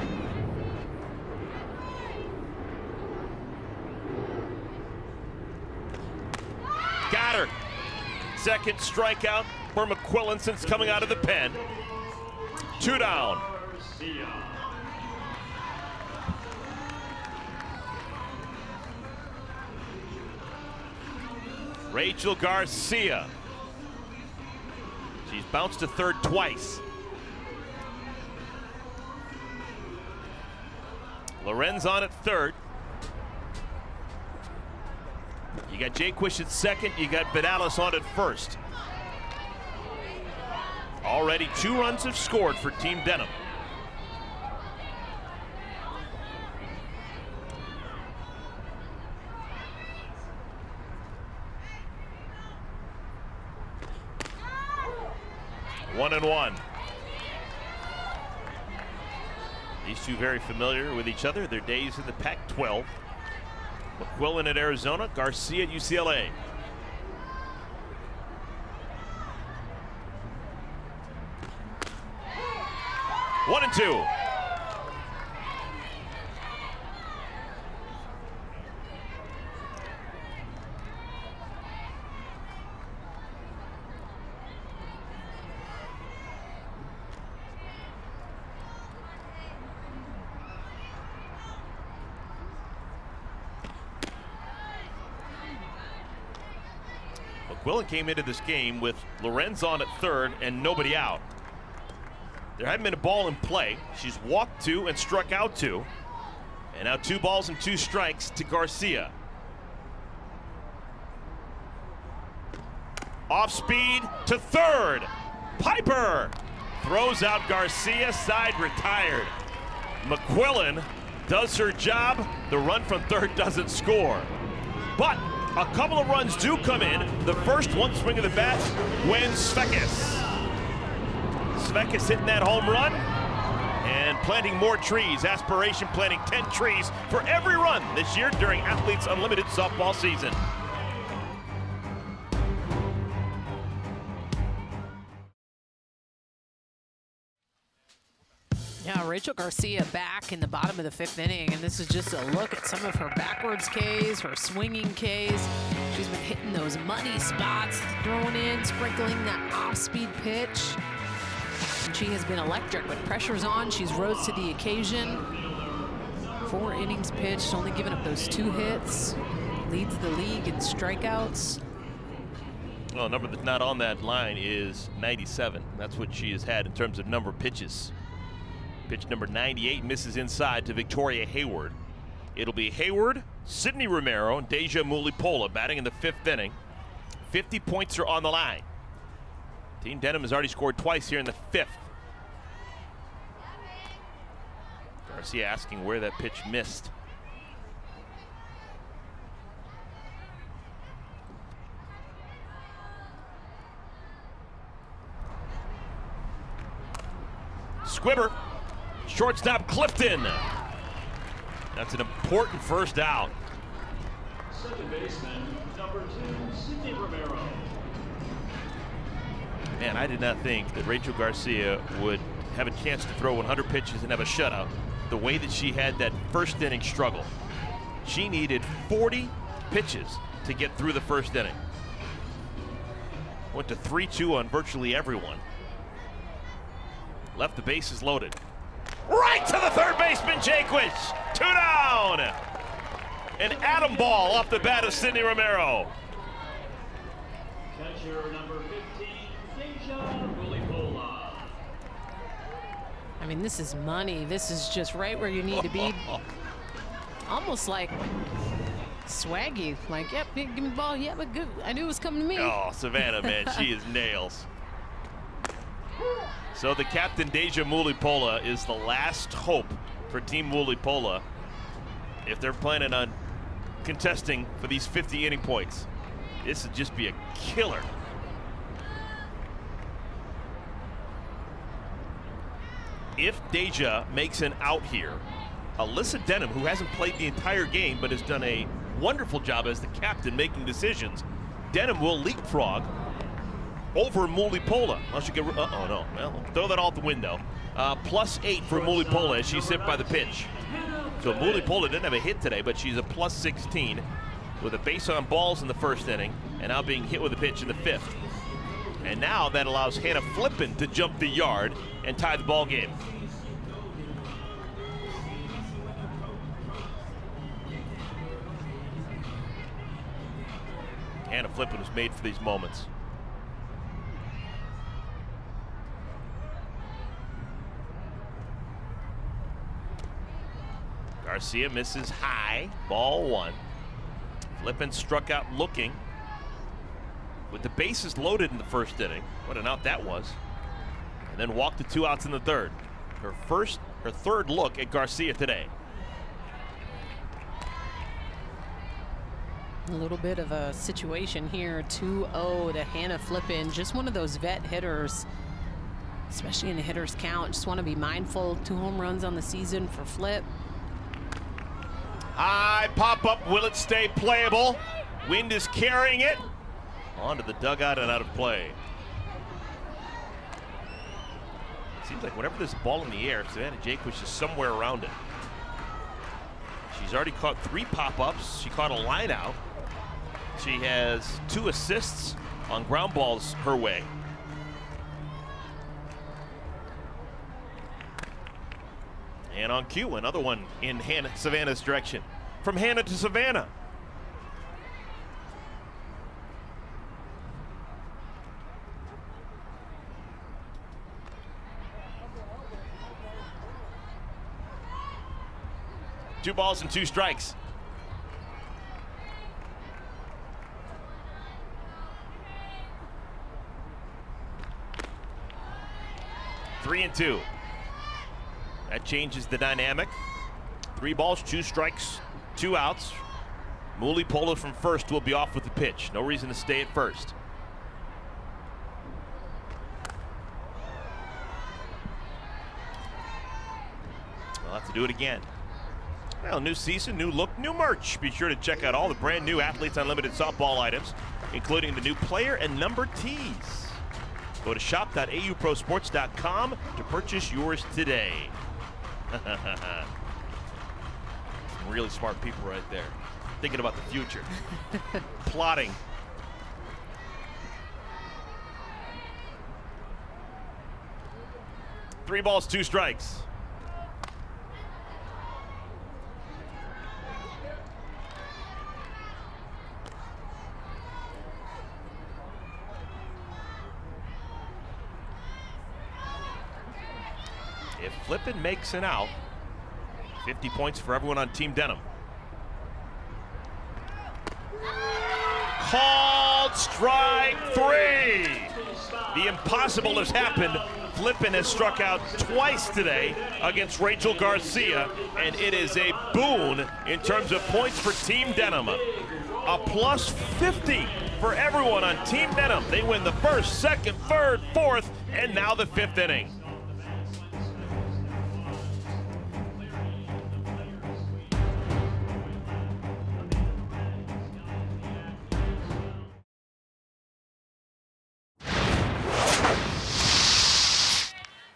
Got her. Second strikeout for Mcquillen since coming out of the pen. 2 down. Rachel Garcia. She's bounced to third twice. Lorenz on at third. You got Jaquish at second. You got Vidalis on at first. Already 2 runs have scored for Team Denham. One and one. These two very familiar with each other. Their days in the Pac-12. Mcquillen at Arizona, Garcia at UCLA. One and two. Mcquillen came into this game with Lorenz on at third and nobody out. There hadn't been a ball in play. She's walked 2 and struck out 2. And now 2 balls and 2 strikes to Garcia. Off speed to third. Piper throws out Garcia, side retired. Mcquillen does her job. The run from third doesn't score. But a couple of runs do come in. The first one swing of the bat wins Svekis. Svekis hitting that home run and planting more trees. Aspiration planting 10 trees for every run this year during Athletes Unlimited softball season. Yeah, Rachel Garcia back in the bottom of the 5th inning, and this is just a look at some of her backwards Ks, her swinging Ks. She's been hitting those money spots, throwing in, sprinkling that off-speed pitch. And she has been electric. When pressure's on, she's rose to the occasion. 4 innings pitched, only giving up those 2 hits. Leads the league in strikeouts. Well, a number that's not on that line is 97. That's what she has had in terms of number of pitches. Pitch number 98 misses inside to Victoria Hayward. It'll be Hayward, Sydney Romero, and Deja Mulipola batting in the 5th inning. 50 points are on the line. Team Denham has already scored twice here in the 5th. Garcia asking where that pitch missed. Squibber. Shortstop Clifton. That's an important first out. Second baseman, number 2, Sydney Romero. Man, I did not think that Rachel Garcia would have a chance to throw 100 pitches and have a shutout the way that she had that first inning struggle. She needed 40 pitches to get through the first inning. Went to 3-2 on virtually everyone. Left the bases loaded. Right to the third baseman, Jaquish. 2 down. An atom ball off the bat of Sydney Romero. Catcher number 15, Deja Mulipola. I mean, this is money. This is just right where you need to be. Almost like swaggy. Like, yep, give me the ball. Yeah, but good. I knew it was coming to me. Oh, Savannah, man, she is nails. So the captain, Deja Mulipola, is the last hope for Team Mulipola if they're planning on contesting for these 50 inning points. This would just be a killer. If Deja makes an out here, Alyssa Denham, who hasn't played the entire game but has done a wonderful job as the captain making decisions. Denham will leapfrog over Mulipola. Unless you get, oh no, well, throw that out the window. +8 for Mulipola as she's hit by the pitch. So Mulipola didn't have a hit today, but she's a +16 with a base on balls in the first inning and now being hit with a pitch in the 5th. And now that allows Hannah Flippen to jump the yard and tie the ball game. Hannah Flippen was made for these moments. Garcia misses high, ball 1. Flippen struck out looking with the bases loaded in the first inning. What an out that was. And then walked to 2 outs in the 3rd. Her 3rd look at Garcia today. A little bit of a situation here, 2-0 to Hannah Flippen. Just one of those vet hitters, especially in a hitter's count. Just want to be mindful. 2 home runs on the season for Flip. High pop-up, will it stay playable? Wind is carrying it onto the dugout and out of play. Seems like whenever there's a ball in the air, Savannah Jaquish is somewhere around it. She's already caught 3 pop-ups. She caught a line out. She has 2 assists on ground balls her way. And on cue, another one in Savannah's direction. From Hannah to Savannah. Two balls and 2 strikes. Three and 2. That changes the dynamic. 3 balls, 2 strikes, 2 outs. Mulipola from first will be off with the pitch. No reason to stay at first. We'll have to do it again. Well, new season, new look, new merch. Be sure to check out all the brand new Athletes Unlimited softball items, including the new player and number tees. Go to shop.auprosports.com to purchase yours today. Some really smart people right there, thinking about the future, plotting. Three balls, 2 strikes. If Flippen makes an out, 50 points for everyone on Team Denham. Called strike 3. The impossible has happened. Flippen has struck out twice today against Rachel Garcia, and it is a boon in terms of points for Team Denham. A plus 50 for everyone on Team Denham. They win the 1st, 2nd, 3rd, 4th, and now the 5th inning.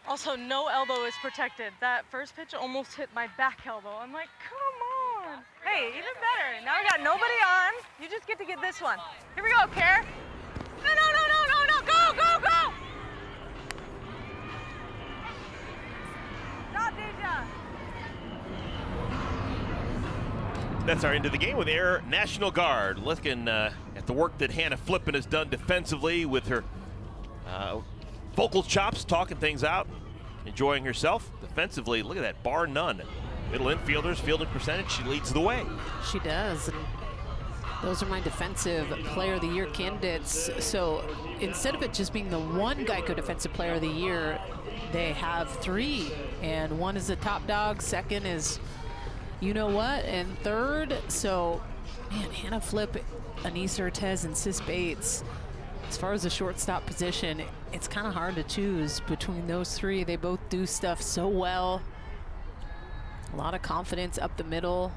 Also, no elbow is protected. That first pitch almost hit my back elbow. I'm like, come on. Hey, even better. Now we got nobody on. You just get to get this one. Here we go, Care. No. Go. Stop, Deja. That's our end of the game with Air National Guard. Looking at the work that Hannah Flippen has done defensively with her vocal chops, talking things out, enjoying herself. Defensively, look at that, bar none. Middle infielders, fielding percentage, she leads the way. She does. And those are my Defensive Player of the Year candidates. So instead of it just being the one Geico Defensive Player of the Year, they have 3. And 1 is the top dog, 2nd is you know what, and 3rd. So, man, Hannah Flipp, Anissa Ortez, and Sis Bates. As far as the shortstop position, it's kind of hard to choose between those 3. They both do stuff so well. A lot of confidence up the middle.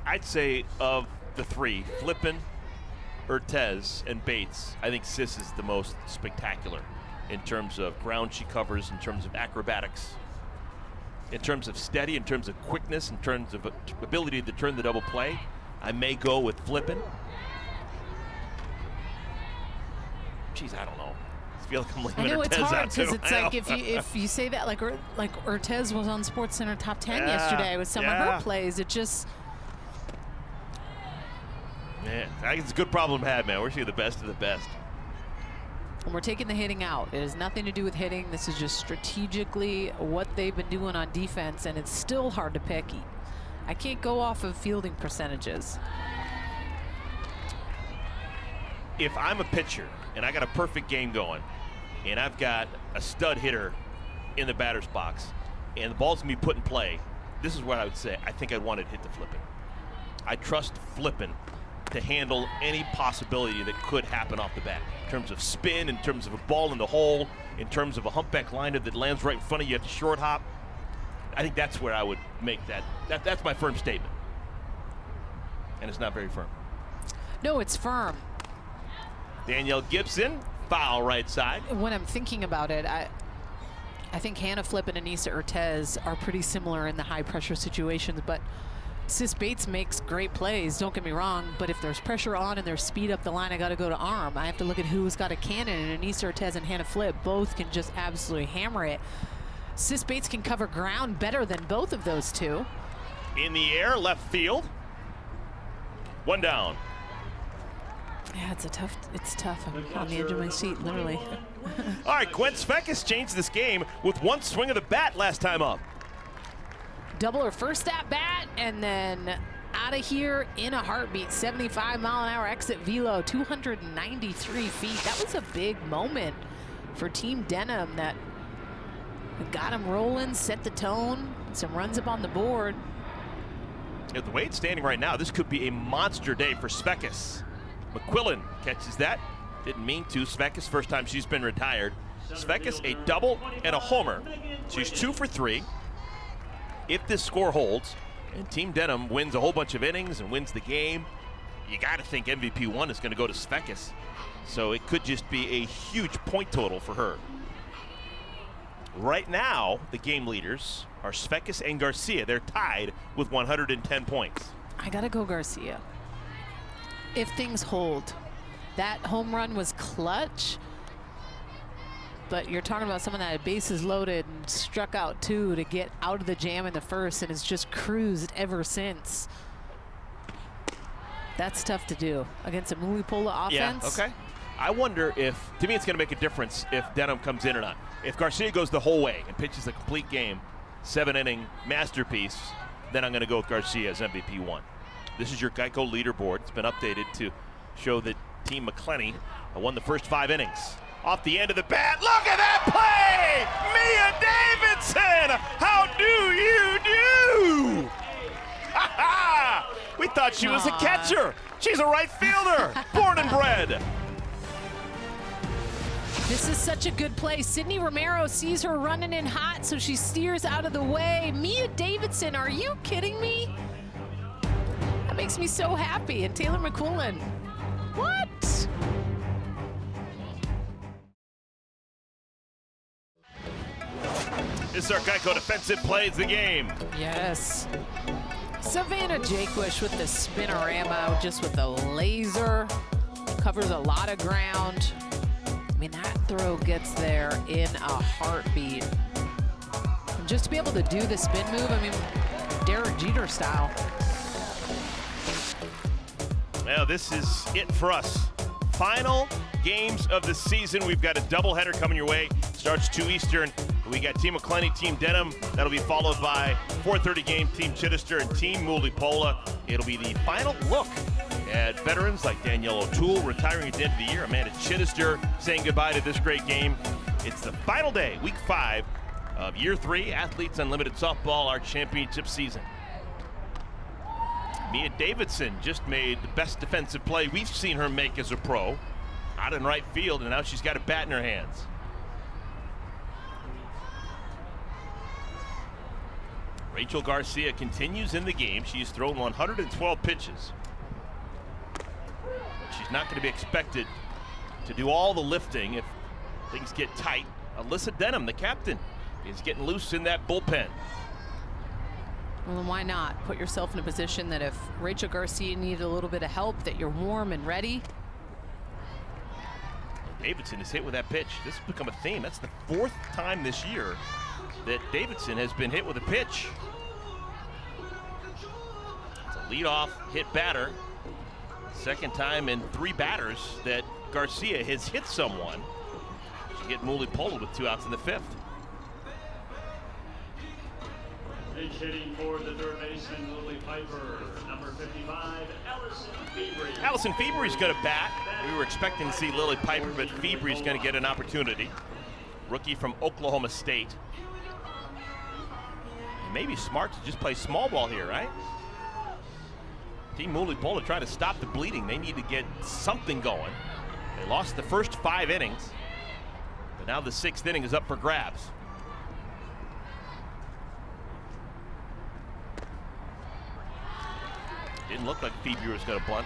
I'd say of the three, Flippin, Urtez, and Bates, I think Sis is the most spectacular in terms of ground she covers, in terms of acrobatics, in terms of steady, in terms of quickness, in terms of ability to turn the double play. I may go with Flippin. Geez, I don't know. I feel like I'm leaving I know Urtez it's hard out too. because it's like if you say that like Urtez was on SportsCenter top 10 yesterday with some of her plays, it just. Man, I think it's a good problem to have, man. We're seeing the best of the best. And we're taking the hitting out. It has nothing to do with hitting. This is just strategically what they've been doing on defense, and it's still hard to pick. I can't go off of fielding percentages. If I'm a pitcher and I got a perfect game going and I've got a stud hitter in the batter's box and the ball's gonna be put in play, this is what I would say. I think I'd want it hit to Flippin. I trust Flippin to handle any possibility that could happen off the bat in terms of spin, in terms of a ball in the hole, in terms of a humpback liner that lands right in front of you at the short hop. I think that's where I would make that's my firm statement. And it's not very firm. No, it's firm. Danielle Gibson, foul right side. When I'm thinking about it, I think Hannah Flippin and Anissa Urtez are pretty similar in the high pressure situations, but Sis Bates makes great plays, don't get me wrong, but if there's pressure on and there's speed up the line, I got to go to arm. I have to look at who's got a cannon, and Anissa Urtez and Hannah Flipp both can just absolutely hammer it. Sis Bates can cover ground better than both of those two. In the air, left field. One down. Yeah, it's tough. I'm on the edge of my seat, literally. All right, Gwen Svekis changed this game with one swing of the bat last time up. Double her first at bat, and then out of here in a heartbeat. 75-mile-an-hour exit velo, 293 feet. That was a big moment for Team Denham that got him rolling, set the tone, some runs up on the board. Yeah, the way it's standing right now, this could be a monster day for Svekis. Mcquillen catches that. Didn't mean to. Svekis, first time she's been retired. Svekis, a double and a homer. She's 2 for 3. If this score holds and Team Denham wins a whole bunch of innings and wins the game, you got to think MVP 1 is going to go to Svekis. So it could just be a huge point total for her. Right now, the game leaders are Svekis and Garcia. They're tied with 110 points. I got to go Garcia. If things hold. That home run was clutch, but you're talking about someone that had bases loaded and struck out 2 to get out of the jam in the first and has just cruised ever since. That's tough to do against a Mulipola offense. Yeah, okay. I wonder if, to me it's going to make a difference if Denham comes in or not. If Garcia goes the whole way and pitches a complete game, 7-inning masterpiece, then I'm going to go with Garcia as MVP 1. This is your Geico leaderboard. It's been updated to show that Team Mcquillen won the first 5 innings. Off the end of the bat, look at that play! Mia Davidson, how do you do? Ha ha! We thought she was a catcher. She's a right fielder, born and bred. This is such a good play. Sydney Romero sees her running in hot, so she steers out of the way. Mia Davidson, are you kidding me? That makes me so happy. And Taylor Mcquillen, what? This is our Geico defensive plays the game. Yes. Savannah Jaquish with the spinorama, just with the laser. Covers a lot of ground. I mean, that throw gets there in a heartbeat. And just to be able to do the spin move, I mean, Derek Jeter style. Well, this is it for us. Final games of the season. We've got a doubleheader coming your way. Starts 2 Eastern. We got Team Mcquillen, Team Denham. That'll be followed by 4:30 game, Team Chittister and Team Mulipola. It'll be the final look at veterans like Danielle O'Toole retiring at the end of the year. Amanda Chittister saying goodbye to this great game. It's the final day, week 5 of year 3, Athletes Unlimited Softball, our championship season. Mia Davidson just made the best defensive play we've seen her make as a pro. Out in right field, and now she's got a bat in her hands. Rachel Garcia continues in the game. She's thrown 112 pitches. She's not going to be expected to do all the lifting if things get tight. Alyssa Denham, the captain, is getting loose in that bullpen. Well, then why not? Put yourself in a position that if Rachel Garcia needed a little bit of help, that you're warm and ready. Davidson is hit with that pitch. This has become a theme. That's the 4th time this year that Davidson has been hit with a pitch. It's a leadoff hit batter. Second time in 3 batters that Garcia has hit someone. She get Mulipola with 2 outs in the 5th. Pitch hitting for the third baseman, Lily Piper, number 55, Allison February. Allison February's going to bat. We were expecting to see Lily Piper, but February's going to get an opportunity. Rookie from Oklahoma State. And maybe smart to just play small ball here, right? Team Mulipola trying to stop the bleeding. They need to get something going. They lost the first 5 innings, but now the 6th inning is up for grabs. Didn't look like February was going to bunt.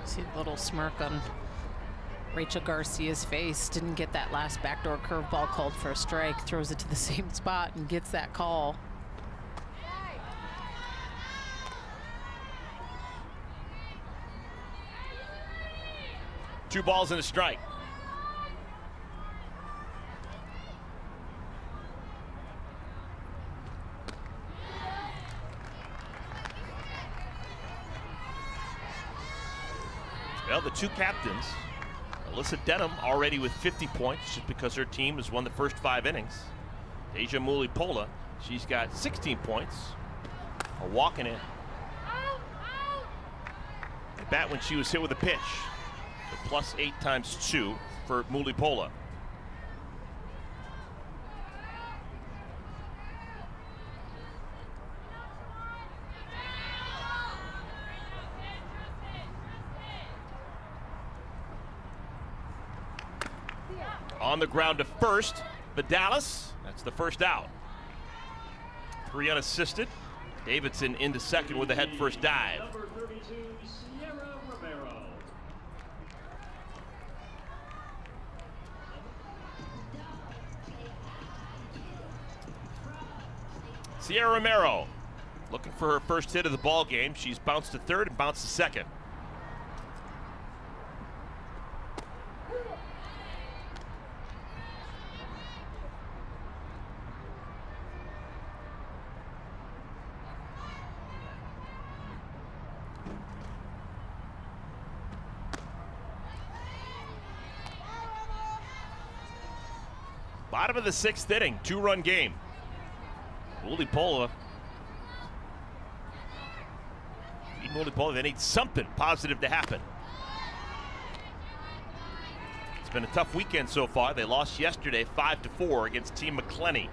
See the little smirk on Rachel Garcia's face. Didn't get that last backdoor curveball called for a strike. Throws it to the same spot and gets that call. Two balls and a strike. Well, the 2 captains, Alyssa Denham already with 50 points just because her team has won the first 5 innings. Deja Mulipola, she's got 16 points, a walk in it. At bat when she was hit with a pitch. So +8 times 2 for Mulipola. On the ground to first, Vidalis. That's the first out. 3 unassisted. Davidson into second with a head first dive. Number 32, Sierra Romero. Sierra Romero looking for her first hit of the ball game. She's bounced to third and bounced to second. Bottom of the 6th inning, 2-run game. Mulipola. They need something positive to happen. It's been a tough weekend so far. They lost yesterday 5-4 against Team Mcquillen.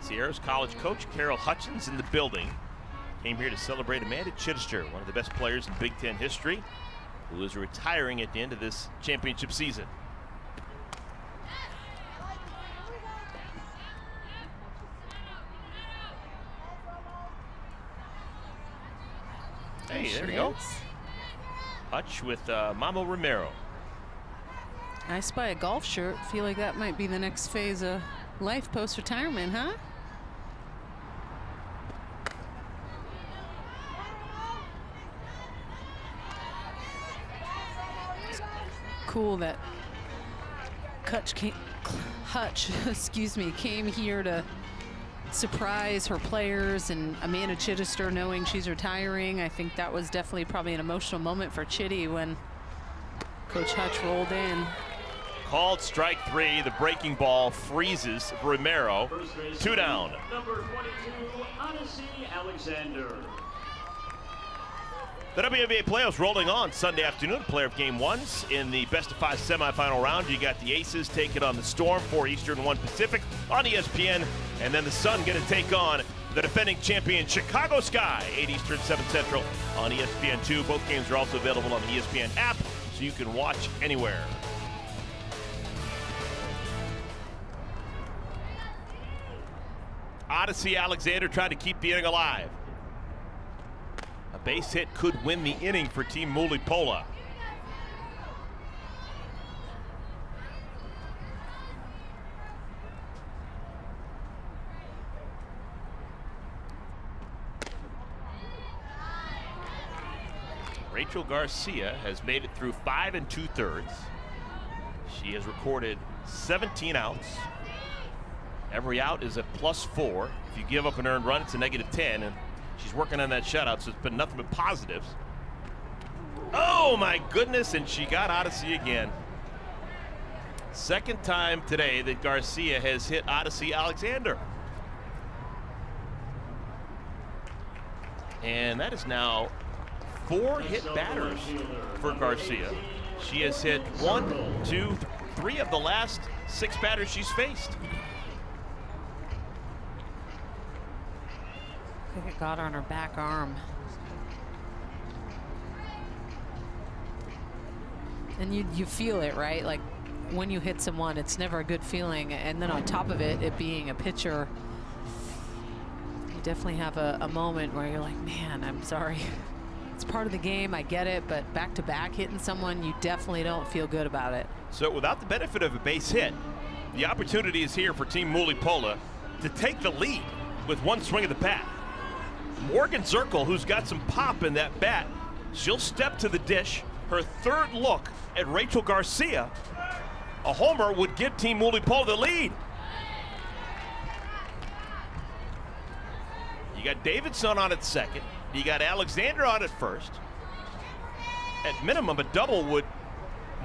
Sierra's college coach, Carol Hutchins, in the building. Came here to celebrate Amanda Chittister, one of the best players in Big Ten history, who is retiring at the end of this championship season. Hey, there we go. Hutch with Mama Romero. I spy a golf shirt. Feel like that might be the next phase of life post-retirement, huh? Cool that Hutch excuse me, came here to surprise her players and Amanda Chittister knowing she's retiring. I think that was definitely probably an emotional moment for Chitty when Coach Hutch rolled in. Called strike 3. The breaking ball freezes Romero. 2 down. Number 22, Odyssey Alexander. The Wnba Playoffs rolling on Sunday afternoon. Player of Game 1s in the best-of-5 semifinal round. You got the Aces taking on the Storm, 4 Eastern, 1 Pacific on ESPN. And then the Sun going to take on the defending champion Chicago Sky, 8 Eastern, 7 Central on ESPN2. Both games are also available on the ESPN app, so you can watch anywhere. Odyssey Alexander trying to keep the inning alive. A base hit could win the inning for Team Mulipola. Rachel Garcia has made it through 5 2/3. She has recorded 17 outs. Every out is a +4. If you give up an earned run, it's a -10, and she's working on that shutout, so it's been nothing but positives. Oh my goodness, and she got Odyssey again. Second time today that Garcia has hit Odyssey Alexander. And that is now 4 hit batters for Garcia. She has hit 1, 2, 3 of the last 6 batters she's faced. I think it got her on her back arm. And you feel it, right? Like when you hit someone, it's never a good feeling. And then on top of it, it being a pitcher, you definitely have a moment where you're like, man, I'm sorry. It's part of the game, I get it, but back-to-back hitting someone, you definitely don't feel good about it. So without the benefit of a base hit, the opportunity is here for Team Mulipola to take the lead with 1 swing of the bat. Morgan Zirkle, who's got some pop in that bat, she'll step to the dish. Her 3rd look at Rachel Garcia. A homer would give Team Mulipola the lead. You got Davidson on at second. You got Alexander on at first. At minimum, a double would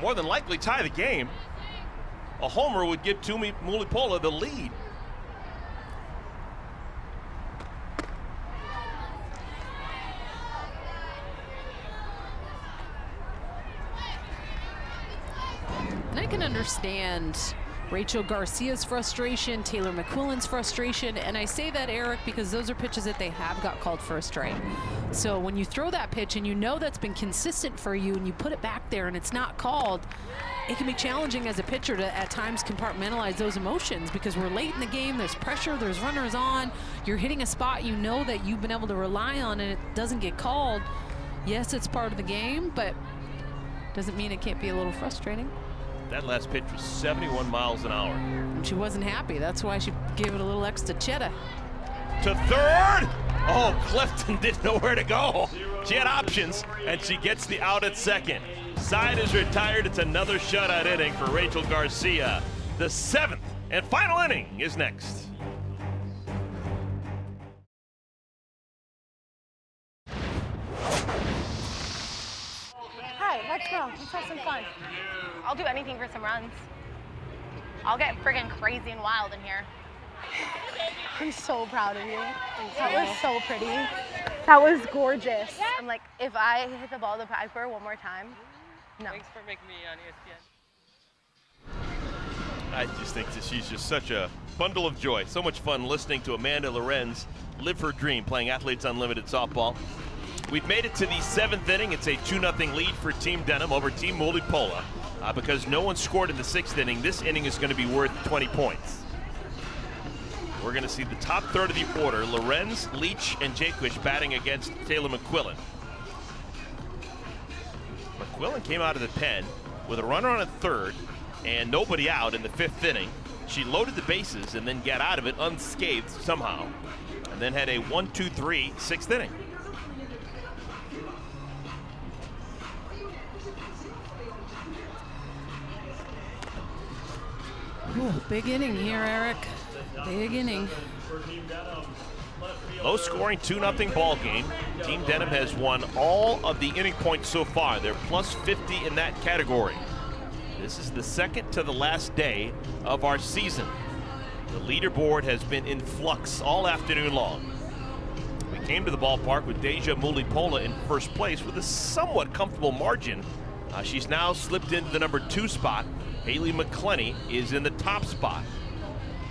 more than likely tie the game. A homer would give Team Mulipola the lead. And I can understand Rachel Garcia's frustration, Taylor Mcquillen's frustration, and I say that, Eric, because those are pitches that they have got called for a strike. So when you throw that pitch and you know that's been consistent for you and you put it back there and it's not called, it can be challenging as a pitcher to at times compartmentalize those emotions because we're late in the game, there's pressure, there's runners on, you're hitting a spot you know that you've been able to rely on and it doesn't get called. Yes, it's part of the game, but doesn't mean it can't be a little frustrating. That last pitch was 71 miles an hour. And she wasn't happy. That's why she gave it a little extra cheddar. To third. Oh, Clifton didn't know where to go. She had options, and she gets the out at second. Side is retired. It's another shutout inning for Rachel Garcia. The 7th and final inning is next. Hi, let's go. Let's have some fun. I'll do anything for some runs. I'll get friggin' crazy and wild in here. I'm so proud of you. That was so pretty. That was gorgeous. I'm like, if I hit the ball to Piper one more time, no. Thanks for making me on ESPN. I just think that she's just such a bundle of joy. So much fun listening to Amanda Lorenz live her dream playing Athletes Unlimited softball. We've made it to the 7th inning. It's a 2-0 lead for Team Denham over Team Mulipola. Because no one scored in the 6th inning, this inning is going to be worth 20 points. We're going to see the top third of the order, Lorenz, Leach, and Jaquish batting against Taylor Mcquillen. Mcquillen came out of the pen with a runner on a 3rd and nobody out in the 5th inning. She loaded the bases and then got out of it unscathed somehow, and then had a 1-2-3 6th inning. Ooh, big inning here, Eric. Big inning. Low scoring 2-0 ball game. Team Denham has won all of the inning points so far. They're plus 50 in that category. This is the second to the last day of our season. The leaderboard has been in flux all afternoon long. We came to the ballpark with Deja Mulipola in first place with a somewhat comfortable margin. She's now slipped into the number 2 spot. Haley Mcquillen is in the top spot.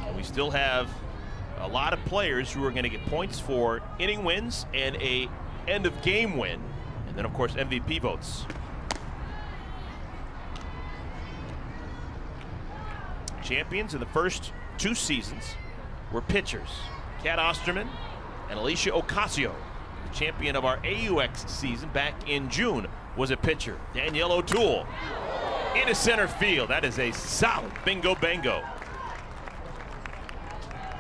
And we still have a lot of players who are going to get points for inning wins and a end of game win. And then of course MVP votes. Champions in the first 2 seasons were pitchers. Kat Osterman and Alicia Ocasio. The champion of our AUX season back in June was a pitcher. Danielle O'Toole into center field. That is a solid bingo bango.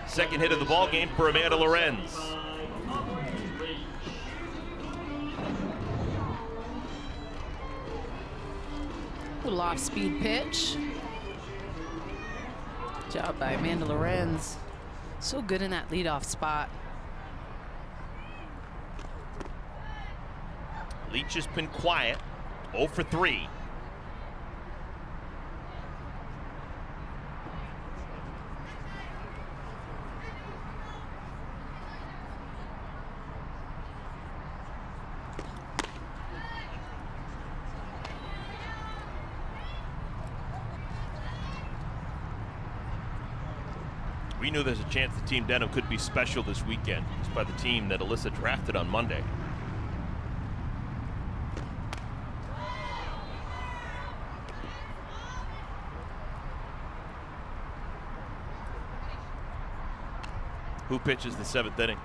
Second hit of the ball game for Amanda Lorenz. A little off-speed pitch. Job by Amanda Lorenz. So good in that leadoff spot. Leach has been quiet, 0 for 3. We knew there's a chance the team Denham could be special this weekend, just by the team that Alyssa drafted on Monday. Who pitches the 7th inning?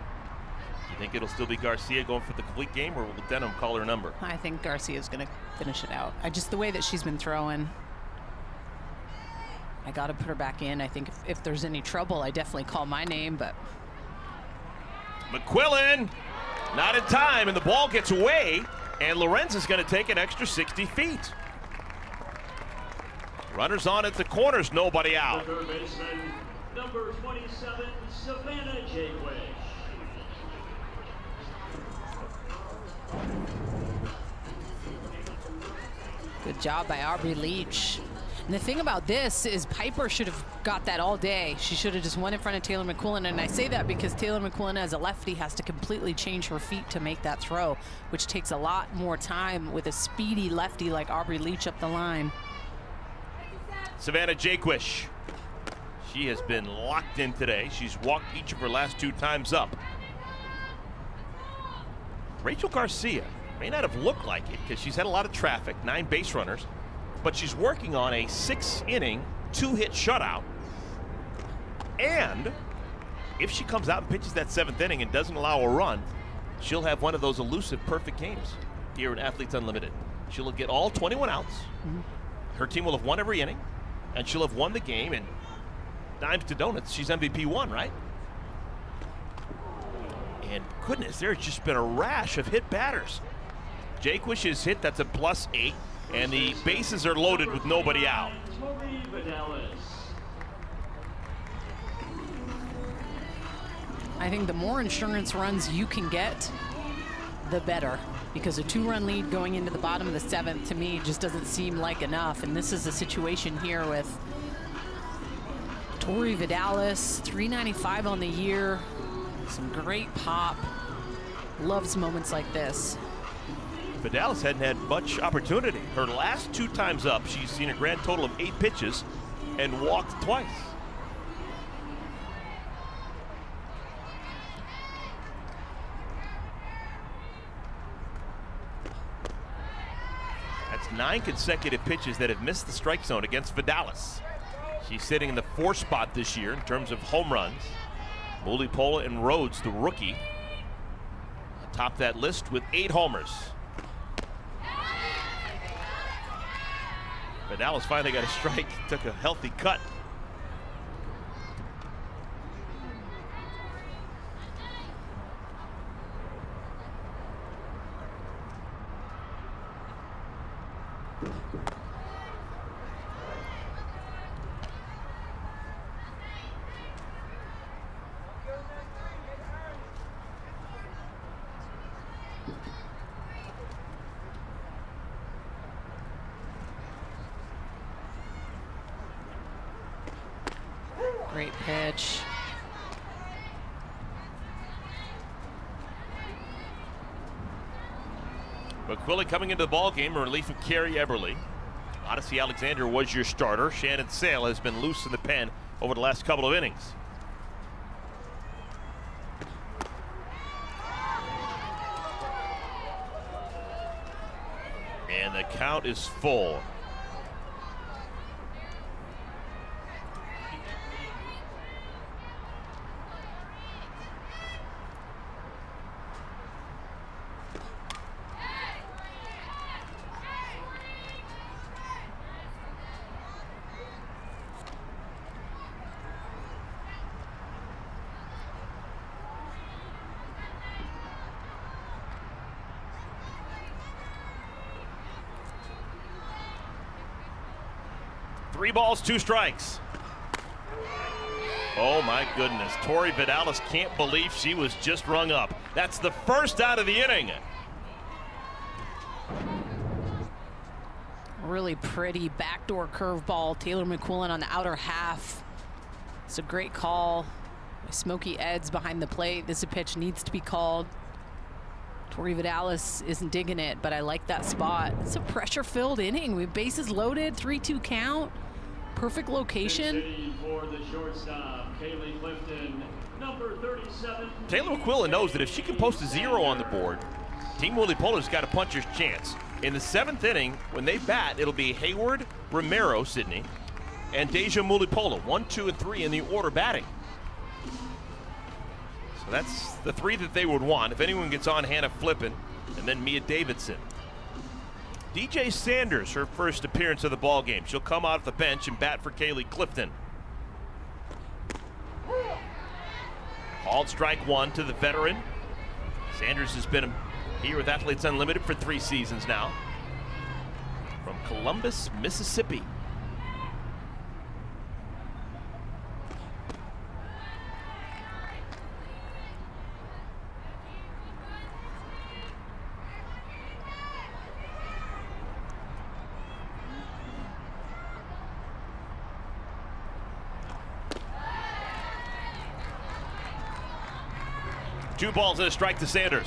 You think it'll still be Garcia going for the complete game, or will Denham call her number? I think Garcia's going to finish it out. Just the way that she's been throwing, I got to put her back in. I think if there's any trouble, I definitely call my name, but. Mcquillen, not in time, and the ball gets away, and Lorenz is going to take an extra 60 feet. Runners on at the corners, nobody out. Third baseman, number 27, Savannah Jaquith. Good job by Aubrey Leach. And the thing about this is Piper should have got that all day. She should have just won in front of Taylor Mcquillen. And I say that because Taylor Mcquillen, as a lefty, has to completely change her feet to make that throw, which takes a lot more time with a speedy lefty like Aubrey Leach up the line. Savannah Jaquith. She has been locked in today. She's walked each of her last 2 times up. Rachel Garcia may not have looked like it because she's had a lot of traffic, 9 base runners, but she's working on a 6-inning, 2-hit shutout. And if she comes out and pitches that 7th inning and doesn't allow a run, she'll have one of those elusive perfect games here in Athletes Unlimited. She'll get all 21 outs. Her team will have won every inning, and she'll have won the game. And dimes to donuts, she's MVP 1, right? And goodness, there's just been a rash of hit batters. Jaquith is hit, that's a +8, and the bases are loaded with nobody out. I think the more insurance runs you can get, the better. Because a 2-run lead going into the bottom of the 7th, to me, just doesn't seem like enough. And this is a situation here with Tori Vidalis, 395 on the year, some great pop. Loves moments like this. Vidalis hadn't had much opportunity. Her last 2 times up, she's seen a grand total of 8 pitches and walked twice. That's 9 consecutive pitches that have missed the strike zone against Vidalis. She's sitting in the 4th spot this year in terms of home runs. Mulipola and Rhodes, the rookie, atop that list with 8 homers. Vidalis finally got a strike, took a healthy cut. Great pitch. Mcquillen coming into the ball game in relief of Carrie Eberle. Odyssey Alexander was your starter. Shannon Sale has been loose in the pen over the last couple of innings. And the count is full. Three balls, two strikes. Oh my goodness, Tori Vidalis can't believe she was just rung up. That's the first out of the inning. Really pretty backdoor curveball. Taylor Mcquillen on the outer half. It's a great call. Smokey Eds behind the plate. This pitch needs to be called. Tori Vidalis isn't digging it, but I like that spot. It's a pressure-filled inning. We have bases loaded, 3-2 count. Perfect location. For the shortstop, Kaylee Clifton, number 37. Taylor Mcquillen knows that if she can post a 0 on the board, Team Mulipola's got a puncher's chance. In the 7th inning, when they bat, it'll be Hayward, Romero, Sydney, and Deja Mulipola, 1, 2, and 3 in the order batting. So that's the 3 that they would want. If anyone gets on, Hannah Flippin, and then Mia Davidson. DJ Sanders, her first appearance of the ball game. She'll come out of the bench and bat for Kaylee Clifton. Called strike 1 to the veteran. Sanders has been here with Athletes Unlimited for 3 seasons now. From Columbus, Mississippi. Two balls and a strike to Sanders.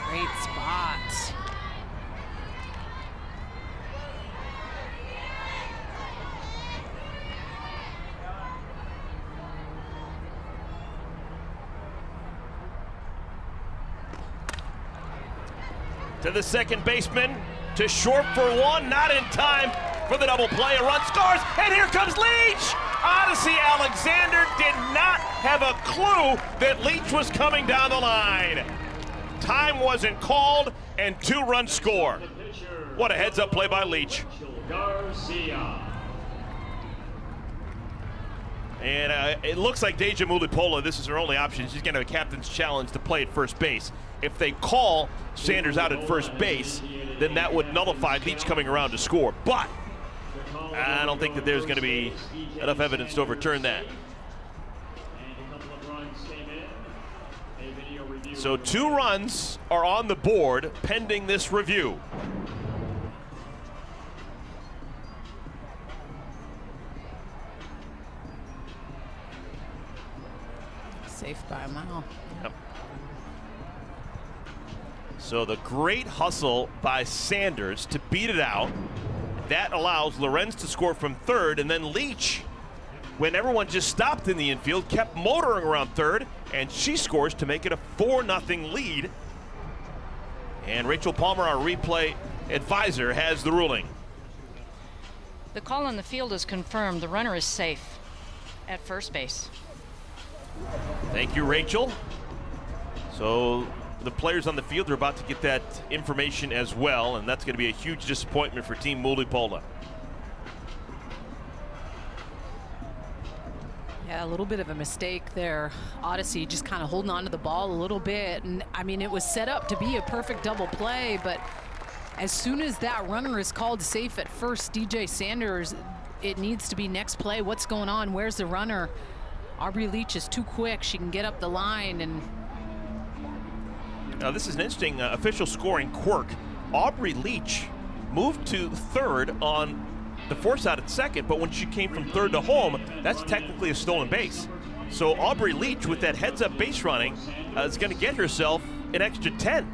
Great spot. To the second baseman. To short for 1, not in time for the double play. A run scores, and here comes Leach! Odyssey Alexander did not have a clue that Leach was coming down the line. Time wasn't called, and 2-run score. What a heads-up play by Leach. Garcia. And it looks like Deja Mulipola, this is her only option. She's getting a captain's challenge to play at first base. If they call Sanders out at first base, then that would nullify Leach coming around to score. But I don't think that there's going to be enough evidence to overturn that. So 2 runs are on the board pending this review. Safe by a mile. Yep. So the great hustle by Sanders to beat it out. That allows Lorenz to score from third, and then Leach, when everyone just stopped in the infield, kept motoring around third, and she scores to make it a 4-0 lead. And Rachel Palmer, our replay advisor, has the ruling. The call on the field is confirmed. The runner is safe at first base. Thank you, Rachel. So the players on the field are about to get that information as well, and that's going to be a huge disappointment for Team Mulipola. Yeah, a little bit of a mistake there. Odyssey just kind of holding on to the ball a little bit. And I mean, it was set up to be a perfect double play, but as soon as that runner is called safe at first, DJ Sanders, it needs to be next play. What's going on? Where's the runner? Aubrey Leach is too quick. She can get up the line, and Now this is an interesting official scoring quirk. Aubrey Leach moved to third on the force out at second, but when she came from third to home, that's technically a stolen base. So Aubrey Leach, with that heads-up base running, is going to get herself an extra 10.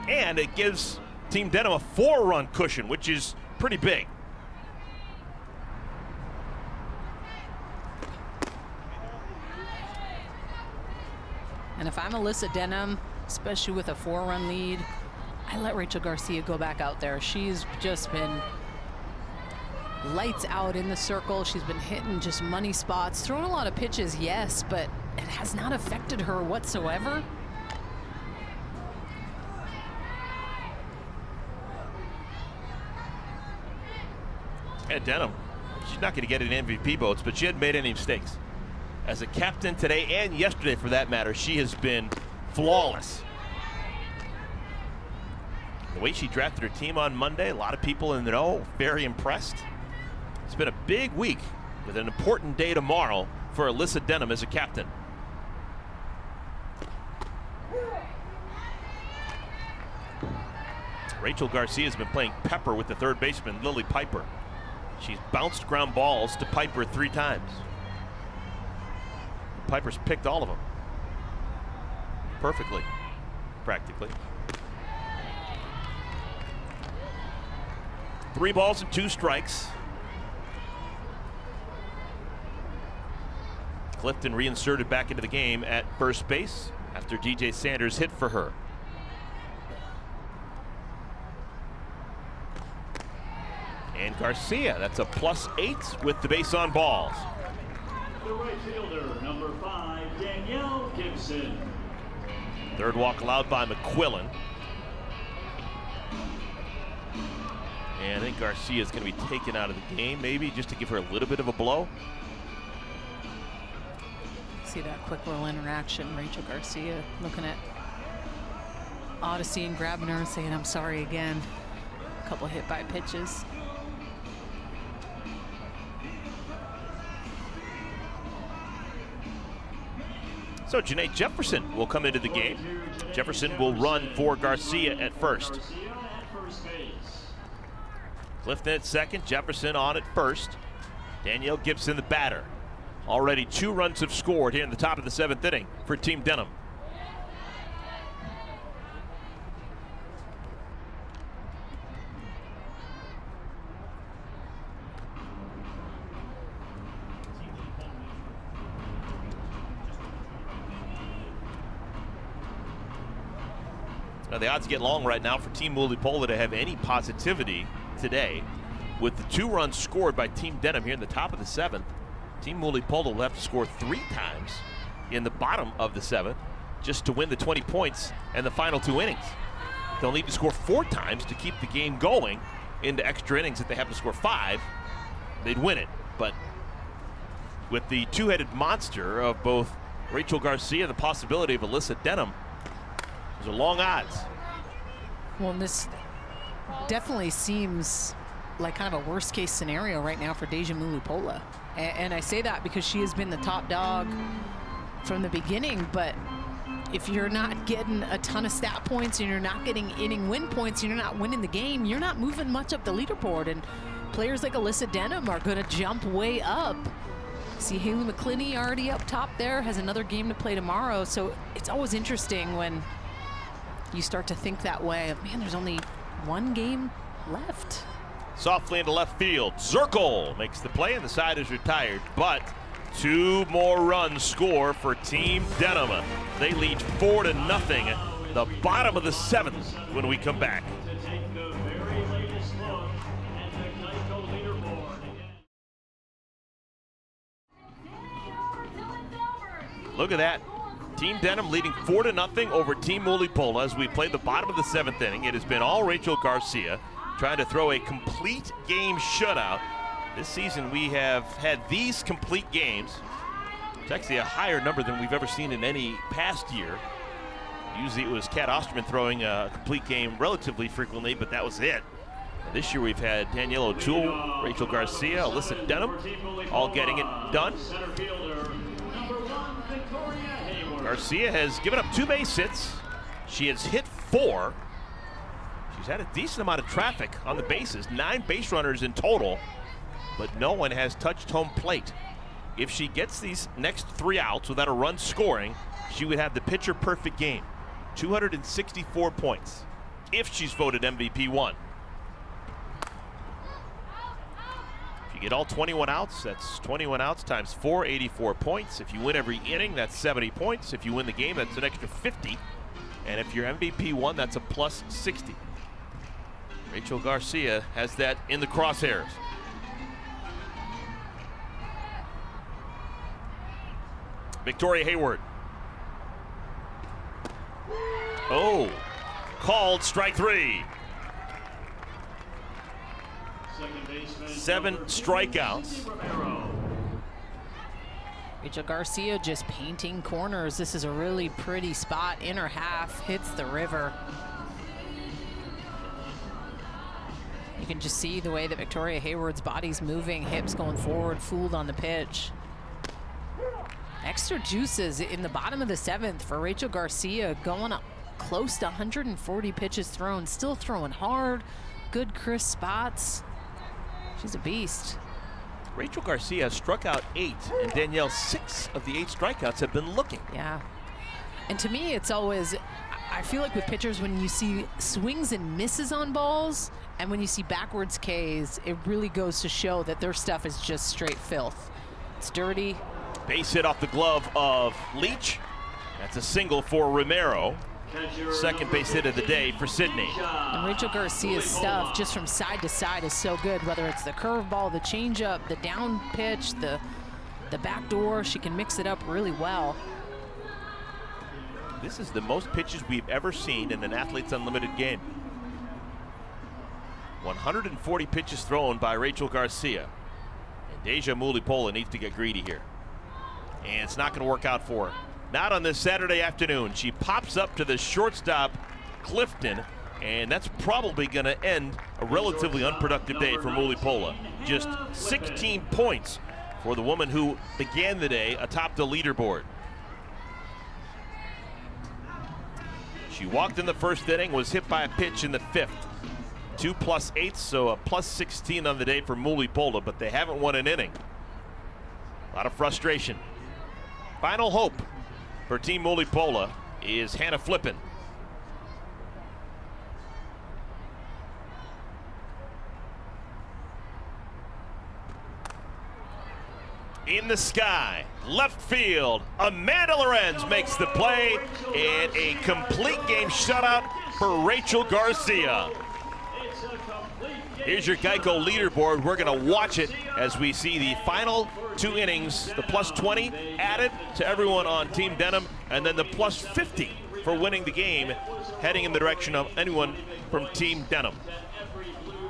And it gives Team Denham a 4-run cushion, which is pretty big. And if I'm Alyssa Denham, especially with a 4-run lead, I let Rachel Garcia go back out there. She's just been lights out in the circle. She's been hitting just money spots, throwing a lot of pitches, yes, but it has not affected her whatsoever. At Denham, she's not going to get any MVP votes, but she hadn't made any mistakes. As a captain today and yesterday, for that matter, she has been flawless. The way she drafted her team on Monday, a lot of people in the know, very impressed. It's been a big week with an important day tomorrow for Alyssa Denham as a captain. Rachel Garcia has been playing pepper with the third baseman, Lily Piper. She's bounced ground balls to Piper 3 times. Piper's picked all of them perfectly, practically. 3 balls and 2 strikes. Clifton reinserted back into the game at first base after DJ Sanders hit for her. And Garcia, that's a +8 with the base on balls. The right fielder, number 5, Danielle Gibson. Third walk allowed by Mcquillen. And I think Garcia is going to be taken out of the game, maybe just to give her a little bit of a blow. See that quick little interaction. Rachel Garcia looking at Odyssey and grabbing her and saying, "I'm sorry again." A couple hit by pitches. So Janae Jefferson will come into the game. Jefferson will run for Garcia at first. Clifton at second, Jefferson on at first. Danielle Gibson the batter. Already 2 runs have scored here in the top of the 7th inning for Team Denham. Now the odds get long right now for Team Mulipola to have any positivity today. With the 2 runs scored by Team Denham here in the top of the 7th, Team Mulipola will have to score 3 times in the bottom of the 7th just to win the 20 points and the final 2 innings. They'll need to score 4 times to keep the game going into extra innings. If they have to score 5, they'd win it. But with the 2-headed monster of both Rachel Garcia and the possibility of Alyssa Denham, those are long odds. Well, this definitely seems like kind of a worst case scenario right now for Deja Mulipola. And I say that because she has been the top dog from the beginning, but if you're not getting a ton of stat points and you're not getting inning win points and you're not winning the game, you're not moving much up the leaderboard. And players like Alyssa Denham are going to jump way up. See Haley McClinney already up top there, has another game to play tomorrow. So it's always interesting when you start to think that way of, man, there's only 1 game left. Softly into left field. Zirkle makes the play and the side is retired, but 2 more runs score for Team Denham. They lead 4-0. The bottom of the 7th when we come back. To take the very latest look at the Geico leaderboard. Look at that. Team Denham leading 4-0 over Team Mulipola as we play the bottom of the 7th inning. It has been all Rachel Garcia trying to throw a complete game shutout. This season we have had these complete games. It's actually a higher number than we've ever seen in any past year. Usually it was Kat Osterman throwing a complete game relatively frequently, but that was it. This year we've had Danielle O'Toole, Rachel Garcia, Alyssa Denham, all getting it done. Center fielder, number 1, Victoria Hayward. Garcia has given up 2 base hits She has hit 4. She's had a decent amount of traffic on the bases, 9 base runners in total, but no one has touched home plate. If she gets these next 3 outs without a run scoring, she would have the pitcher perfect game, 264 points, if she's voted MVP 1. If you get all 21 outs, that's 21 outs times 4, 84 points. If you win every inning, that's 70 points. If you win the game, that's an extra 50. And if you're MVP 1, that's a plus 60. Rachel Garcia has that in the crosshairs. Victoria Hayward. Oh, called strike 3. 7 strikeouts. Rachel Garcia just painting corners. This is a really pretty spot. Inner half, hits the river. You can just see the way that Victoria Hayward's body's moving, hips going forward, fooled on the pitch. Extra juices in the bottom of the 7th for Rachel Garcia, going up close to 140 pitches thrown, still throwing hard, good crisp spots. She's a beast. Rachel Garcia struck out 8, and Danielle, 6 of the 8 strikeouts have been looking. Yeah. And to me, it's always, I feel like with pitchers, when you see swings and misses on balls, and when you see backwards Ks, it really goes to show that their stuff is just straight filth. It's dirty. Base hit off the glove of Leach. That's a single for Romero. Second base hit of the day for Sydney. And Rachel Garcia's stuff just from side to side is so good, whether it's the curveball, the changeup, the down pitch, the backdoor. She can mix it up really well. This is the most pitches we've ever seen in an Athletes Unlimited game. 140 pitches thrown by Rachel Garcia. And Deja Mulipola needs to get greedy here. And it's not going to work out for her. Not on this Saturday afternoon. She pops up to the shortstop, Clifton, and that's probably going to end a relatively unproductive day for Mulipola. Just 16 points for the woman who began the day atop the leaderboard. She walked in the first inning, was hit by a pitch in the 5th. 2 +8, so a plus 16 on the day for Mulipola, but they haven't won an inning. A lot of frustration. Final hope for Team Mulipola is Hannah Flippin. In the sky, left field, Amanda Lorenz makes the play, and a complete game shutout for Rachel Garcia. Here's your Geico leaderboard. We're going to watch it as we see the final 2 innings, the plus 20 added to everyone on Team Denham, and then the plus 50 for winning the game, heading in the direction of anyone from Team Denham.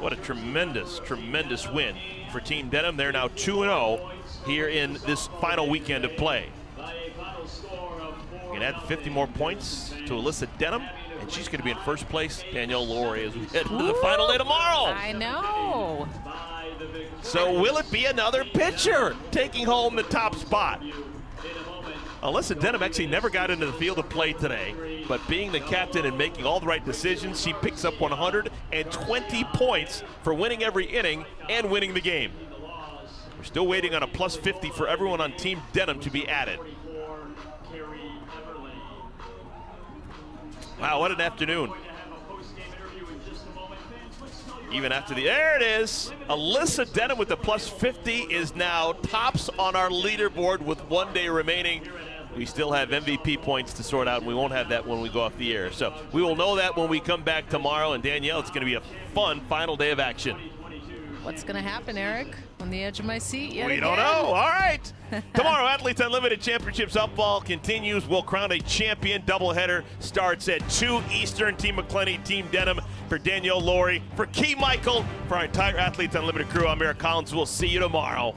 What a tremendous, tremendous win for Team Denham. They're now 2-0 here in this final weekend of play. You can add 50 more points to Alyssa Denham, and she's going to be in first place. Danielle Laurie as we head into the final day tomorrow. I know. So will it be another pitcher taking home the top spot? Alyssa Denham actually never got into the field of play today, but being the captain and making all the right decisions, she picks up 120 points for winning every inning and winning the game. We're still waiting on a plus 50 for everyone on Team Denham to be added. Wow, what an afternoon. Even after there it is. Alyssa Denham with the plus 50 is now tops on our leaderboard with 1 day remaining. We still have MVP points to sort out, and we won't have that when we go off the air. So we will know that when we come back tomorrow. And Danielle, it's going to be a fun final day of action. What's going to happen, Eric? On the edge of my seat yet We again? don't know. All right. Tomorrow, Athletes Unlimited Championship Softball continues. We'll crown a champion. Doubleheader starts at 2 Eastern. Team Mcquillen, Team Denham. For Danielle Laurie, for Key Michael, for our entire Athletes Unlimited crew, I'm Eric Collins. We'll see you tomorrow.